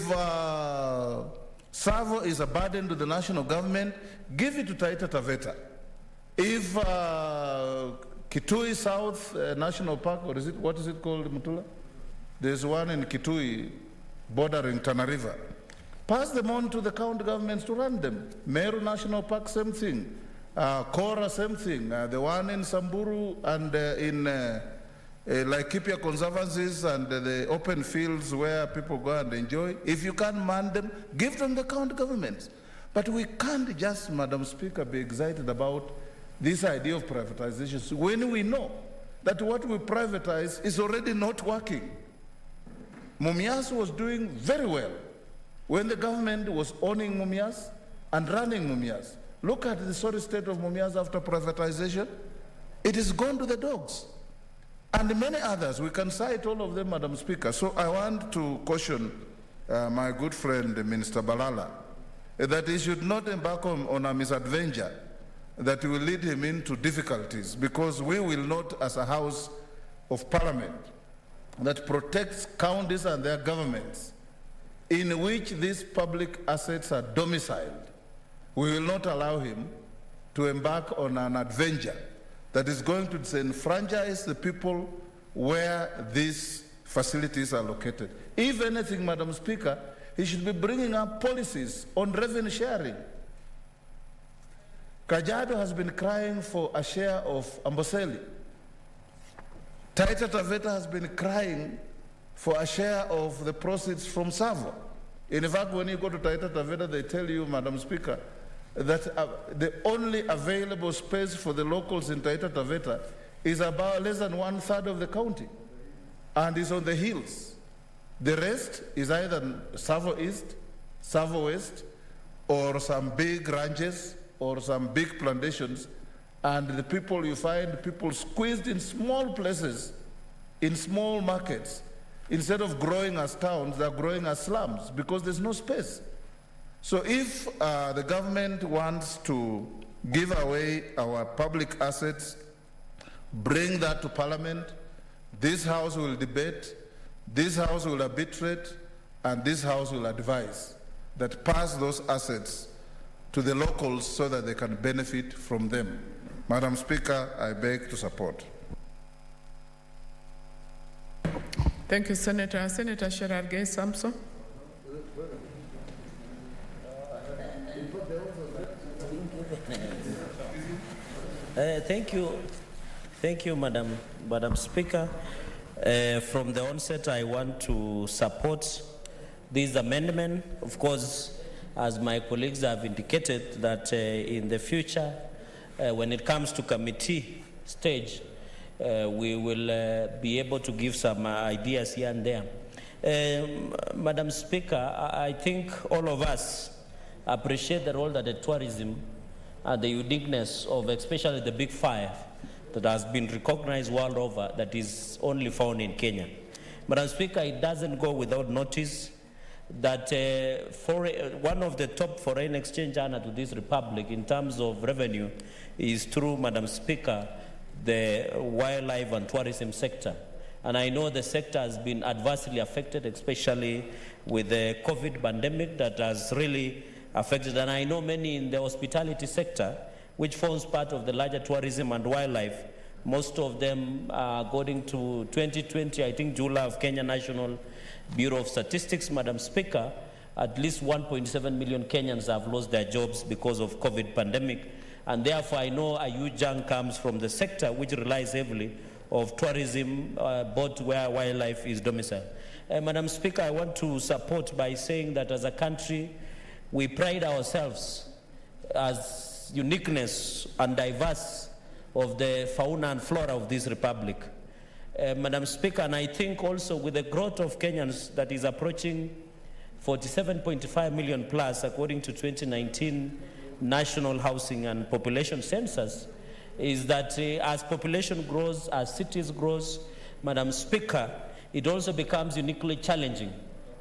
Savo is a burden to the national government, give it to Taita Taveta. If Kitui South National Park, or what is it called, Mutula? There's one in Kitui bordering Tana River. Pass them on to the county governments to run them. Meru National Park, same thing. Kora, same thing. The one in Samburu and in Laikipia Conservancies and the open fields where people go and enjoy. If you can't man them, give them the county governments. But we can't just, Madam Speaker, be excited about this idea of privatization when we know that what we privatize is already not working. Mumias was doing very well when the government was owning Mumias and running Mumias. Look at the sorry state of Mumias after privatization. It is gone to the dogs. And many others, we can cite all of them, Madam Speaker. So I want to caution my good friend, Minister Balala, that he should not embark on a misadventure that will lead him into difficulties, because we will not, as a House of Parliament that protects counties and their governments, in which these public assets are domiciled, we will not allow him to embark on an adventure that is going to disenfranchise the people where these facilities are located. If anything, Madam Speaker, he should be bringing up policies on revenue sharing. Kajiado has been crying for a share of Amboseli. Taita Taveta has been crying for a share of the proceeds from Savo. In fact, when you go to Taita Taveta, they tell you, Madam Speaker, that the only available space for the locals in Taita Taveta is about less than 1/3 of the county, and is on the hills. The rest is either Savo East, Savo West, or some big ranches, or some big plantations, and the people, you find people squeezed in small places, in small markets. Instead of growing as towns, they're growing as slums because there's no space. So if the government wants to give away our public assets, bring that to Parliament, this House will debate, this House will arbitrate, and this House will advise that pass those assets to the locals so that they can benefit from them. Madam Speaker, I beg to support. Thank you, Senator. Senator Sherargei Samson. Thank you, Madam Speaker. From the onset, I want to support this amendment. Of course, as my colleagues have indicated, that in the future, when it comes to committee stage, we will be able to give some ideas here and there. Madam Speaker, I think all of us appreciate the role that the tourism and the uniqueness of especially the Big Five that has been recognized world over, that is only found in Kenya. Madam Speaker, it doesn't go without notice that one of the top foreign exchange earners to this republic in terms of revenue is through, Madam Speaker, the wildlife and tourism sector. And I know the sector has been adversely affected, especially with the COVID pandemic that has really affected. And I know many in the hospitality sector which forms part of the larger tourism and wildlife. Most of them, according to 2020, I think, July of Kenya National Bureau of Statistics, Madam Speaker, at least 1.7 million Kenyans have lost their jobs because of COVID pandemic. And therefore, I know a huge chunk comes from the sector which relies heavily of tourism, both where wildlife is domiciled. Madam Speaker, I want to support by saying that as a country, we pride ourselves as uniqueness and diverse of the fauna and flora of this republic. Madam Speaker, and I think also with the growth of Kenyans that is approaching 47.5 million plus, according to 2019 National Housing and Population Census, is that as population grows, as cities grows, Madam Speaker, it also becomes uniquely challenging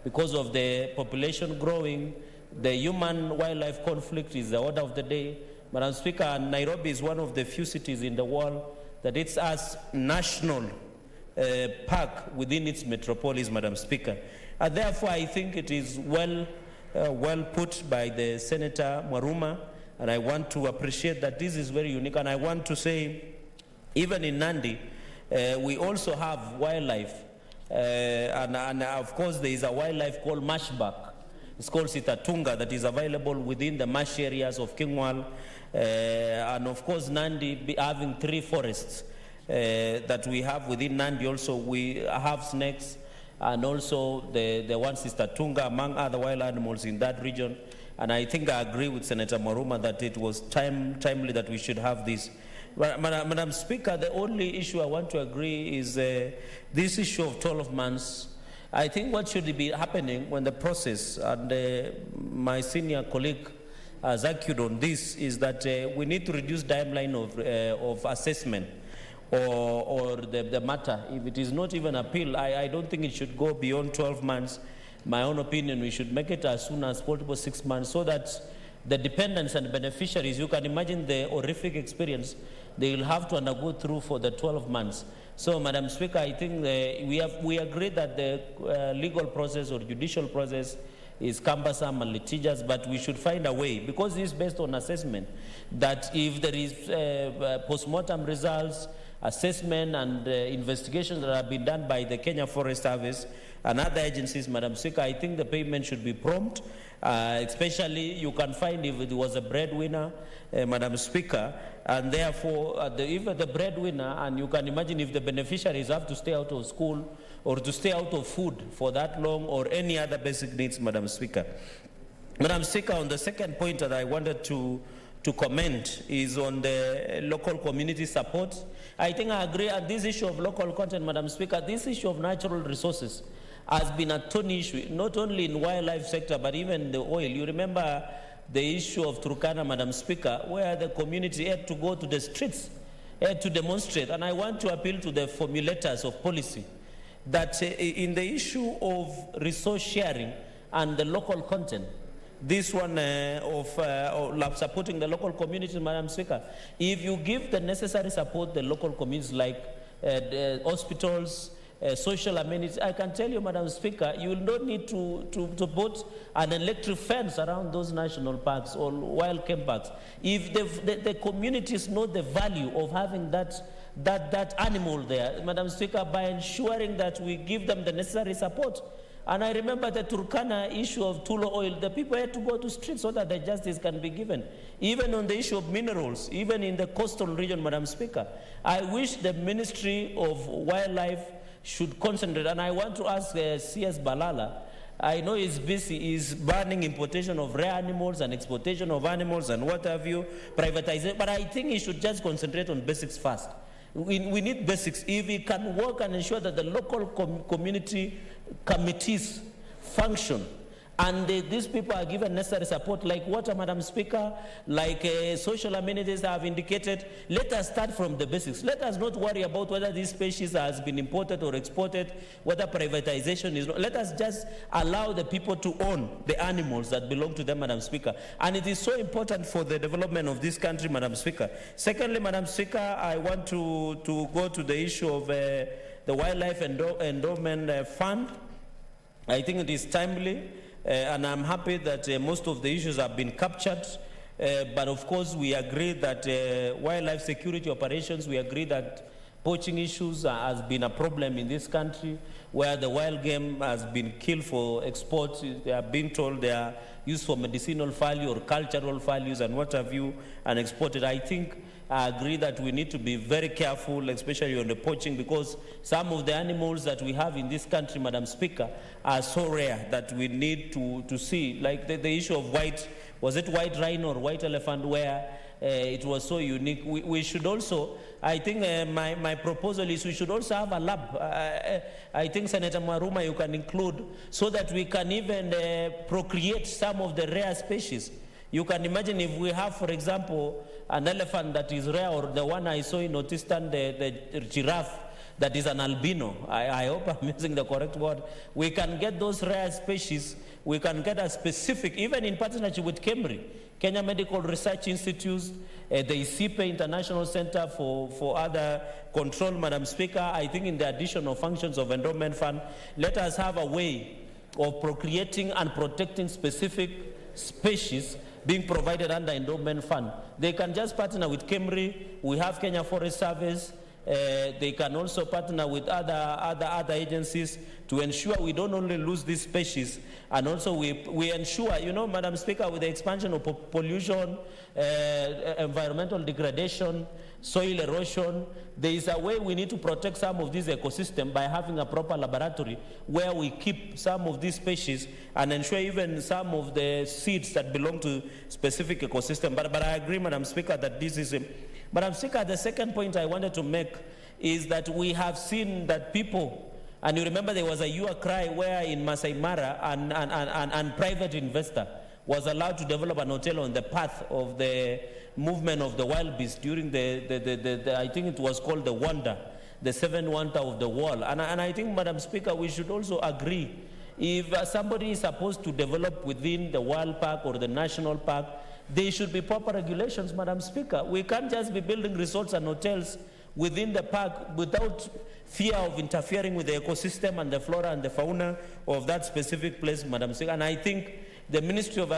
because of the population growing. The human-wildlife conflict is the order of the day. Madam Speaker, Nairobi is one of the few cities in the world that it's as national park within its metropolis, Madam Speaker. And therefore, I think it is well put by the Senator Mwaruma, and I want to appreciate that this is very unique. And I want to say, even in Nandi, we also have wildlife, and of course there is a wildlife called marshback. It's called Sitatunga, that is available within the marsh areas of Kingwal, and of course Nandi having 3 forests that we have within Nandi. Also we have snakes, and also the one Sitatunga, among other wild animals in that region. And I think I agree with Senator Mwaruma that it was timely that we should have this. Madam Speaker, the only issue I want to agree is this issue of 12 months. I think what should be happening when the process, and my senior colleague has argued on this, is that we need to reduce the timeline of assessment or the matter. If it is not even appeal, I don't think it should go beyond 12 months. My own opinion, we should make it as soon as possible, 6 months, so that the dependents and beneficiaries, you can imagine the horrific experience they will have to undergo through for the 12 months. So, Madam Speaker, I think we agree that the legal process or judicial process is cumbersome and litigious, but we should find a way, because it is based on assessment, that if there is post-mortem results, assessment and investigations that have been done by the Kenya Forest Service and other agencies, Madam Speaker, I think the payment should be prompt. Especially, you can find if it was a breadwinner, Madam Speaker, and therefore, if the breadwinner, and you can imagine if the beneficiaries have to stay out of school or to stay out of food for that long, or any other basic needs, Madam Speaker. Madam Speaker, on the second point that I wanted to comment is on the local community support. I think I agree on this issue of local content, Madam Speaker. This issue of natural resources has been a thorny issue, not only in wildlife sector, but even the oil. You remember the issue of Turkana, Madam Speaker, where the community had to go to the streets, had to demonstrate. And I want to appeal to the formulators of policy that in the issue of resource sharing and the local content, this one of supporting the local communities, Madam Speaker, if you give the necessary support the local communities like the hospitals, social amenities, I can tell you, Madam Speaker, you will not need to put an electric fence around those national parks or wild game parks. If the communities know the value of having that animal there, Madam Speaker, by ensuring that we give them the necessary support. And I remember the Turkana issue of Tulo oil, the people had to go to streets so that the justice can be given. Even on the issue of minerals, even in the coastal region, Madam Speaker, I wish the Ministry of Wildlife should concentrate. And I want to ask CS Balala, I know he's busy, he's banning importation of rare animals and exportation of animals and what have you, privatization, but I think he should just concentrate on basics first. We need basics. If we can work and ensure that the local community committees function and these people are given necessary support, like water, Madam Speaker, like social amenities have indicated, let us start from the basics. Let us not worry about whether this species has been imported or exported, whether privatization is not. Let us just allow the people to own the animals that belong to them, Madam Speaker. And it is so important for the development of this country, Madam Speaker. Secondly, Madam Speaker, I want to go to the issue of the Wildlife Endowment Fund. I think it is timely. And I'm happy that most of the issues have been captured But of course, we agree that wildlife security operations, we agree that poaching issues has been a problem in this country, where the wild game has been killed for export. They are being told they are used for medicinal value or cultural values and what have you, and exported. I think I agree that we need to be very careful, especially on the poaching, because some of the animals that we have in this country, Madam Speaker, are so rare that we need to see, like the issue of was it white rhino or white elephant, where it was so unique. We should also, I think my proposal is we should also have a lab. I think, Senator Maruma, you can include, so that we can even procreate some of the rare species. You can imagine if we have, for example, an elephant that is rare, or the one I saw in Northeastern, the giraffe, that is an albino. I hope I'm using the correct word. We can get those rare species. We can get a specific, even in partnership with KEMRI, Kenya Medical Research Institute, the ISIPE International Center for Other Control, Madam Speaker. I think in the addition of functions of endowment fund, let us have a way of procreating and protecting specific species being provided under endowment fund. They can just partner with KEMRI. We have Kenya Forest Service. They can also partner with other agencies to ensure we don't only lose these species, and also we ensure, you know, Madam Speaker, with the expansion of pollution, environmental degradation, soil erosion, there is a way we need to protect some of these ecosystems by having a proper laboratory where we keep some of these species and ensure even some of the seeds that belong to specific ecosystem. But I agree, Madam Speaker, that this is Madam Speaker, the second point I wanted to make is that we have seen that people, and you remember there was a "You Cry" where in Masai Mara and private investor was allowed to develop an hotel on the path of the movement of the wild beast during the I think it was called the Wonder, the 7th wonder of the world. And I think, Madam Speaker, we should also agree, if somebody is supposed to develop within the wild park or the national park, there should be proper regulations, Madam Speaker. We can't just be building resorts and hotels within the park without fear of interfering with the ecosystem and the flora and the fauna of that specific place, Madam Speaker. And I think the Ministry of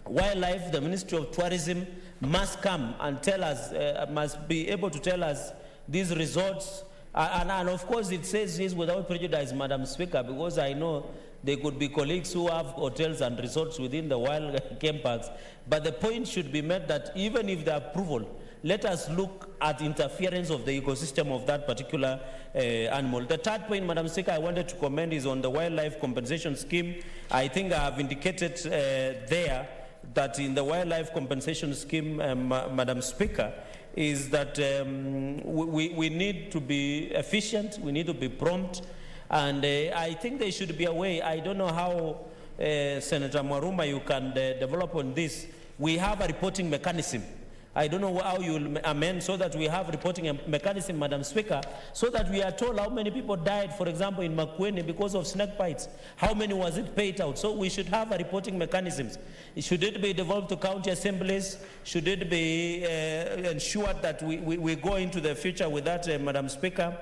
Wildlife, the Ministry of Tourism must come and tell us, must be able to tell us these resorts. And of course, it says this without prejudice, Madam Speaker, because I know there could be colleagues who have hotels and resorts within the wild game parks. But the point should be made that even if the approval, let us look at interference of the ecosystem of that particular animal. The third point, Madam Speaker, I wanted to comment is on the wildlife compensation scheme. I think I have indicated there that in the wildlife compensation scheme, Madam Speaker, is that we need to be efficient, we need to be prompt, and I think there should be a way. I don't know how, Senator Maruma, you can develop on this. We have a reporting mechanism. I don't know how you will amend so that we have reporting mechanism, Madam Speaker, so that we are told how many people died, for example, in Makueni because of snake bites. How many was it paid out? So we should have a reporting mechanisms. Should it be devolved to county assemblies? Should it be ensured that we go into the future with that, Madam Speaker?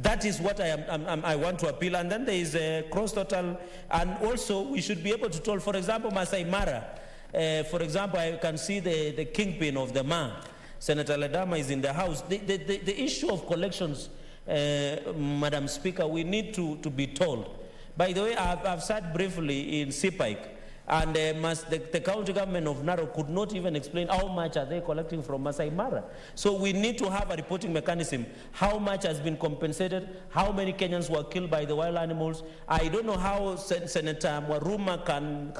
That is what I want to appeal. And then there is a cross total, and also we should be able to tell, for example, Masai Mara. For example, I can see the kingpin of the man. Senator Ledama is in the house. The issue of collections, Madam Speaker, we need to be told. By the way, I've sat briefly in Sipike, and the county government of Narok could not even explain how much are they collecting from Masai Mara. So we need to have a reporting mechanism. How much has been compensated? How many Kenyans were killed by the wild animals? I don't know how Senator Maruma can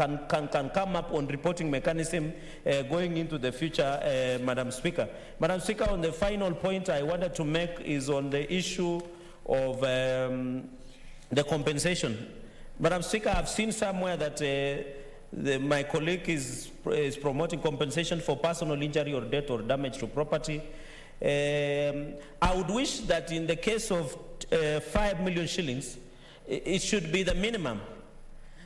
come up on reporting mechanism going into the future, Madam Speaker. Madam Speaker, on the final point I wanted to make is on the issue of the compensation. Madam Speaker, I've seen somewhere that my colleague is promoting compensation for personal injury or death or damage to property. I would wish that in the case of 5 million shillings, it should be the minimum.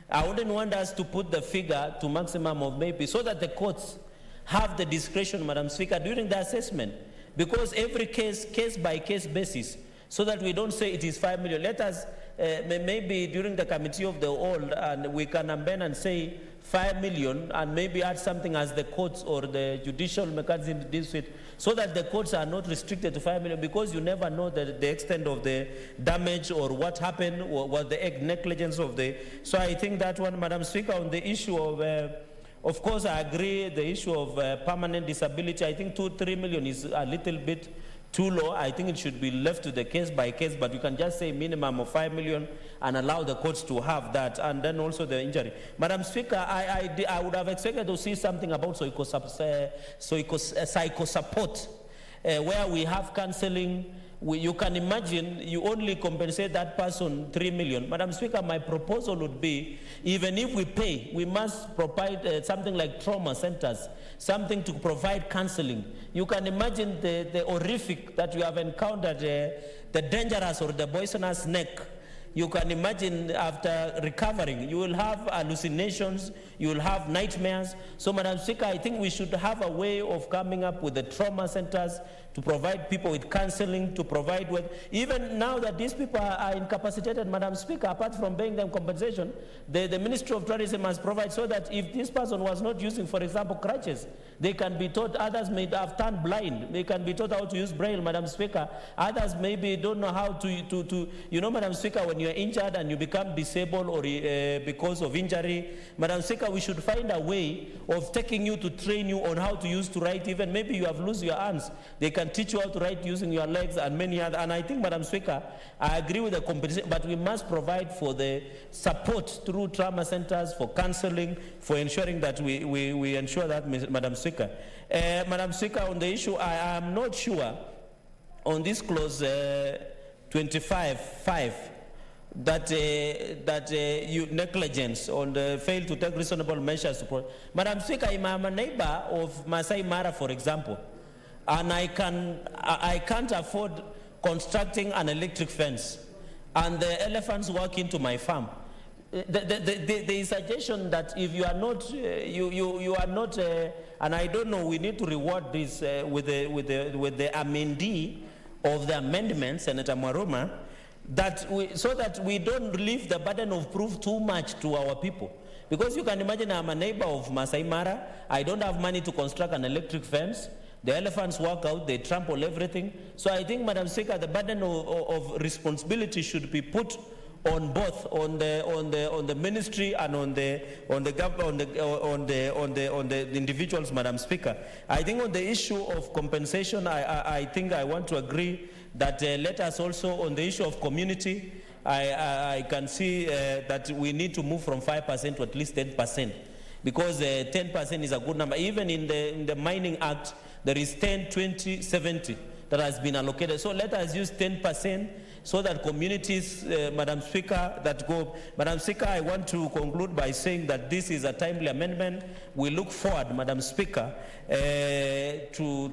I wouldn't want us to put the figure to maximum of maybe, so that the courts have the discretion, Madam Speaker, during the assessment. Because every case by case basis, so that we don't say it is 5 million. Let us maybe during the committee of the whole, and we can amend and say 5 million and maybe add something as the courts or the judicial mechanism deals with, so that the courts are not restricted to 5 million, because you never know the extent of the damage or what happened or what the negligence of the. So I think that one, Madam Speaker, on the issue of course, I agree the issue of permanent disability. I think 2-3 million is a little bit too low. I think it should be left to the case by case, but you can just say minimum of 5 million and allow the courts to have that, and then also the injury. Madam Speaker, I would have expected to see something about psycho support, where we have counseling. You can imagine you only compensate that person 3 million. Madam Speaker, my proposal would be, even if we pay, we must provide something like trauma centers, something to provide counseling. You can imagine the horrific that you have encountered, the dangerous or the poisonous snake. You can imagine after recovering, you will have hallucinations, you will have nightmares. So, Madam Speaker, I think we should have a way of coming up with the trauma centers to provide people with counseling, to provide with, even now that these people are incapacitated, Madam Speaker, apart from paying them compensation, the Ministry of Tourism must provide, so that if this person was not using, for example, crutches, they can be taught. Others may have turned blind, they can be taught how to use Braille, Madam Speaker. Others maybe don't know how to you know, Madam Speaker, when you're injured and you become disabled or because of injury, Madam Speaker, we should find a way of taking you to train you on how to use to write. Even maybe you have lost your hands, they can teach you how to write using your legs and many other. And I think, Madam Speaker, I agree with the compensation, but we must provide for the support through trauma centers, for counseling, for ensuring that we ensure that, Madam Speaker. Madam Speaker, on the issue, I am not sure on this clause 25(5) that you negligence on the fail to take reasonable measures to protect. Madam Speaker, I'm a neighbor of Masai Mara, for example, and I can't afford constructing an electric fence, and the elephants walk into my farm. The suggestion that if you are not, you are not, and I don't know, we need to reward this with the amendee of the amendment, Senator Maruma, so that we don't leave the burden of proof too much to our people. Because you can imagine, I'm a neighbor of Masai Mara, I don't have money to construct an electric fence, the elephants walk out, they trample everything. So I think, Madam Speaker, the burden of responsibility should be put on both, on the ministry and on the individuals, Madam Speaker. I think on the issue of compensation, I think I want to agree that let us also, on the issue of community, I can see that we need to move from 5% to at least 10%, because 10% is a good number. Even in the Mining Act, there is 10, 20, 70 that has been allocated. So let us use 10%, so that communities, Madam Speaker, that go. Madam Speaker, I want to conclude by saying that this is a timely amendment. We look forward, Madam Speaker, to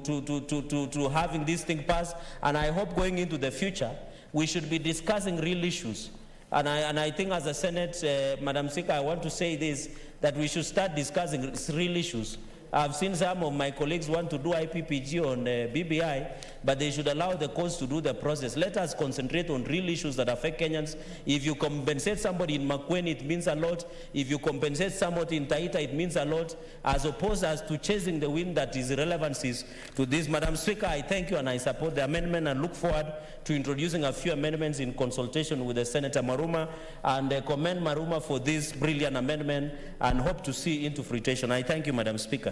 having this thing passed, and I hope going into the future, we should be discussing real issues. And I think as a Senate, Madam Speaker, I want to say this, that we should start discussing real issues. I've seen some of my colleagues want to do IPPG on BBI, but they should allow the courts to do the process. Let us concentrate on real issues that affect Kenyans. If you compensate somebody in Makueni, it means a lot. If you compensate somebody in Taita, it means a lot, as opposed as to chasing the wind that is irrelevancies to this. Madam Speaker, I thank you and I support the amendment and look forward to introducing a few amendments in consultation with the Senator Maruma, and commend Maruma for this brilliant amendment and hope to see into fruition. I thank you, Madam Speaker.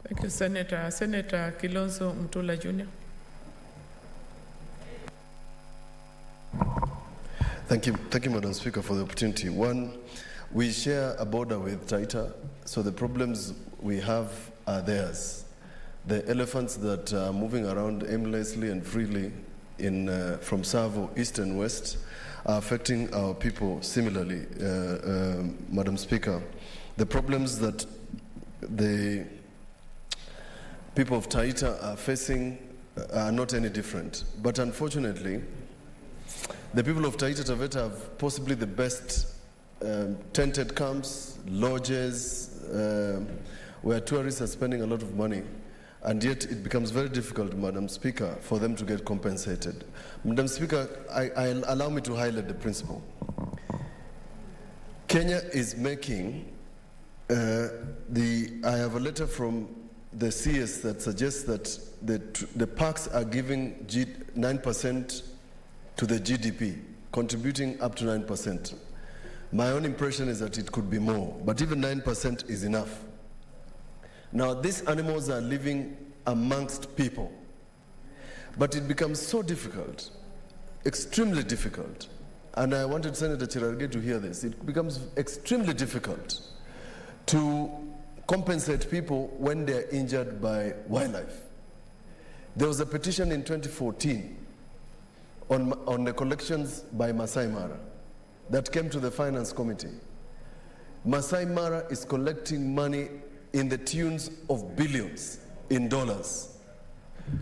Thank you, Senator. Senator Kilonzo Mutula Jr. Thank you, Madam Speaker, for the opportunity. One, we share a border with Taita, so the problems we have are theirs. The elephants that are moving around aimlessly and freely from Savo, east and west, are affecting our people similarly, Madam Speaker. The problems that the people of Taita are facing are not any different. But unfortunately, the people of Taita Taveta have possibly the best tented camps, lodges, where tourists are spending a lot of money. And yet it becomes very difficult, Madam Speaker, for them to get compensated. Madam Speaker, allow me to highlight the principle. Kenya is making I have a letter from the CS that suggests that the parks are giving 9% to the GDP, contributing up to 9%. My own impression is that it could be more, but even 9% is enough. Now, these animals are living amongst people, but it becomes so difficult, extremely difficult, and I wanted Senator Cherargei to hear this. It becomes extremely difficult to compensate people when they're injured by wildlife. There was a petition in 2014 on the collections by Masai Mara that came to the Finance Committee. Masai Mara is collecting money in the tunes of billions in dollars,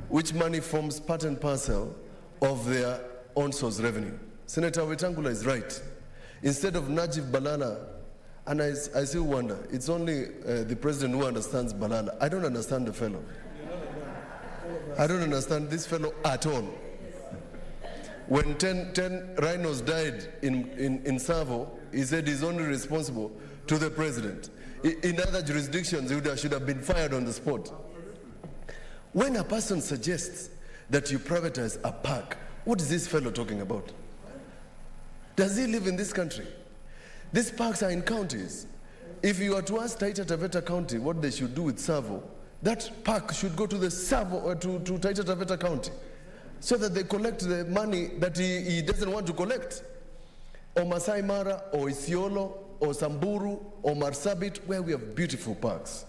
which money forms part and parcel of their own source revenue. Senator Wetangula is right. Instead of Najib Balala, and I still wonder, it's only the president who understands Balala. I don't understand the fellow. I don't understand this fellow at all. When 10 rhinos died in Savo, he said he's only responsible to the president. In other jurisdictions, he should have been fired on the spot. When a person suggests that you privatize a park, what is this fellow talking about? Does he live in this country? These parks are in counties. If you were to ask Taita Taveta County what they should do with Savo, that park should go to the Savo or to Taita Taveta County, so that they collect the money that he doesn't want to collect. Or Masai Mara, or Isiolo, or Samburu, or Marsabit, where we have beautiful parks.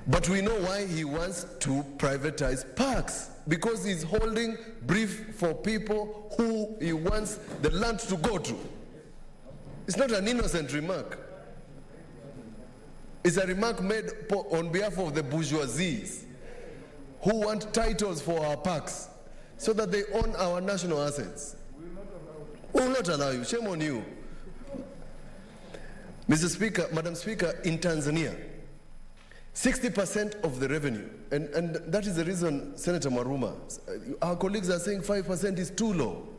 But we know why he wants to privatize parks, because he's holding brief for people who he wants the land to go to. It's not an innocent remark. It's a remark made on behalf of the bourgeoisies who want titles for our parks so that they own our national assets. We will not allow you. Shame on you. Mr. Speaker, Madam Speaker, in Tanzania, 60% of the revenue, and that is the reason, Senator Maruma, our colleagues are saying 5% is too low.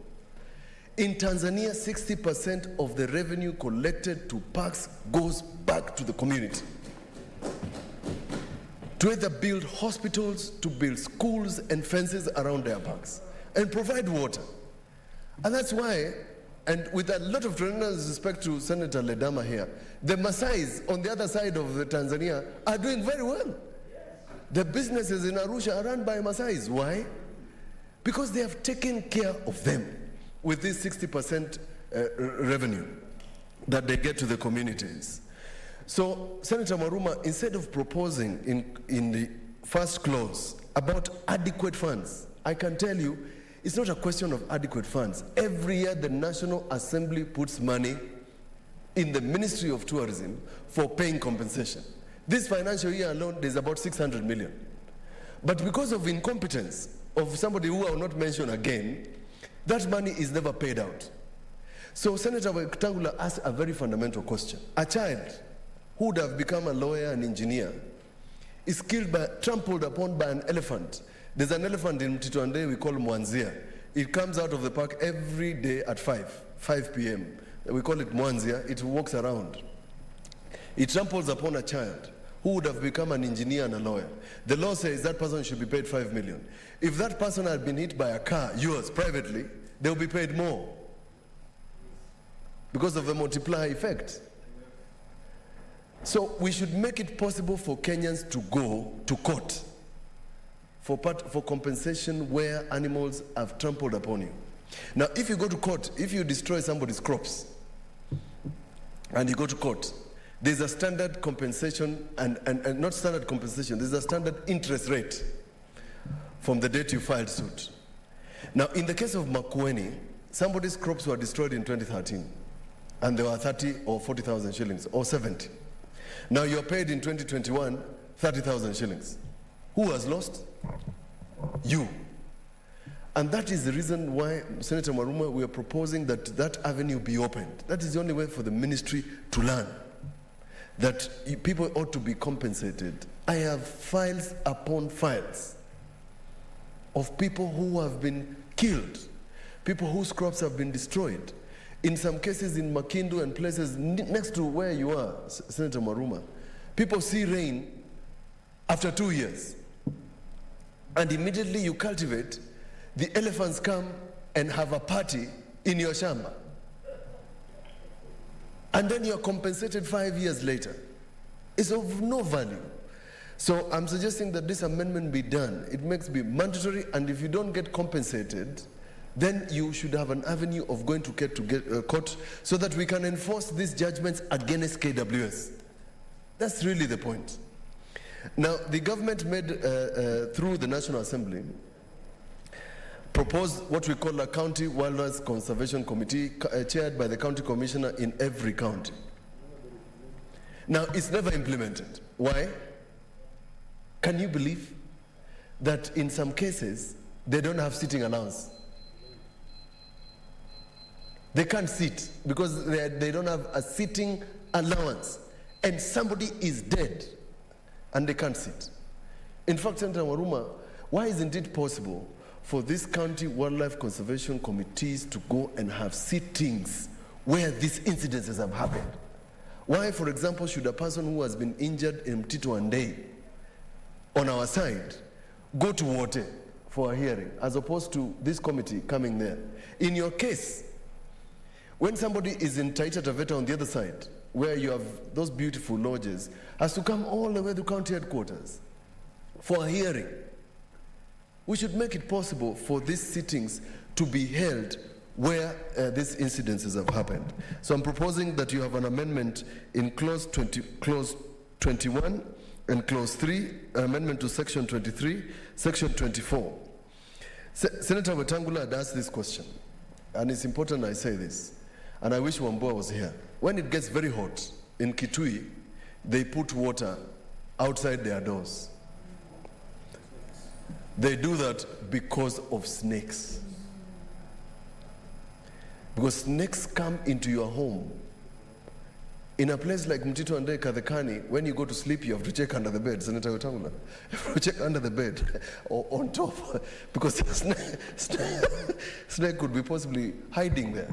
In Tanzania, 60% of the revenue collected to parks goes back to the community. To either build hospitals, to build schools and fences around their parks, and provide water. And that's why, and with a lot of tremendous respect to Senator Ledama here, the Maasais on the other side of the Tanzania are doing very well. The businesses in Arusha are run by Maasais. Why? Because they have taken care of them with this 60% revenue that they get to the communities. So, Senator Maruma, instead of proposing in the first clause about adequate funds, I can tell you, it's not a question of adequate funds. Every year, the National Assembly puts money in the Ministry of Tourism for paying compensation. This financial year alone, there's about 600 million. But because of incompetence of somebody who I will not mention again, that money is never paid out. So Senator Wetangula asked a very fundamental question. A child who would have become a lawyer and engineer is trampled upon by an elephant. There's an elephant in Mtitwande we call Mwanzia. It comes out of the park every day at 5 p.m. We call it Mwanzia. It walks around. It tramples upon a child who would have become an engineer and a lawyer. The law says that person should be paid 5 million. If that person had been hit by a car, yours, privately, they'll be paid more because of the multiplier effect. So we should make it possible for Kenyans to go to court for compensation where animals have trampled upon you. Now, if you go to court, if you destroy somebody's crops and you go to court, there's a standard compensation and not standard compensation, there's a standard interest rate from the date you filed suit. Now, in the case of Makueni, somebody's crops were destroyed in 2013 and there were 30 or 40,000 shillings or 70. Now you're paid in 2021 30,000 shillings. Who has lost? You. And that is the reason why, Senator Maruma, we are proposing that that avenue be opened. That is the only way for the ministry to learn that people ought to be compensated. I have files upon files of people who have been killed, people whose crops have been destroyed In some cases in Makindu and places next to where you are, Senator Maruma, people see rain after 2 years. And immediately you cultivate, the elephants come and have a party in your shamba. And then you're compensated 5 years later. It's of no value. So I'm suggesting that this amendment be done. It makes be mandatory, and if you don't get compensated, then you should have an avenue of going to court so that we can enforce these judgments against KWS. That's really the point. Now, the government made, through the National Assembly, proposed what we call a County Wildlife Conservation Committee, chaired by the county commissioner in every county. Now, it's never implemented. Why? Can you believe that in some cases, they don't have sitting allowance? They can't sit because they don't have a sitting allowance. And somebody is dead and they can't sit. In fact, Senator Waruma, why isn't it possible for these county wildlife conservation committees to go and have sittings where these incidences have happened? Why, for example, should a person who has been injured in Mtito and Day on our side go to Wote for a hearing as opposed to this committee coming there? In your case, when somebody is in Taita Taveta on the other side, where you have those beautiful lodges, has to come all the way to county headquarters for a hearing. We should make it possible for these sittings to be held where these incidences have happened. So I'm proposing that you have an amendment in clause 21 and clause 3, amendment to section 23, section 24. Senator Wetangula had asked this question, and it's important I say this, and I wish Wambua was here. When it gets very hot in Kitui, they put water outside their doors. They do that because of snakes. Because snakes come into your home. In a place like Mtito and Kadhekani, when you go to sleep, you have to check under the bed, Senator Wetangula. You have to check under the bed or on top, because snake could be possibly hiding there.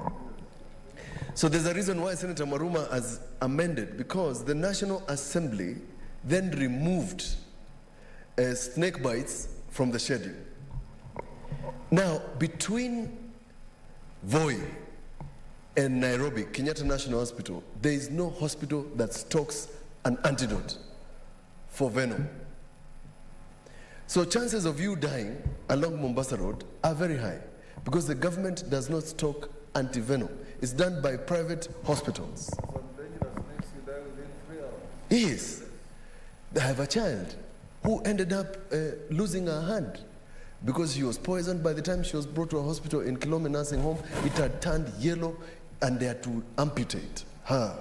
So there's a reason why Senator Maruma has amended, because the National Assembly then removed snake bites from the schedule. Now, between Voi and Nairobi, Kenyatta National Hospital, there is no hospital that stocks an antidote for venom. So chances of you dying along Mombasa Road are very high because the government does not stock anti-venom. It's done by private hospitals. Some dangerous snakes you die within 3 hours. Yes. They have a child who ended up losing her hand because she was poisoned. By the time she was brought to a hospital in Kilome Nursing Home, it had turned yellow and they had to amputate her.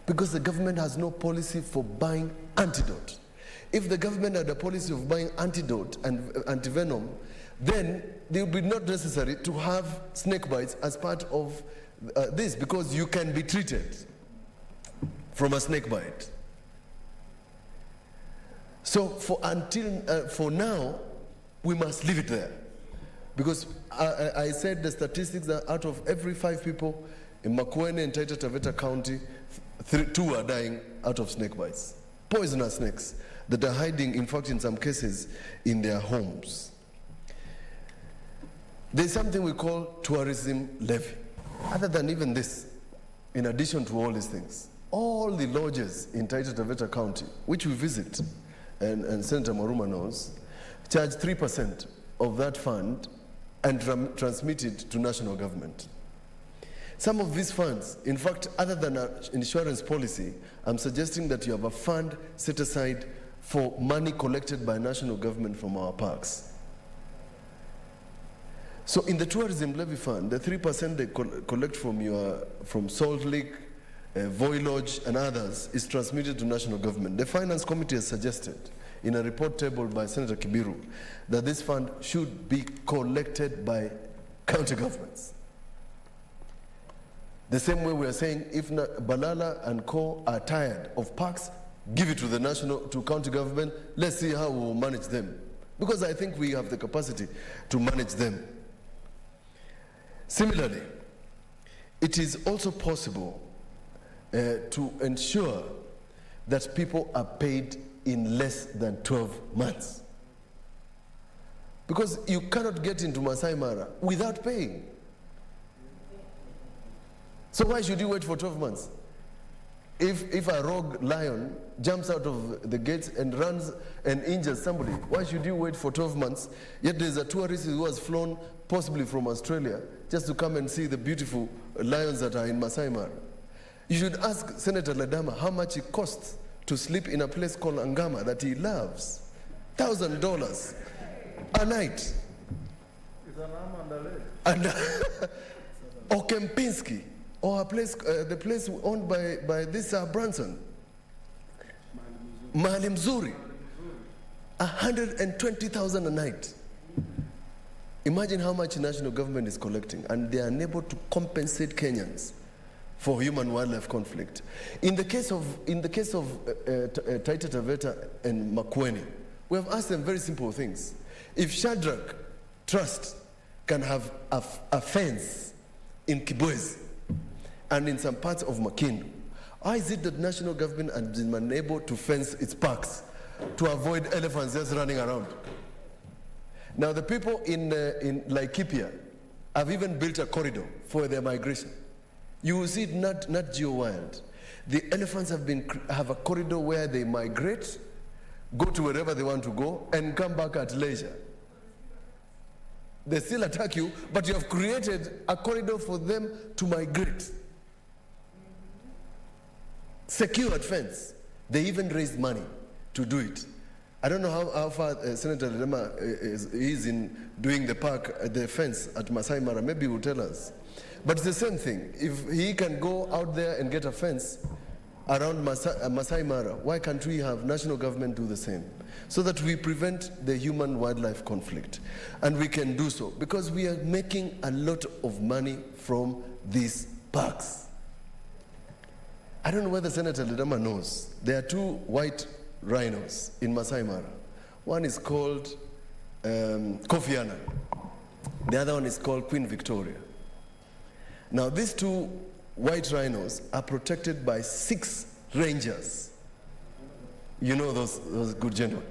Because the government has no policy for buying antidote. If the government had a policy of buying antidote and antivenom, then it would be not necessary to have snake bites as part of this, because you can be treated from a snake bite. So for now, we must leave it there. Because I said the statistics are out of every 5 people in Makuene and Taita Taveta County, 2 are dying out of snake bites. Poisonous snakes that are hiding, in fact, in some cases, in their homes. There's something we call tourism levy. Other than even this, in addition to all these things, all the lodges in Taita Taveta County, which we visit, and Senator Maruma knows, charge 3% of that fund and transmit it to national government. Some of these funds, in fact, other than an insurance policy, I'm suggesting that you have a fund set aside for money collected by national government from our parks. So in the tourism levy fund, the 3% they collect from Salt Lake, Voi Lodge and others is transmitted to national government. The Finance Committee has suggested in a report tabled by Senator Kibiru that this fund should be collected by county governments. The same way we are saying if Balala and Co are tired of parks, give it to to county government. Let's see how we will manage them. Because I think we have the capacity to manage them. Similarly, it is also possible to ensure that people are paid in less than 12 months. Because you cannot get into Masai Mara without paying. So why should you wait for 12 months? If a rogue lion jumps out of the gates and runs and injures somebody, why should you wait for 12 months? Yet there's a tourist who has flown possibly from Australia just to come and see the beautiful lions that are in Masai Mara. You should ask Senator Ledama how much it costs to sleep in a place called Angama that he loves. $1,000 a night. It's an arm and a leg. And or Kempinski, or a place, the place owned by this Branson. Mahali Mzuri. 120,000 a night. Imagine how much national government is collecting, and they are unable to compensate Kenyans for human-wildlife conflict. In the case of Taita Taveta and Makueni, we have asked them very simple things. If Shadrach Trust can have a fence in Kibwezi and in some parts of Makindu, why is it that national government has been unable to fence its parks to avoid elephants just running around? Now the people in Laikipia have even built a corridor for their migration. You will see it not geo-wild. The elephants have a corridor where they migrate, go to wherever they want to go, and come back at leisure. They still attack you, but you have created a corridor for them to migrate. Secured fence. They even raised money to do it. I don't know how far Senator Ledama is in doing the fence at Masai Mara. Maybe he will tell us. But it's the same thing. If he can go out there and get a fence around Masai Mara, why can't we have national government do the same? So that we prevent the human-wildlife conflict. And we can do so because we are making a lot of money from these parks. I don't know whether Senator Ledama knows. There are two white rhinos in Masai Mara. One is called Kofi Annan. The other one is called Queen Victoria. Now these two white rhinos are protected by 6 rangers. You know those good gentlemen.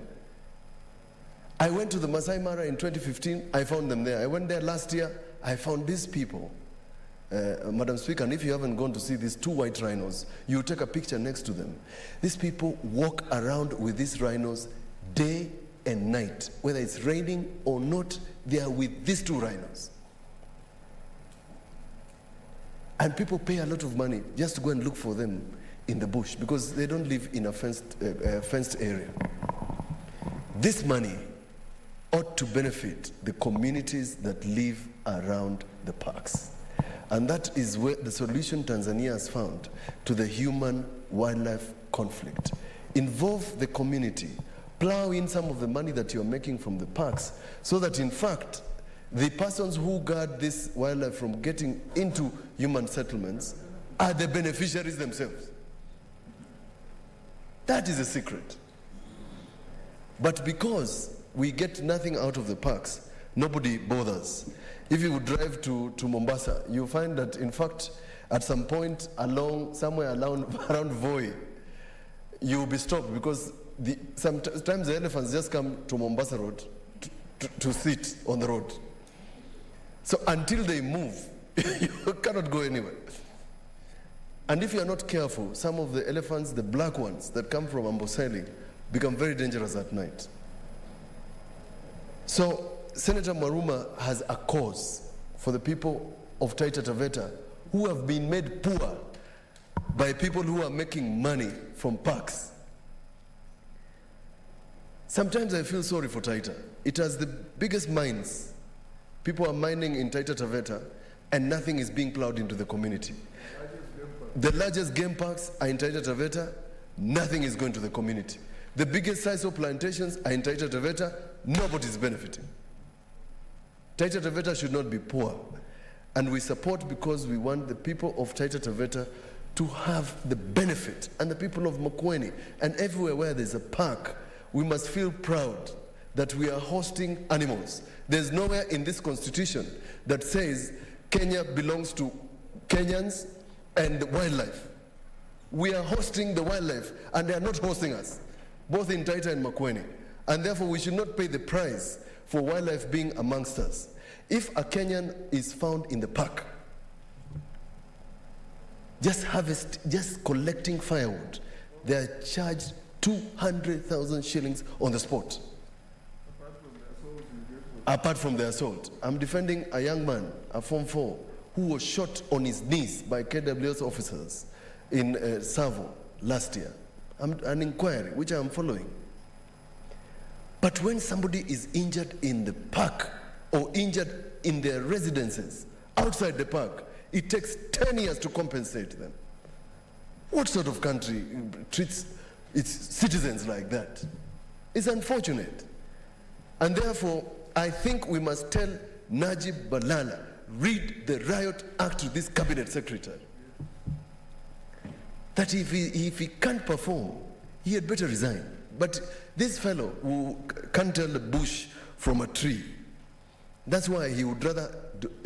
I went to the Masai Mara in 2015. I found them there. I went there last year. I found these people. Madam Speaker, and if you haven't gone to see these 2 white rhinos, you take a picture next to them. These people walk around with these rhinos day and night. Whether it's raining or not, they are with these 2 rhinos. And people pay a lot of money just to go and look for them in the bush because they don't live in a fenced area. This money ought to benefit the communities that live around the parks. And that is where the solution Tanzania has found to the human-wildlife conflict. Involve the community, plow in some of the money that you're making from the parks so that in fact the persons who guard this wildlife from getting into human settlements are the beneficiaries themselves. That is the secret. But because we get nothing out of the parks, nobody bothers. If you would drive to Mombasa, you'll find that in fact at some point somewhere around Voi, you'll be stopped because sometimes the elephants just come to Mombasa Road to sit on the road. So until they move, you cannot go anywhere. And if you are not careful, some of the elephants, the black ones that come from Amboseli, become very dangerous at night. So Senator Maruma has a cause for the people of Taita Taveta who have been made poor by people who are making money from parks. Sometimes I feel sorry for Taita. It has the biggest mines. People are mining in Taita Taveta and nothing is being plowed into the community. The largest game parks are in Taita Taveta, nothing is going to the community. The biggest size of plantations are in Taita Taveta, nobody is benefiting. Taita Taveta should not be poor. And we support because we want the people of Taita Taveta to have the benefit, and the people of Makueni, and everywhere where there's a park, we must feel proud that we are hosting animals. There's nowhere in this constitution that says Kenya belongs to Kenyans and the wildlife. We are hosting the wildlife and they are not hosting us, both in Taita and Makueni. And therefore we should not pay the price for wildlife being amongst us. If a Kenyan is found in the park, just collecting firewood, they are charged 200,000 shillings on the spot. Apart from the assault. I'm defending a young man, a Form 4, who was shot on his knees by KWS officers in Savo last year. An inquiry, which I'm following. But when somebody is injured in the park or injured in their residences outside the park, it takes 10 years to compensate them. What sort of country treats its citizens like that? It's unfortunate. And therefore, I think we must tell Najib Balala, read the Riot Act to this cabinet secretary, that if he can't perform, he had better resign. But this fellow who can't tell the bush from a tree, that's why he would rather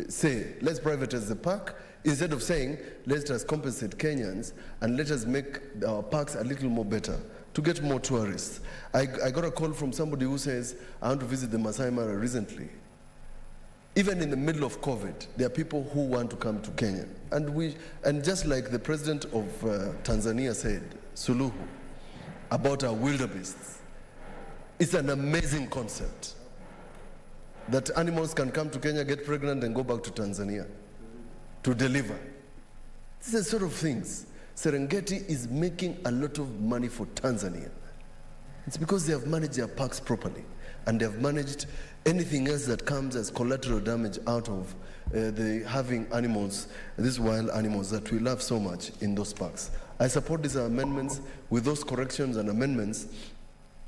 say, let's privatize the park, instead of saying, let us compensate Kenyans and let us make our parks a little more better to get more tourists. I got a call from somebody who says, I want to visit the Masai Mara recently. Even in the middle of COVID, there are people who want to come to Kenya. And just like the president of Tanzania said, Suluhu, about our wildebeests, it's an amazing concept that animals can come to Kenya, get pregnant, and go back to Tanzania to deliver. These are sort of things. Serengeti is making a lot of money for Tanzania. It's because they have managed their parks properly, and they have managed anything else that comes as collateral damage out of having animals, these wild animals that we love so much in those parks. I support these amendments. With those corrections and amendments,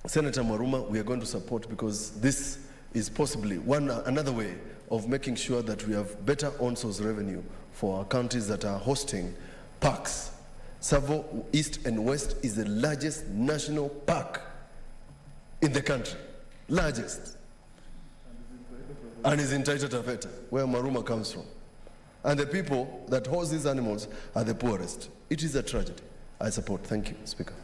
Senator Mwaruma, we are going to support, because this is possibly another way of making sure that we have better on-source revenue for our counties that are hosting parks. Savo East and West is the largest national park in the country. Largest. And is in Taita Taveta, where Maruma comes from. And the people that host these animals are the poorest. It is a tragedy. I support. Thank you, Speaker.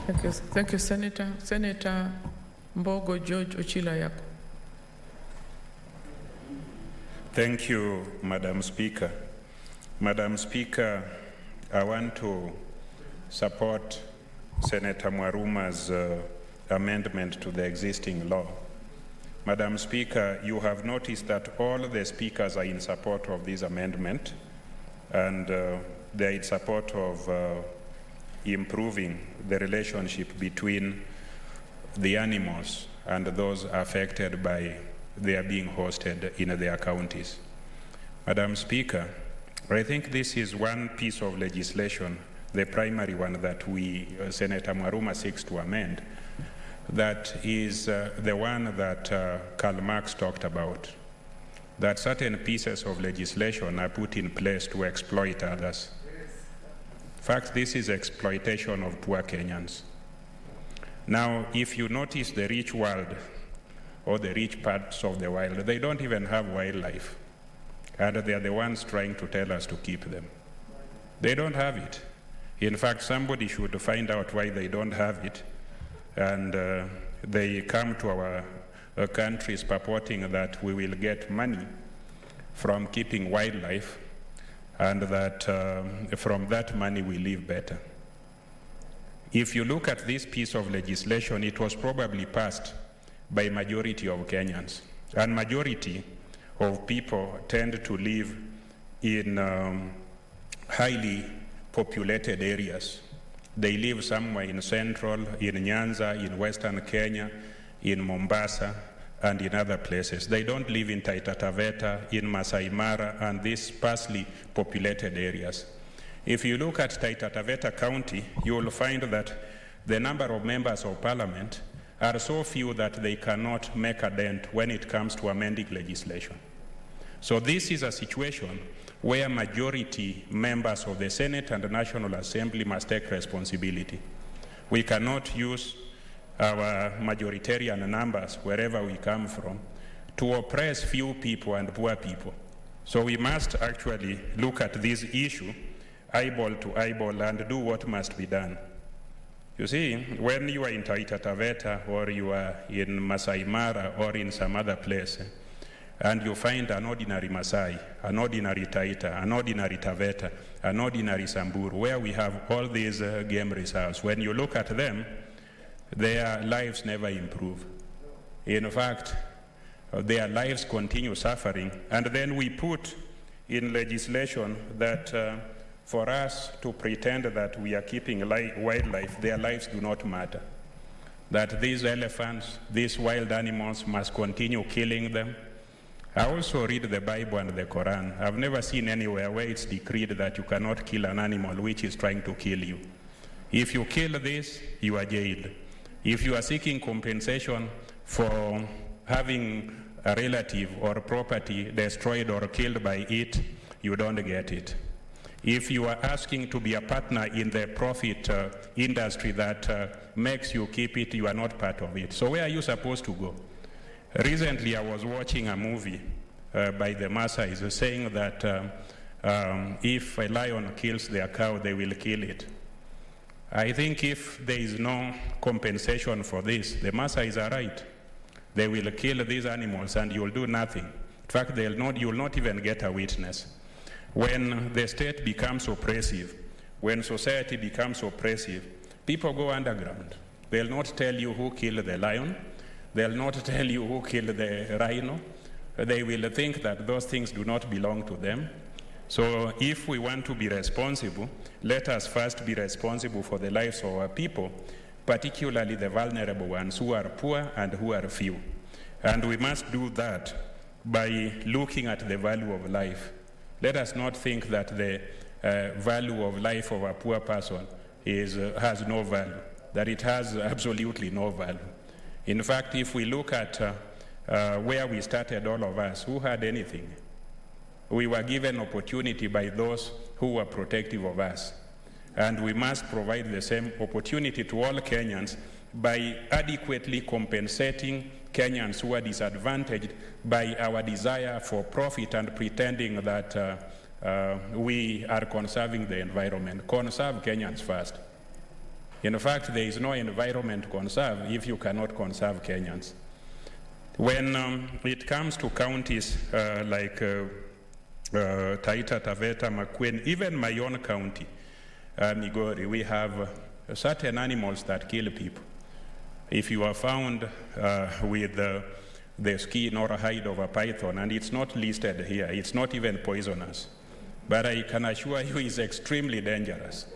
Thank you, Senator. Senator Mbogo George Ochila Yako. Thank you, Madam Speaker. Madam Speaker, I want to support Senator Mwaruma's amendment to the existing law. Madam Speaker, you have noticed that all the speakers are in support of this amendment, and they're in support of improving the relationship between the animals and those affected by their being hosted in their counties. Madam Speaker, I think this is one piece of legislation, the primary one that Senator Mwaruma seeks to amend, that is the one that Karl Marx talked about, that certain pieces of legislation are put in place to exploit others. In fact, this is exploitation of poor Kenyans. Now, if you notice the rich world, or the rich parts of the world, they don't even have wildlife. And they are the ones trying to tell us to keep them. They don't have it. In fact, somebody should find out why they don't have it. And they come to our countries purporting that we will get money from keeping wildlife, and that from that money we live better. If you look at this piece of legislation, it was probably passed by a majority of Kenyans. And majority of people tend to live in highly populated areas. They live somewhere in central, in Nyanza, in western Kenya, in Mombasa, and in other places. They don't live in Taita Taveta, in Masai Mara, and these sparsely populated areas. If you look at Taita Taveta County, you will find that the number of members of parliament are so few that they cannot make a dent when it comes to amending legislation. So this is a situation where majority members of the Senate and the National Assembly must take responsibility. We cannot use our majoritarian numbers wherever we come from to oppress few people and poor people. So we must actually look at this issue eyeball to eyeball and do what must be done. You see, when you are in Taita Taveta or you are in Masai Mara or in some other place, and you find an ordinary Masai, an ordinary Taita, an ordinary Taveta, an ordinary Samburu, where we have all these game reserves, when you look at them, their lives never improve. In fact, their lives continue suffering. And then we put in legislation that for us to pretend that we are keeping wildlife, their lives do not matter. That these elephants, these wild animals must continue killing them. I also read the Bible and the Quran. I've never seen anywhere where it's decreed that you cannot kill an animal which is trying to kill you. If you kill this, you are jailed. If you are seeking compensation for having a relative or property destroyed or killed by it, you don't get it. If you are asking to be a partner in the profit industry that makes you keep it, you are not part of it. So where are you supposed to go? Recently, I was watching a movie by the Maasais saying that if a lion kills their cow, they will kill it. I think if there is no compensation for this, the Maasais are right. They will kill these animals and you'll do nothing. In fact, you'll not even get a witness. When the state becomes oppressive, when society becomes oppressive, people go underground. They'll not tell you who killed the lion. They'll not tell you who killed the rhino. They will think that those things do not belong to them. So if we want to be responsible, let us first be responsible for the lives of our people, particularly the vulnerable ones who are poor and who are few. And we must do that by looking at the value of life. Let us not think that the value of life of a poor person has no value, that it has absolutely no value. In fact, if we look at where we started, all of us, who had anything? We were given opportunity by those who were protective of us. And we must provide the same opportunity to all Kenyans by adequately compensating Kenyans who are disadvantaged by our desire for profit and pretending that we are conserving the environment. Conserve Kenyans first. In fact, there is no environment to conserve if you cannot conserve Kenyans. When it comes to counties like Taita, Taveta, Makueni, even my own county, Migori, we have certain animals that kill people. If you are found with the skin or a hide of a python, and it's not listed here, it's not even poisonous, but I can assure you it's extremely dangerous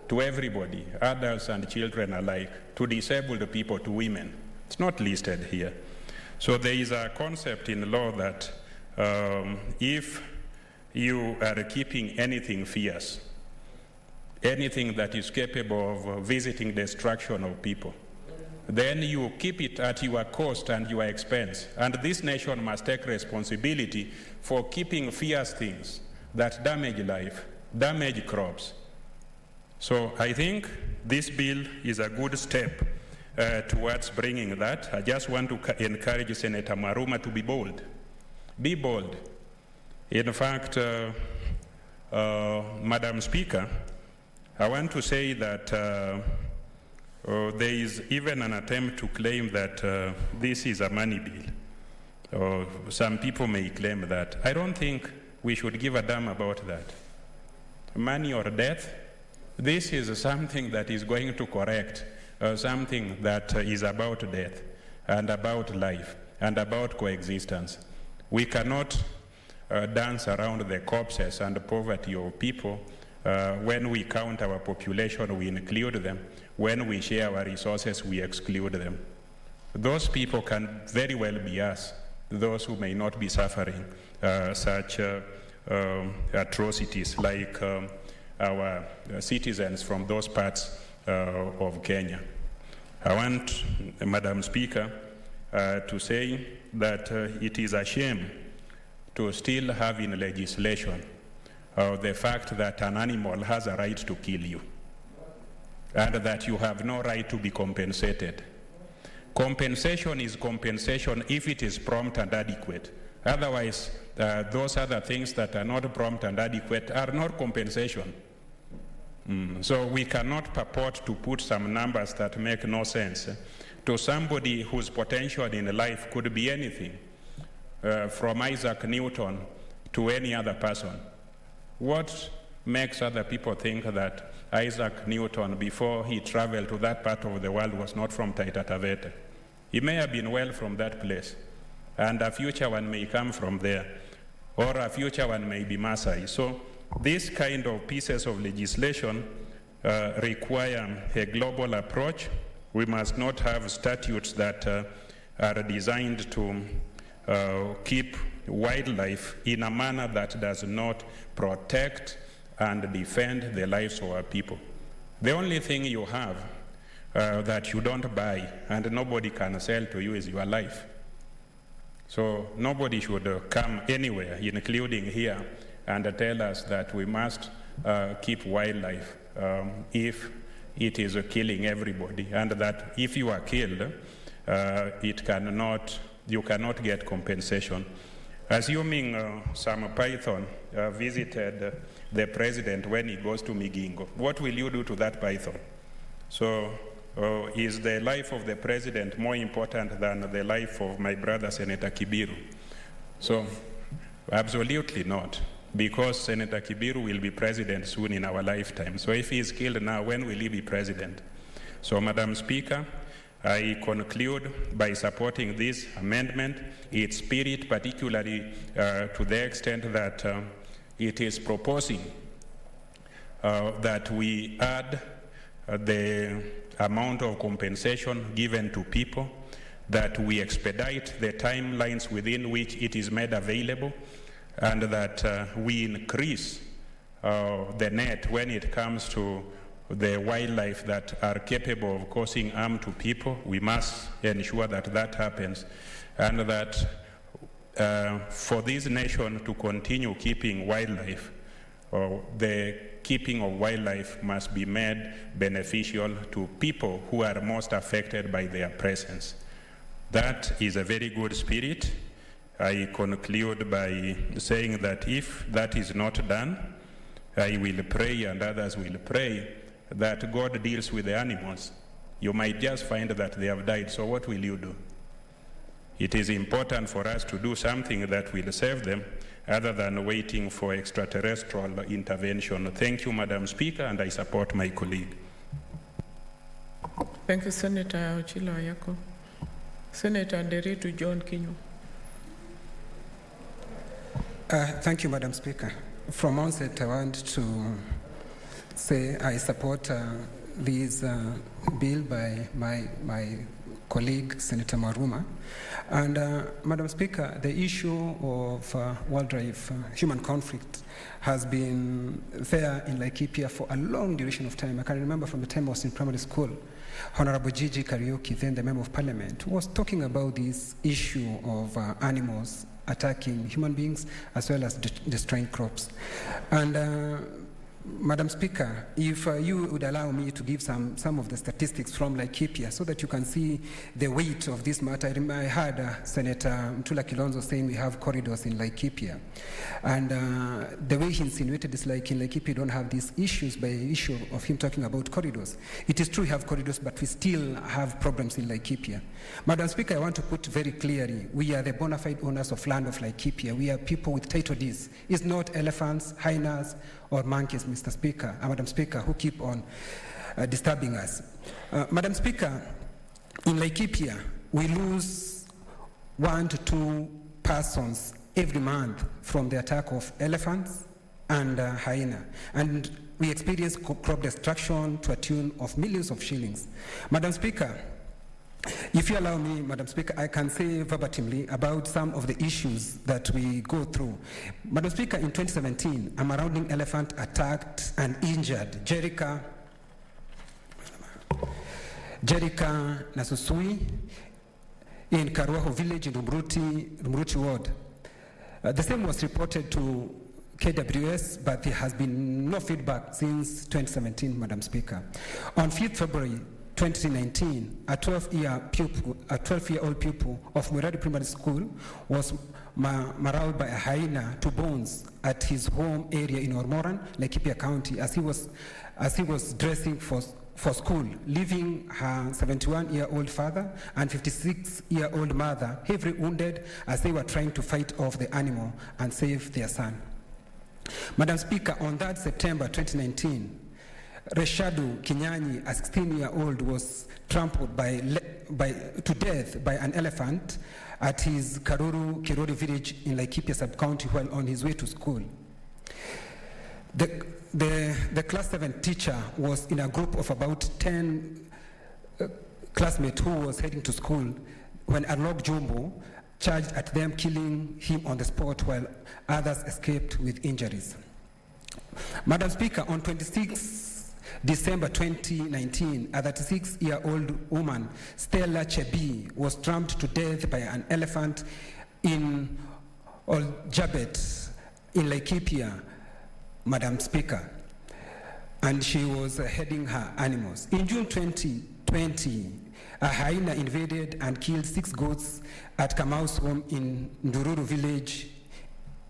to everybody, adults and children alike, to disabled people, to women. It's not listed here. So there is a concept in law that if you are keeping anything fierce, anything that is capable of visiting destruction of people, then you keep it at your cost and your expense. And this nation must take responsibility for keeping fierce things that damage life, damage crops. So I think this bill is a good step towards bringing that. I just want to encourage Senator Maruma to be bold. Be bold. In fact, Madam Speaker, I want to say that there is even an attempt to claim that this is a money bill. Some people may claim that. I don't think we should give a damn about that. Money or death, this is something that is going to correct something that is about death and about life and about coexistence. We cannot dance around the corpses and the poverty of people. When we count our population, we include them. When we share our resources, we exclude them. Those people can very well be us, those who may not be suffering such atrocities like our citizens from those parts of Kenya. I want, Madam Speaker, to say that it is a shame to still have in legislation the fact that an animal has a right to kill you and that you have no right to be compensated. Compensation is compensation if it is prompt and adequate. Otherwise, those other things that are not prompt and adequate are not compensation. So we cannot purport to put some numbers that make no sense to somebody whose potential in life could be anything, from Isaac Newton to any other person. What makes other people think that Isaac Newton, before he traveled to that part of the world, was not from Taita Taveta? He may have been well from that place, and a future one may come from there, or a future one may be Maasai. So this kind of pieces of legislation require a global approach. We must not have statutes that are designed to keep wildlife in a manner that does not protect and defend the lives of our people. The only thing you have that you don't buy and nobody can sell to you is your life. So nobody should come anywhere, including here, and tell us that we must keep wildlife if it is killing everybody, and that if you are killed, you cannot get compensation. Assuming some python visited the president when he goes to Migingo, what will you do to that python? So is the life of the president more important than the life of my brother, Senator Kibiru? So absolutely not, because Senator Kibiru will be president soon in our lifetime. So if he is killed now, when will he be president? So, Madam Speaker, I conclude by supporting this amendment, its spirit, particularly to the extent that it is proposing that we add the amount of compensation given to people, that we expedite the timelines within which it is made available, and that we increase the net when it comes to the wildlife that are capable of causing harm to people. We must ensure that that happens, and that for this nation to continue keeping wildlife, the keeping of wildlife must be made beneficial to people who are most affected by their presence. That is a very good spirit. I conclude by saying that if that is not done, I will pray and others will pray that God deals with the animals. You might just find that they have died, so what will you do? It is important for us to do something that will save them, other than waiting for extraterrestrial intervention. Thank you, Madam Speaker, and I support my colleague. Thank you, Senator Ochilo Ayako. Senator Nderitu John Kinyu. Thank you, Madam Speaker. From onset, I want to say I support this bill by my colleague, Senator Maruma. And Madam Speaker, the issue of wildlife human conflict has been there in Laikipia for a long duration of time. I can remember from the time I was in primary school, Honorable Gigi Kariuki, then the Member of Parliament, was talking about this issue of animals attacking human beings as well as destroying crops. And Madam Speaker, if you would allow me to give some of the statistics from Laikipia so that you can see the weight of this matter. I heard Senator Mtula Kilonzo saying we have corridors in Laikipia. And the way he insinuated is like in Laikipia you don't have these issues by issue of him talking about corridors. It is true we have corridors, but we still have problems in Laikipia. Madam Speaker, I want to put very clearly, we are the bona fide owners of land of Laikipia. We are people with title deeds. It's not elephants, hyenas, or monkeys, Mr. Speaker, Madam Speaker, who keep on disturbing us. Madam Speaker, in Laikipia, we lose 1 to 2 persons every month from the attack of elephants and hyena. And we experience crop destruction to a tune of millions of shillings. Madam Speaker, if you allow me, Madam Speaker, I can say verbatimly about some of the issues that we go through. Madam Speaker, in 2017, a marauding elephant attacked and injured Jerica Nasusui in Karuaho village in Umruti ward. The same was reported to KWS, but there has been no feedback since 2017, Madam Speaker. On 5th February 2019, a 12-year-old pupil of Murari Primary School was mauled by a hyena to bones at his home area in Ormoran, Laikipia County, as he was dressing for school, leaving her 71-year-old father and 56-year-old mother heavily wounded as they were trying to fight off the animal and save their son. Madam Speaker, on that September 2019, Reshadu Kinyanyi, a 16-year-old, was trampled to death by an elephant at his Karuru Kirori village in Laikipia sub-county while on his way to school. The class 7 teacher was in a group of about 10 classmates who was heading to school when a log jumbo charged at them, killing him on the spot while others escaped with injuries. Madam Speaker, on 26 December 2019, a 36-year-old woman, Stella Chebi, was trampled to death by an elephant in Oljabet in Laikipia, Madam Speaker, and she was heading her animals. In June 2020, a hyena invaded and killed 6 goats at Kamau's home in Ndururu village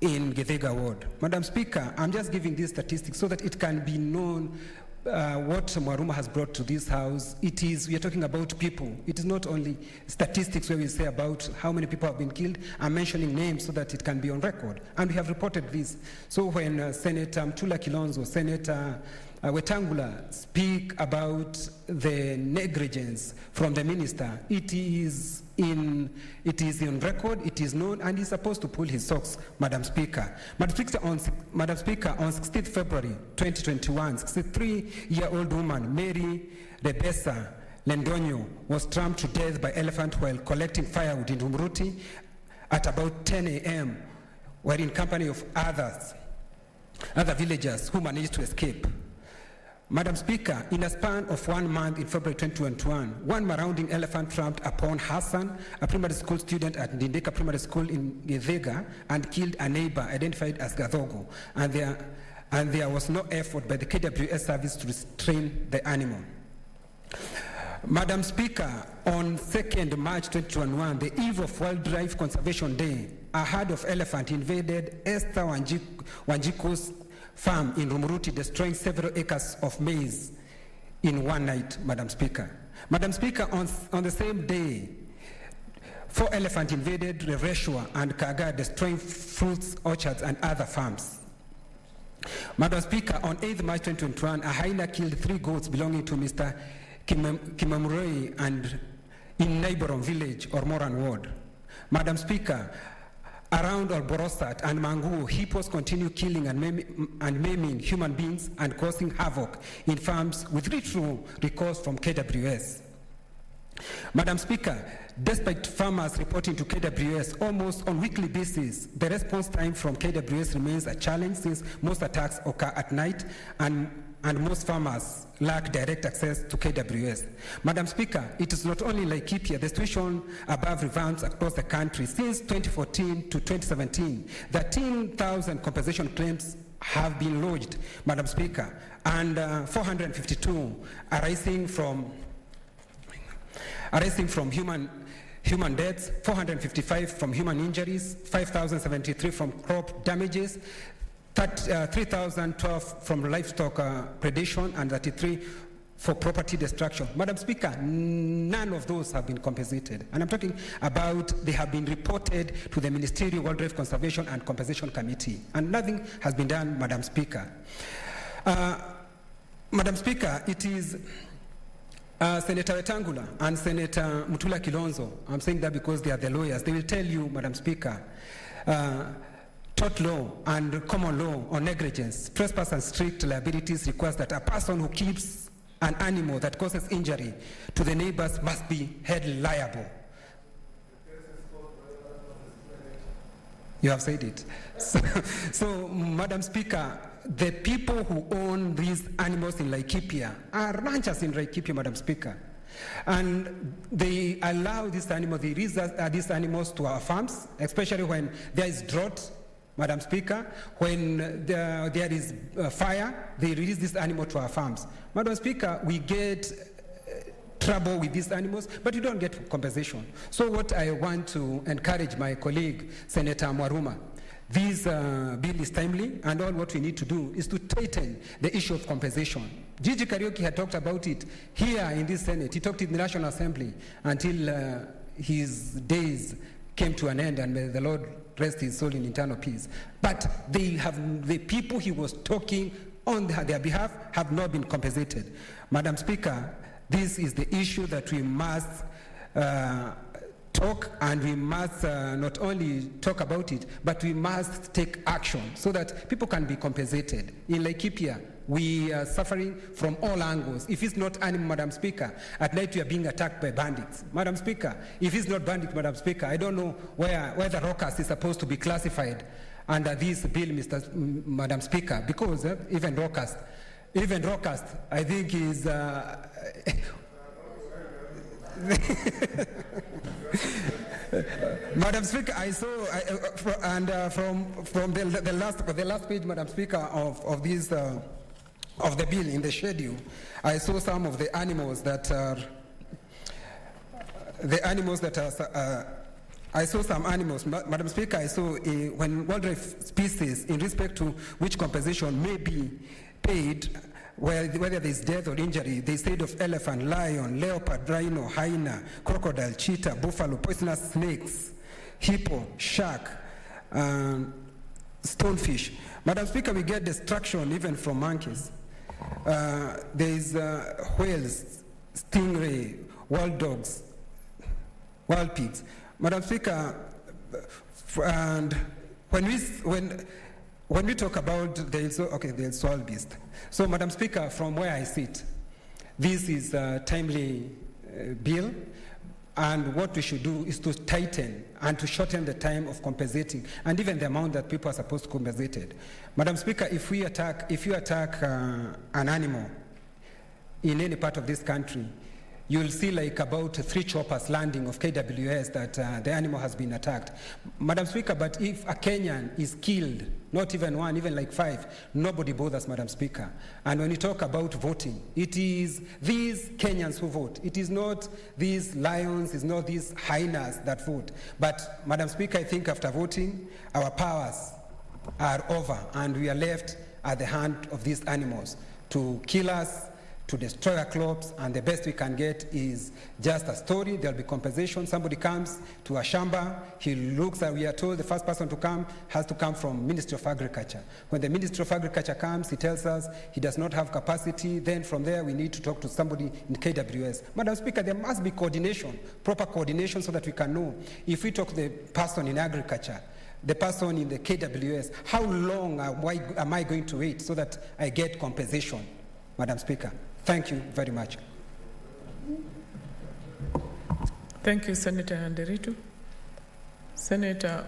in Githega ward. Madam Speaker, I'm just giving these statistics so that it can be known what Mwaruma has brought to this house. We are talking about people. It is not only statistics where we say about how many people have been killed. I'm mentioning names so that it can be on record. And we have reported this. So when Senator Mtula Kilonzo, Senator Wetangula speak about the negligence from the minister, it is on record, it is known, and he's supposed to pull his socks, Madam Speaker. Madam Speaker, on 16th February 2021, 63-year-old woman, Mary Rebesa Lendonyo, was trampled to death by elephant while collecting firewood in Umruti at about 10 a.m., while in company of other villagers who managed to escape. Madam Speaker, in a span of 1 month in February 2021, one marauding elephant trampled upon Hassan, a primary school student at Ndindeka Primary School in Githega, and killed a neighbor identified as Gathogo, and there was no effort by the KWS service to restrain the animal. Madam Speaker, on 2nd March 2021, the eve of Wildlife Conservation Day, a herd of elephant invaded Esther Wanjiko's farm in Rumuruti, destroying several acres of maize in one night, Madam Speaker. Madam Speaker, on the same day, 4 elephants invaded Reveshwa and Kaga, destroying fruits, orchards, and other farms. Madam Speaker, on 8th March 2021, a hyena killed 3 goats belonging to Mr. Kimamuroi and in neighboring village or Moran ward. Madam Speaker, around Alborosat and Mangu, hippos continue killing and maiming human beings and causing havoc in farms with little recourse from KWS. Madam Speaker, despite farmers reporting to KWS almost on weekly basis, the response time from KWS remains a challenge since most attacks occur at night and most farmers lack direct access to KWS. Madam Speaker, it is not only Laikipia, the situation above revamps across the country. Since 2014 to 2017, 13,000 compensation claims have been lodged, Madam Speaker, and 452 arising from human deaths, 455 from human injuries, 5,073 from crop damages, 3,012 from livestock predation, and 33 for property destruction. Madam Speaker, none of those have been compensated. And I'm talking about they have been reported to the Ministerial Wildlife Conservation and Compensation Committee. And nothing has been done, Madam Speaker. Madam Speaker, it is Senator Wetangula and Senator Mutula Kilonzo. I'm saying that because they are the lawyers. They will tell you, Madam Speaker, tort law and common law on negligence, trespass and strict liabilities requires that a person who keeps an animal that causes injury to the neighbors must be held liable. You have said it. So, Madam Speaker, the people who own these animals in Laikipia are ranchers in Laikipia, Madam Speaker. And they allow these animals, they release these animals to our farms, especially when there is drought, Madam Speaker. When there is fire, they release this animal to our farms. Madam Speaker, we get trouble with these animals, but you don't get compensation. So what I want to encourage my colleague, Senator Mwaruma, this bill is timely, and all what we need to do is to tighten the issue of compensation. Gigi Kariuki had talked about it here in this Senate. He talked in the National Assembly until his days came to an end, and may the Lord rest his soul in eternal peace. But the people he was talking on their behalf have not been compensated. Madam Speaker, this is the issue that we must talk, and we must not only talk about it, but we must take action so that people can be compensated. In Laikipia, we are suffering from all angles. If it's not animal, Madam Speaker, at night we are being attacked by bandits. Madam Speaker, if it's not bandits, Madam Speaker, I don't know where the Rockers is supposed to be classified under this bill, Madam Speaker, because even Rockers, I think is... Madam Speaker, I saw, from the last page, Madam Speaker, of this of the bill in the schedule, I saw some of the animals that are I saw some animals, Madam Speaker. I saw when wildlife species in respect to which compensation may be paid, whether there is death or injury. They said of elephant, lion, leopard, rhino, hyena, crocodile, cheetah, buffalo, poisonous snakes, hippo, shark, stonefish. Madam Speaker, we get destruction even from monkeys. There is whales, stingray, wild dogs, wild pigs. Madam Speaker, and when we talk about the wild beast. So, Madam Speaker, from where I sit, this is a timely bill, and what we should do is to tighten and to shorten the time of compensating, and even the amount that people are supposed to compensate it. Madam Speaker, if you attack an animal in any part of this country, you'll see like about 3 choppers landing of KWS that the animal has been attacked. Madam Speaker, but if a Kenyan is killed, not even one, even like 5, nobody bothers, Madam Speaker. And when you talk about voting, it is these Kenyans who vote. It is not these lions, it's not these hyenas that vote. But Madam Speaker, I think after voting, our powers are over, and we are left at the hand of these animals to kill us, to destroy our crops, and the best we can get is just a story. There'll be compensation. Somebody comes to a shamba, he looks, and we are told the first person to come has to come from Ministry of Agriculture. When the Ministry of Agriculture comes, he tells us he does not have capacity. Then from there, we need to talk to somebody in KWS. Madam Speaker, there must be coordination, proper coordination, so that we can know if we talk to the person in agriculture, the person in the KWS, how long am I going to wait so that I get compensation, Madam Speaker? Thank you very much. Thank you, Senator Nderitu. Senator